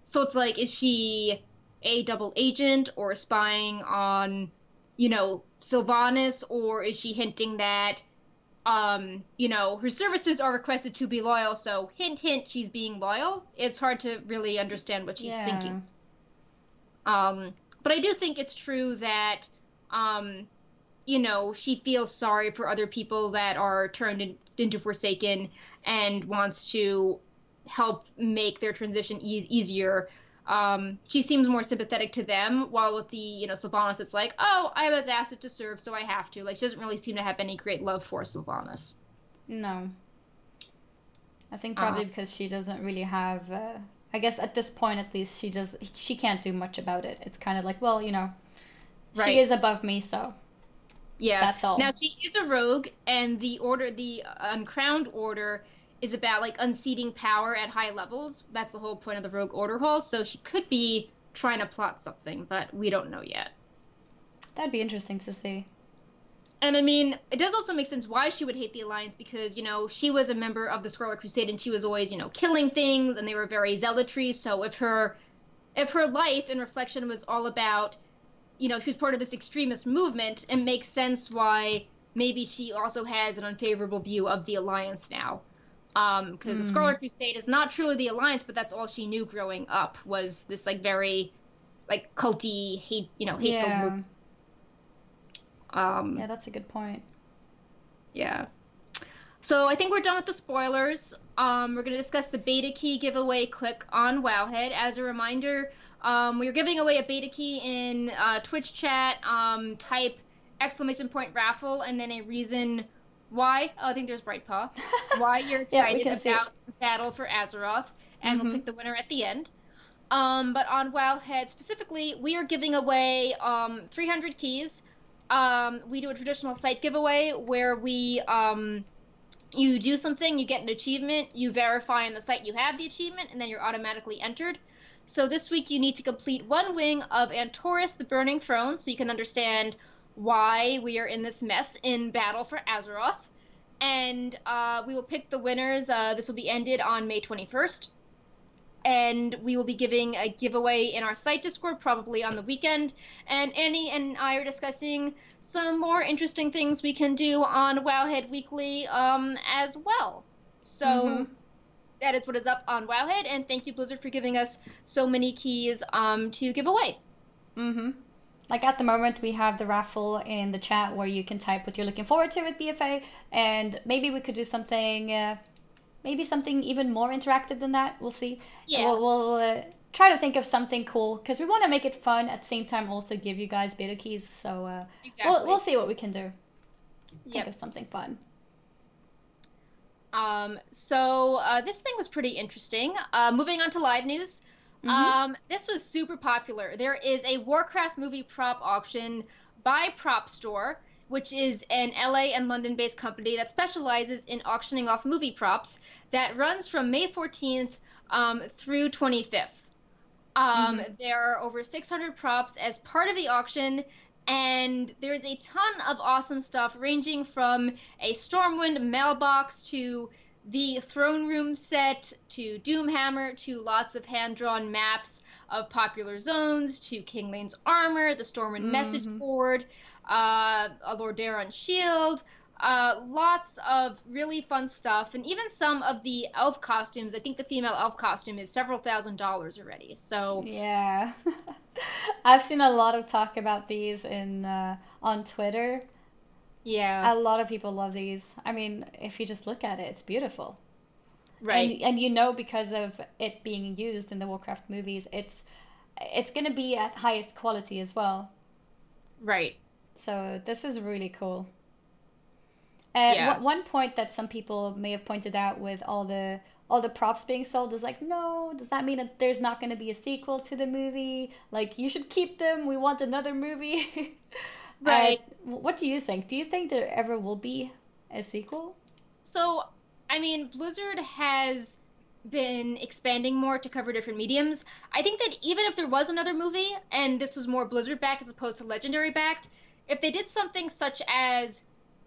So it's like, is she a double agent or spying on, you know, Sylvanas, or is she hinting that, you know, her services are requested to be loyal, so hint, hint, she's being loyal? It's hard to really understand what she's thinking. But I do think it's true that, you know, she feels sorry for other people that are turned into Forsaken and wants to help make their transition easier. She seems more sympathetic to them, while with the, you know, Sylvanas, it's like, oh, I was asked to serve, so I have to. Like, she doesn't really seem to have any great love for Sylvanas. No. I think probably because she doesn't really have, I guess at this point at least, she can't do much about it. It's kind of like, well, you know, she is above me, so yeah, that's all. Now, she is a rogue, and the Uncrowned Order is about, like, unseating power at high levels. That's the whole point of the Rogue Order Hall, so she could be trying to plot something, but we don't know yet. That'd be interesting to see. And, I mean, it does also make sense why she would hate the Alliance, because, you know, she was a member of the Scarlet Crusade, and she was always, you know, killing things, and they were very zealotry, so if her life in reflection was all about, you know, she was part of this extremist movement, it makes sense why maybe she also has an unfavorable view of the Alliance now. Because the Scarlet Crusade is not truly the Alliance, but that's all she knew growing up, was this, like, very, like, culty, hateful movement. Yeah, that's a good point. Yeah. So I think we're done with the spoilers. We're going to discuss the beta key giveaway quick on Wowhead. As a reminder, we are giving away a beta key in Twitch chat. Type !raffle and then a reason why, I think there's Brightpaw, why you're excited about Battle for Azeroth, and we'll pick the winner at the end. But on Wowhead specifically, we are giving away 300 keys. We do a traditional site giveaway where we, you do something, you get an achievement, you verify on the site you have the achievement, and then you're automatically entered. So this week you need to complete one wing of Antorus the Burning Throne, so you can understand why we are in this mess in Battle for Azeroth. And we will pick the winners. This will be ended on May 21st. And we will be giving a giveaway in our site Discord, probably on the weekend. And Annie and I are discussing some more interesting things we can do on Wowhead Weekly as well. So that is what is up on Wowhead. And thank you, Blizzard, for giving us so many keys to give away. Like at the moment, we have the raffle in the chat where you can type what you're looking forward to with BFA. And maybe we could do something... maybe something even more interactive than that. We'll see. Yeah. We'll try to think of something cool because we want to make it fun at the same time. Also give you guys beta keys. So we'll see what we can do. Think of something fun. So this thing was pretty interesting. Moving on to live news. This was super popular. There is a Warcraft movie prop auction by Prop Store, which is an LA and London-based company that specializes in auctioning off movie props, that runs from May 14th through 25th. There are over 600 props as part of the auction, and there's a ton of awesome stuff ranging from a Stormwind mailbox to the throne room set to Doomhammer to lots of hand-drawn maps of popular zones to King Lane's armor, the Stormwind message board, a Lordaeron shield, Lots of really fun stuff, and even some of the elf costumes. I think the female elf costume is several $1,000s already. So yeah, I've seen a lot of talk about these in on Twitter. Yeah. A lot of people love these. I mean, if you just look at it, it's beautiful. Right. And you know, because of it being used in the Warcraft movies, it's going to be at highest quality as well. Right. So this is really cool. Yeah. One point that some people may have pointed out with all the props being sold is like, no, does that mean that there's not going to be a sequel to the movie? Like, you should keep them. We want another movie. Right. What do you think? Do you think there ever will be a sequel? So, I mean, Blizzard has been expanding more to cover different mediums. I think that even if there was another movie and this was more Blizzard backed as opposed to Legendary backed, if they did something such as,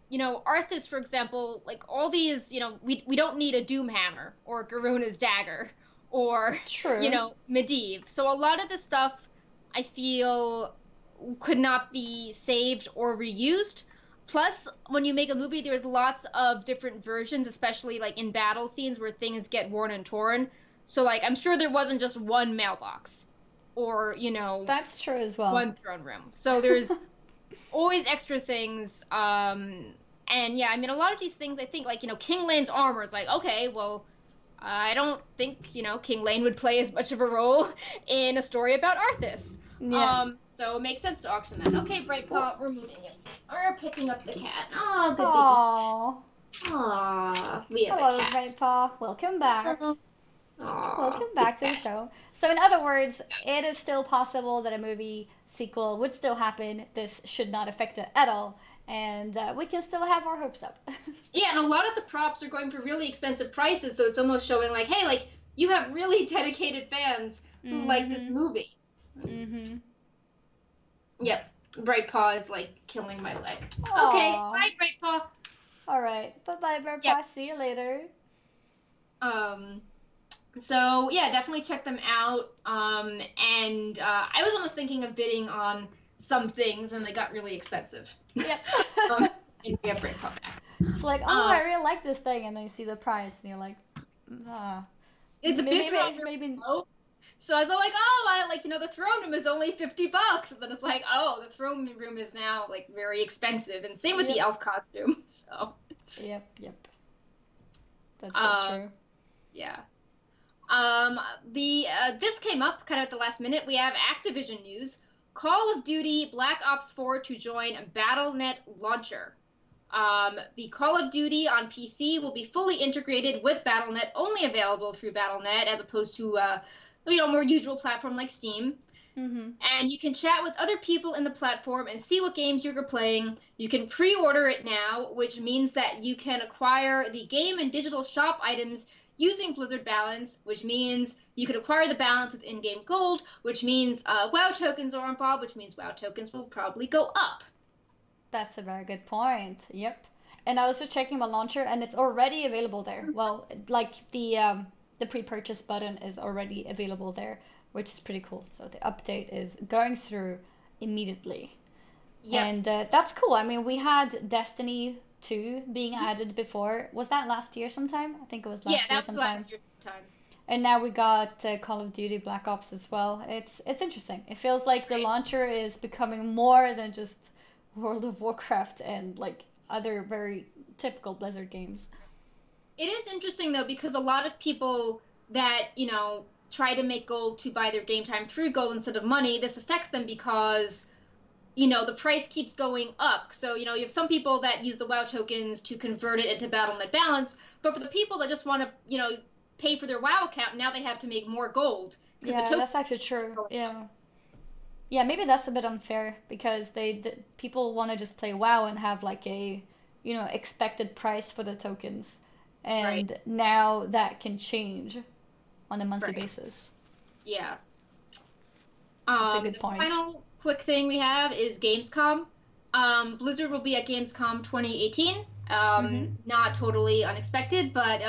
Arthas, for example, like all these, we don't need a Doomhammer or Garuna's dagger or, True. Medivh. So a lot of this stuff I feel could not be saved or reused. Plus, when you make a movie, there's lots of different versions, especially like in battle scenes where things get worn and torn. So like, I'm sure there wasn't just one mailbox or, That's true as well. One throne room. So there's always extra things. And yeah, I mean, a lot of these things, I think, like, King Lane's armor is like, okay, well, I don't think, King Lane would play as much of a role in a story about Arthas. Yeah. So it makes sense to auction that. Okay, Brightpaw, we're moving it. We're picking up the cat. Oh, good baby. Aww, we have Hello, a cat. Brightpaw. Welcome back. Aww, Welcome back to the show. So in other words, it is still possible that a movie sequel would still happen. This should not affect it at all. And we can still have our hopes up. Yeah, and a lot of the props are going for really expensive prices, so it's almost showing like, hey, like, you have really dedicated fans who like this movie. Mm-hmm. Yep. Brightpaw is like killing my leg. Aww. Okay, bye, Brightpaw. All right, bye-bye, Brightpaw. Yep. See you later. So yeah, definitely check them out. And I was almost thinking of bidding on some things, and they got really expensive. Yep. And we have Brightpaw back. It's like, I really like this thing, and then you see the price, and you're like, The bids were really low. So I was like, the throne room is only $50. And then it's like, the throne room is now like very expensive. And same with the elf costume. So. Yep. That's so true. Yeah. This came up kind of at the last minute. We have Activision news. Call of Duty Black Ops 4 to join Battle.net launcher. The Call of Duty on PC will be fully integrated with Battle.net, only available through Battle.net as opposed to more usual platform like Steam. Mm-hmm. And you can chat with other people in the platform and see what games you're playing. You can pre-order it now, which means that you can acquire the game and digital shop items using Blizzard Balance, which means you can acquire the balance with in-game gold, which means WoW tokens are involved, which means WoW tokens will probably go up. That's a very good point. Yep. And I was just checking my launcher, and it's already available there. Well, like the pre-purchase button is already available there, which is pretty cool. So the update is going through immediately. Yep. And that's cool. I mean, we had Destiny 2 being added before. Was that last year sometime? I think it was last year sometime. Last year sometime. And now we got Call of Duty Black Ops as well. It's interesting. It feels like the launcher is becoming more than just World of Warcraft and like other very typical Blizzard games. It is interesting though, because a lot of people that, try to make gold to buy their game time through gold instead of money, this affects them because, the price keeps going up. So, you have some people that use the WoW tokens to convert it into Battle.net balance, but for the people that just want to, pay for their WoW account, now they have to make more gold. Yeah, that's actually true. Yeah. Yeah, maybe that's a bit unfair because people want to just play WoW and have like a, expected price for the tokens. And now that can change on a monthly basis. Yeah. That's a good point. The final quick thing we have is Gamescom. Blizzard will be at Gamescom 2018. Not totally unexpected, but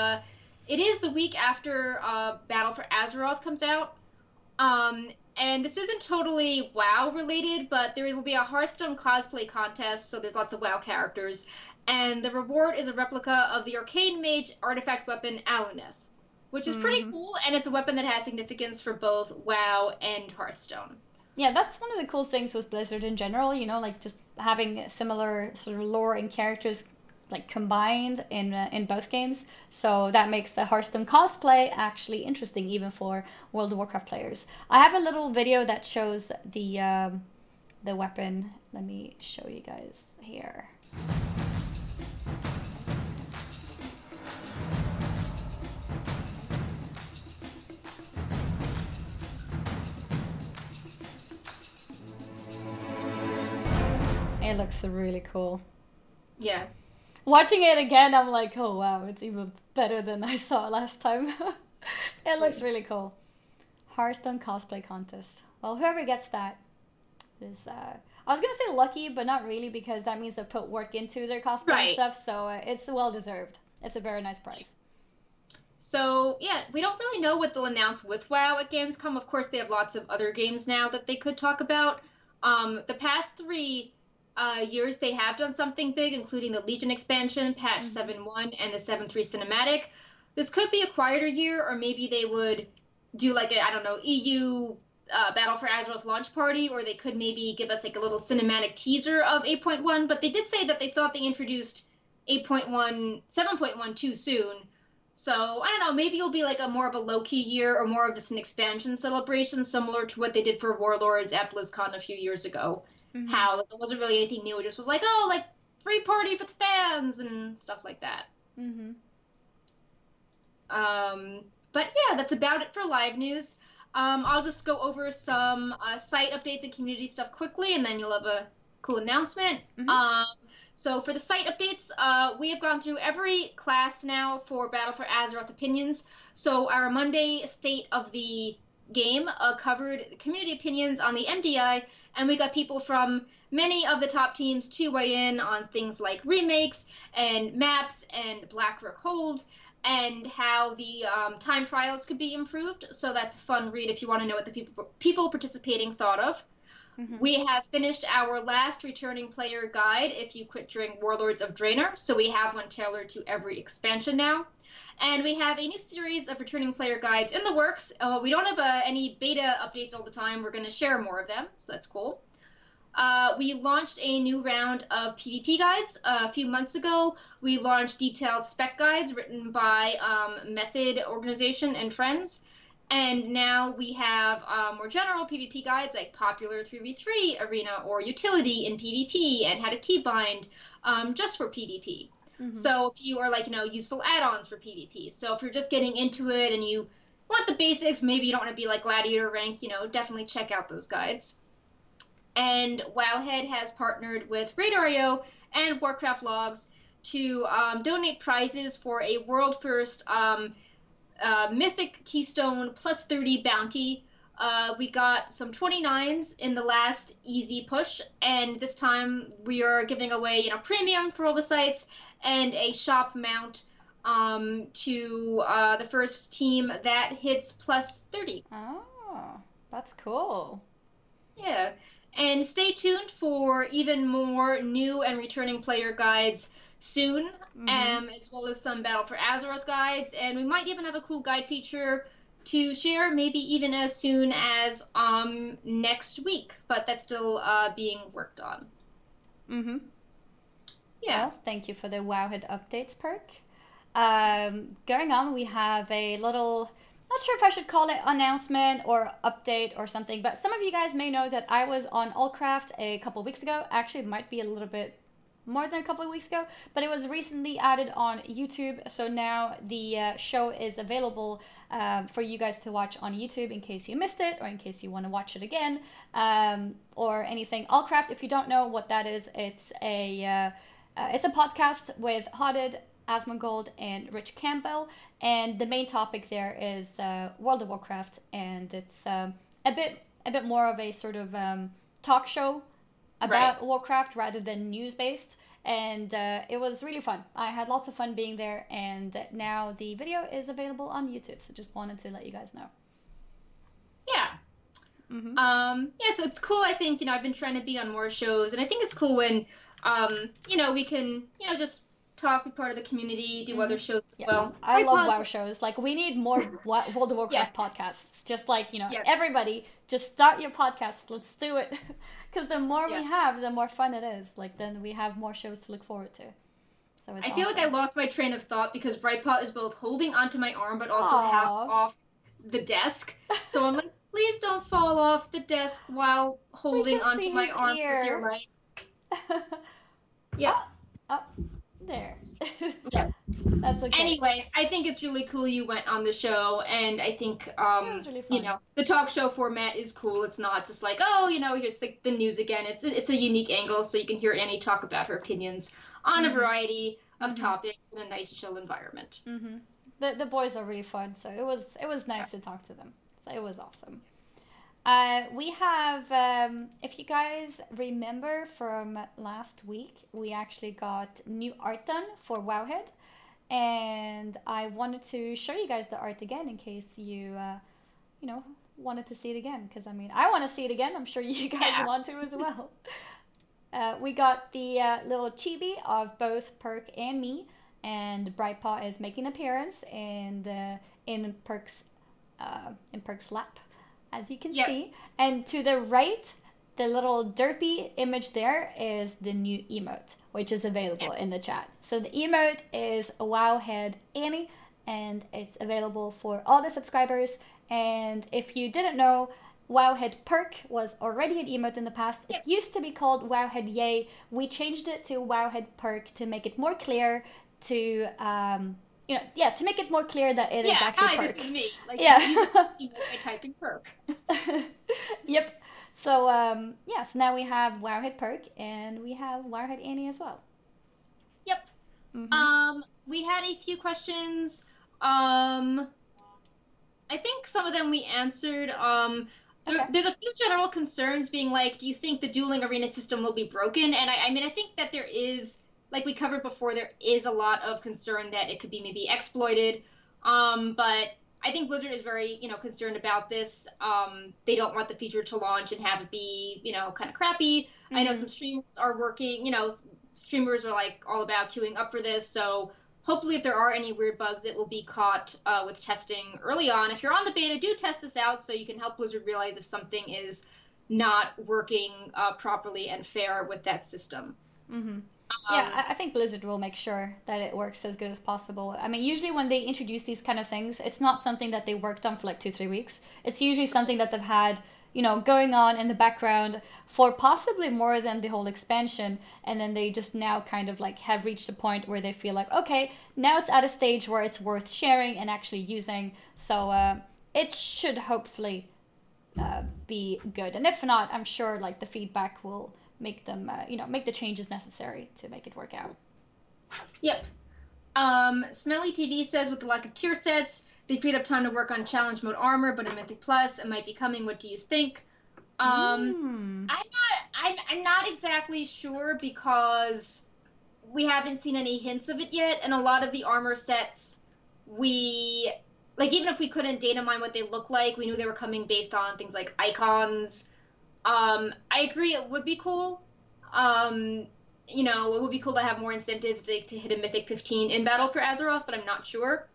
it is the week after Battle for Azeroth comes out. And this isn't totally WoW related, but there will be a Hearthstone cosplay contest, so there's lots of WoW characters. And the reward is a replica of the Arcane Mage artifact weapon Aluneth, which is pretty cool, and it's a weapon that has significance for both WoW and Hearthstone. Yeah, that's one of the cool things with Blizzard in general, you know, like just having similar sort of lore and characters like combined in both games. So that makes the Hearthstone cosplay actually interesting even for World of Warcraft players. I have a little video that shows the weapon. Let me show you guys here. It looks really cool. Yeah. Watching it again, I'm like, oh wow, it's even better than I saw last time. It looks really cool. Hearthstone cosplay contest. Well, whoever gets that is, I was gonna say lucky, but not really, because that means they put work into their cosplay and stuff, so it's well deserved. It's a very nice prize. So, yeah, we don't really know what they'll announce with WoW at Gamescom. Of course, they have lots of other games now that they could talk about. The past 3 years they have done something big, including the Legion expansion, patch 7.1, and the 7.3 cinematic. This could be a quieter year, or maybe they would do like a, I don't know, EU Battle for Azeroth launch party, or they could maybe give us like a little cinematic teaser of 8.1, but they did say that they thought they introduced 8.1, 7.1 too soon. So, I don't know, maybe it'll be like a more of a low-key year, or more of just an expansion celebration, similar to what they did for Warlords at BlizzCon a few years ago. How like, it wasn't really anything new. It just was like, oh, like, free party for the fans and stuff like that. But yeah, that's about it for live news. I'll just go over some site updates and community stuff quickly, and then you'll have a cool announcement. So for the site updates, we have gone through every class now for Battle for Azeroth opinions. So our Monday State of the Game covered community opinions on the MDI, and we got people from many of the top teams to weigh in on things like remakes and maps and Blackrock Hold, and how the time trials could be improved. So that's a fun read if you want to know what the people participating thought of. We have finished our last returning player guide if you quit during Warlords of Draenor, so we have one tailored to every expansion now. And we have a new series of returning player guides in the works. We don't have any beta updates all the time. We're going to share more of them, so that's cool. We launched a new round of PvP guides a few months ago. We launched detailed spec guides written by Method Organization and friends. And now we have more general PvP guides like popular 3v3 arena or utility in PvP, and how to keybind just for PvP. So if you are like, you know, useful add-ons for PvP. So if you're just getting into it and you want the basics, maybe you don't want to be like gladiator rank, you know, definitely check out those guides. And Wowhead has partnered with Radar.io and Warcraft Logs to donate prizes for a world first Mythic Keystone plus 30 bounty. We got some 29s in the last easy push, and this time we are giving away, you know, premium for all the sites and a shop mount to the first team that hits plus 30. Oh, that's cool. Yeah, and stay tuned for even more new and returning player guides soon, as well as some Battle for Azeroth guides, and we might even have a cool guide feature to share, maybe even as soon as next week, but that's still being worked on. Yeah. Well, thank you for the Wowhead updates perk. Going on, we have a little, not sure if I should call it announcement or update or something, but some of you guys may know that I was on Allcraft a couple weeks ago. Actually, it might be a little bit more than a couple of weeks ago, but it was recently added on YouTube, so now the show is available for you guys to watch on YouTube in case you missed it, or in case you want to watch it again, or anything. Allcraft, if you don't know what that is, it's a podcast with Hodded, Asmongold, and Rich Campbell, and the main topic there is World of Warcraft, and it's a bit more of a sort of talk show about Warcraft rather than news-based, and it was really fun. I had lots of fun being there, and now the video is available on YouTube, so just wanted to let you guys know. Yeah. Yeah, so it's cool. I think, I've been trying to be on more shows, and I think it's cool when, we can, just talk, be part of the community, do other shows as well. I love WoW shows. Like, we need more World of Warcraft podcasts. Just like, everybody, just start your podcast. Let's do it. Because the more we have, the more fun it is. Like, then we have more shows to look forward to. So it's I feel like I lost my train of thought because Brightpaw is both holding onto my arm, but also half off the desk. So I'm like, please don't fall off the desk while holding onto my arm with your right. Yeah. Up there. Yeah. That's okay. Anyway, I think it's really cool you went on the show, and I think it was really fun. The talk show format is cool. It's not just like, it's like the news again. It's a unique angle, so you can hear Annie talk about her opinions on a variety of topics in a nice, chill environment. The boys are really fun, so it was nice to talk to them. So it was awesome. We have, if you guys remember from last week, we actually got new art done for Wowhead, and I wanted to show you guys the art again in case you, wanted to see it again, because I want to see it again. I'm sure you guys want to as well. We got the little chibi of both Perk and me, and Brightpaw is making an appearance and in Perk's lap, as you can see. And to the right, the little derpy image there is the new emote, which is available in the chat. So the emote is Wowhead Annie, and it's available for all the subscribers. And if you didn't know, Wowhead Perk was already an emote in the past. It used to be called Wowhead Yay. We changed it to Wowhead Perk to make it more clear to to make it more clear that it is actually Perk. This is me. Like, by typing Perk. Yep. So, so now we have Wowhead Perk, and we have Wowhead Annie as well. Yep. We had a few questions. I think some of them we answered. There's a few general concerns being like, do you think the dueling arena system will be broken? And I think that there is, like we covered before, there is a lot of concern that it could be maybe exploited. But I think Blizzard is very, concerned about this. They don't want the feature to launch and have it be, kind of crappy. I know some streamers are working, streamers are like all about queuing up for this. So hopefully if there are any weird bugs, it will be caught with testing early on. If you're on the beta, do test this out so you can help Blizzard realize if something is not working properly and fair with that system. I think Blizzard will make sure that it works as good as possible. Usually when they introduce these kind of things, it's not something that they worked on for like 2-3 weeks. It's usually something that they've had, going on in the background for possibly more than the whole expansion. And then they just now kind of like have reached a point where they feel like, okay, now it's at a stage where it's worth sharing and actually using. So it should hopefully be good. And if not, I'm sure like the feedback will make them, make the changes necessary to make it work out. Yep. Smelly TV says, with the lack of tier sets, they freed up time to work on challenge mode armor, but in Mythic Plus, it might be coming. What do you think? I'm not exactly sure because we haven't seen any hints of it yet, and a lot of the armor sets, even if we couldn't data mine what they look like, we knew they were coming based on things like icons. I agree it would be cool. It would be cool to have more incentives to hit a Mythic 15 in battle for Azeroth, but I'm not sure.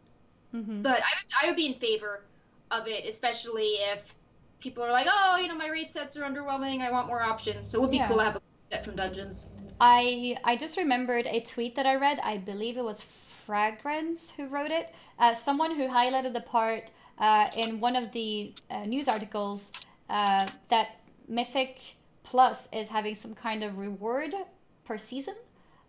But I would be in favor of it, especially if people are like, my raid sets are underwhelming, I want more options. So it would be cool to have a set from Dungeons. I just remembered a tweet that I read. I believe it was Fragrance who wrote it. Someone who highlighted the part in one of the news articles that Mythic Plus is having some kind of reward per season.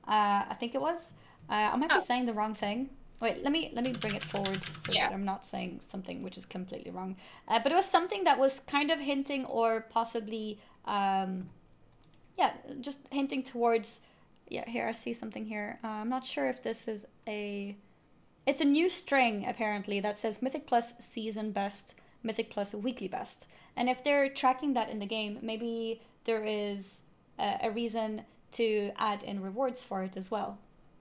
I think it was. I might be saying the wrong thing. Wait, let me bring it forward so that I'm not saying something which is completely wrong. But it was something that was kind of hinting or possibly, just hinting towards. Yeah, here I see something here. I'm not sure if this is it's a new string apparently that says Mythic Plus season best, Mythic Plus weekly best. And if they're tracking that in the game, maybe there is a reason to add in rewards for it as well.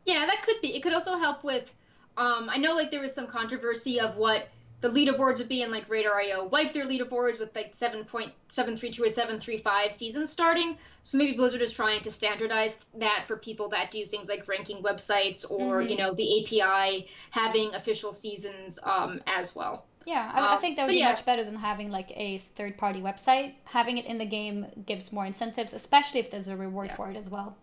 Yeah, that could be. It could also help with, I know there was some controversy of what the leaderboards would be in like Radar.io wiped their leaderboards with like 7.732 or 735 seasons starting. So maybe Blizzard is trying to standardize that for people that do things like ranking websites or, you know, the API having official seasons as well. Yeah, I think that would be much better than having like a third-party website. Having it in the game gives more incentives, especially if there's a reward for it as well.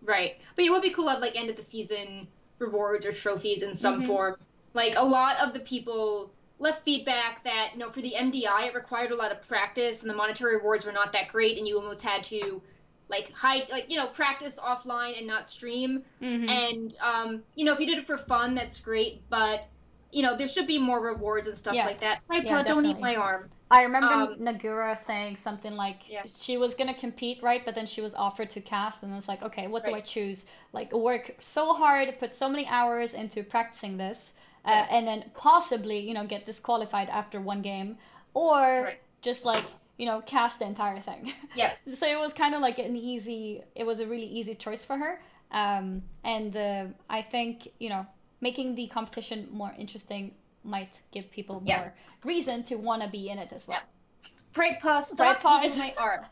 Right. But it would be cool to have like end of the season rewards or trophies in some form. Like a lot of the people left feedback that, you know, for the MDI, it required a lot of practice and the monetary rewards were not that great and you almost had to like practice offline and not stream. And, you know, if you did it for fun, that's great. But, you know, there should be more rewards and stuff like that. Don't eat my arm. I remember Nagura saying something like she was going to compete, right? But then she was offered to cast and it's like, okay, what do I choose? Like work so hard, put so many hours into practicing this. And then possibly, you know, get disqualified after one game, or just like, you know, cast the entire thing. Yeah. So it was kind of like it was a really easy choice for her. And I think, you know, making the competition more interesting might give people more reason to want to be in it as well. Brightpaw, stop eating my arm.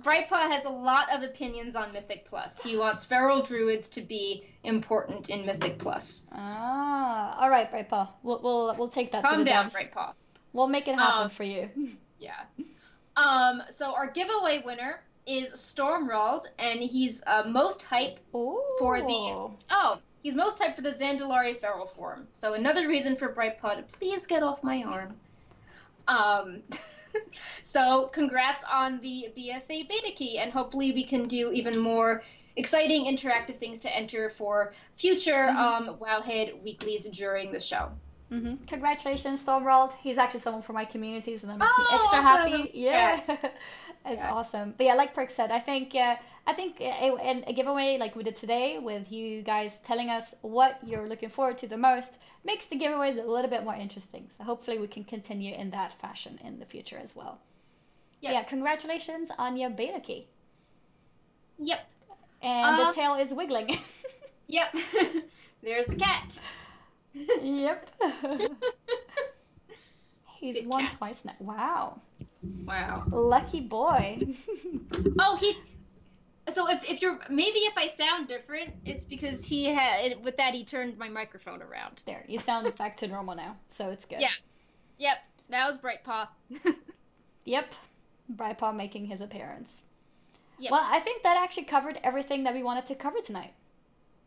Brightpaw has a lot of opinions on Mythic Plus. He wants feral druids to be important in Mythic Plus. Ah, all right, Brightpaw. We'll take that to the devs. Calm down, Brightpaw. We'll make it happen for you. So our giveaway winner is Stormrald, and he's most hype for the he's most hyped for the Zandalari feral form. So another reason for Brightpaw to please get off my arm. So congrats on the BFA beta key, and hopefully we can do even more exciting interactive things to enter for future Wowhead Weeklies during the show. Congratulations, Stormrald. He's actually someone from my community, so that makes me extra happy. Yeah, it's awesome. But yeah, like Perk said, I think a giveaway like we did today with you guys telling us what you're looking forward to the most makes the giveaways a little bit more interesting. So hopefully we can continue in that fashion in the future as well. Yeah, congratulations on your beta key. Yep. And the tail is wiggling. Yep. There's the cat. Yep. He's Big won cat. twice now. Wow. Wow. Lucky boy. So if I sound different, it's because he turned my microphone around. There, you sound back to normal now, so it's good. Yeah. Yep. That was Brightpaw. Yep. Brightpaw making his appearance. Yep. Well, I think that actually covered everything that we wanted to cover tonight.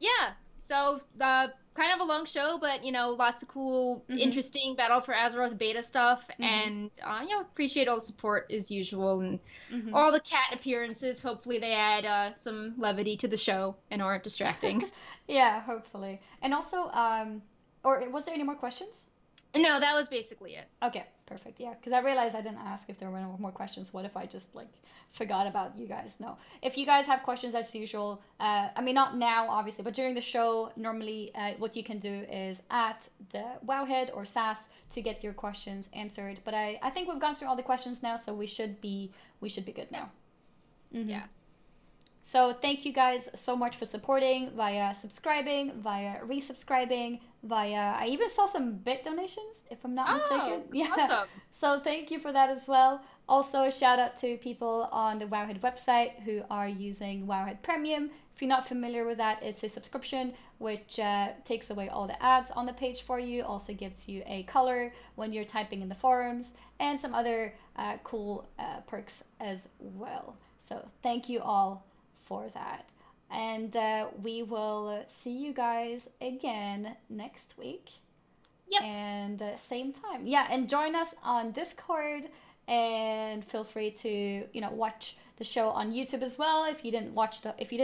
Yeah. So kind of a long show, but you know, lots of cool, interesting Battle for Azeroth beta stuff, and you know, appreciate all the support as usual, and all the cat appearances. Hopefully, they add some levity to the show and aren't distracting. Yeah, hopefully. And also, or was there any more questions? No, that was basically it. Okay, perfect. Yeah, because I realized I didn't ask if there were more questions. What if I just like forgot about you guys? No. If you guys have questions as usual, I mean, not now, obviously, but during the show, normally what you can do is at the Wowhead or SAS to get your questions answered. But I think we've gone through all the questions now, so we should be good now. Yeah. So thank you guys so much for supporting via subscribing, via resubscribing, I even saw some bit donations, if I'm not mistaken. Yeah. Awesome. So thank you for that as well. Also, a shout out to people on the Wowhead website who are using Wowhead Premium. If you're not familiar with that, it's a subscription which takes away all the ads on the page for you, also gives you a color when you're typing in the forums, and some other cool perks as well. So thank you all for that. And we will see you guys again next week. Yep. And same time. Yeah, and join us on Discord, and feel free to, you know, watch the show on YouTube as well if you didn't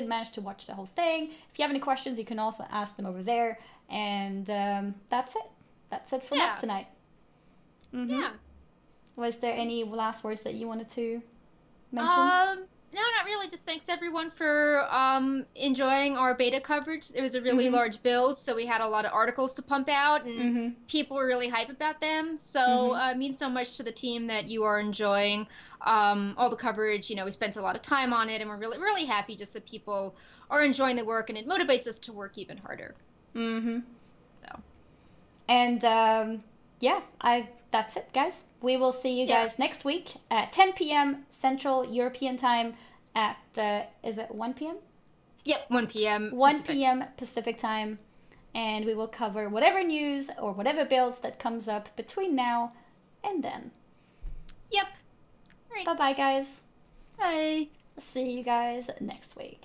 manage to watch the whole thing. If you have any questions, you can also ask them over there. And that's it from us tonight. Yeah. Was there any last words that you wanted to mention? No, not really. Just thanks everyone for enjoying our beta coverage. It was a really large build, so we had a lot of articles to pump out, and people were really hype about them. So it means so much to the team that you are enjoying all the coverage. You know, we spent a lot of time on it, and we're really, really happy just that people are enjoying the work, and it motivates us to work even harder. So. And yeah, that's it, guys. We will see you guys next week at 10 p.m. Central European Time at, is it 1 p.m.? Yep, 1 p.m. 1 p.m. Pacific Time. And we will cover whatever news or whatever builds that comes up between now and then. Yep. All right. Bye-bye, guys. Bye. See you guys next week.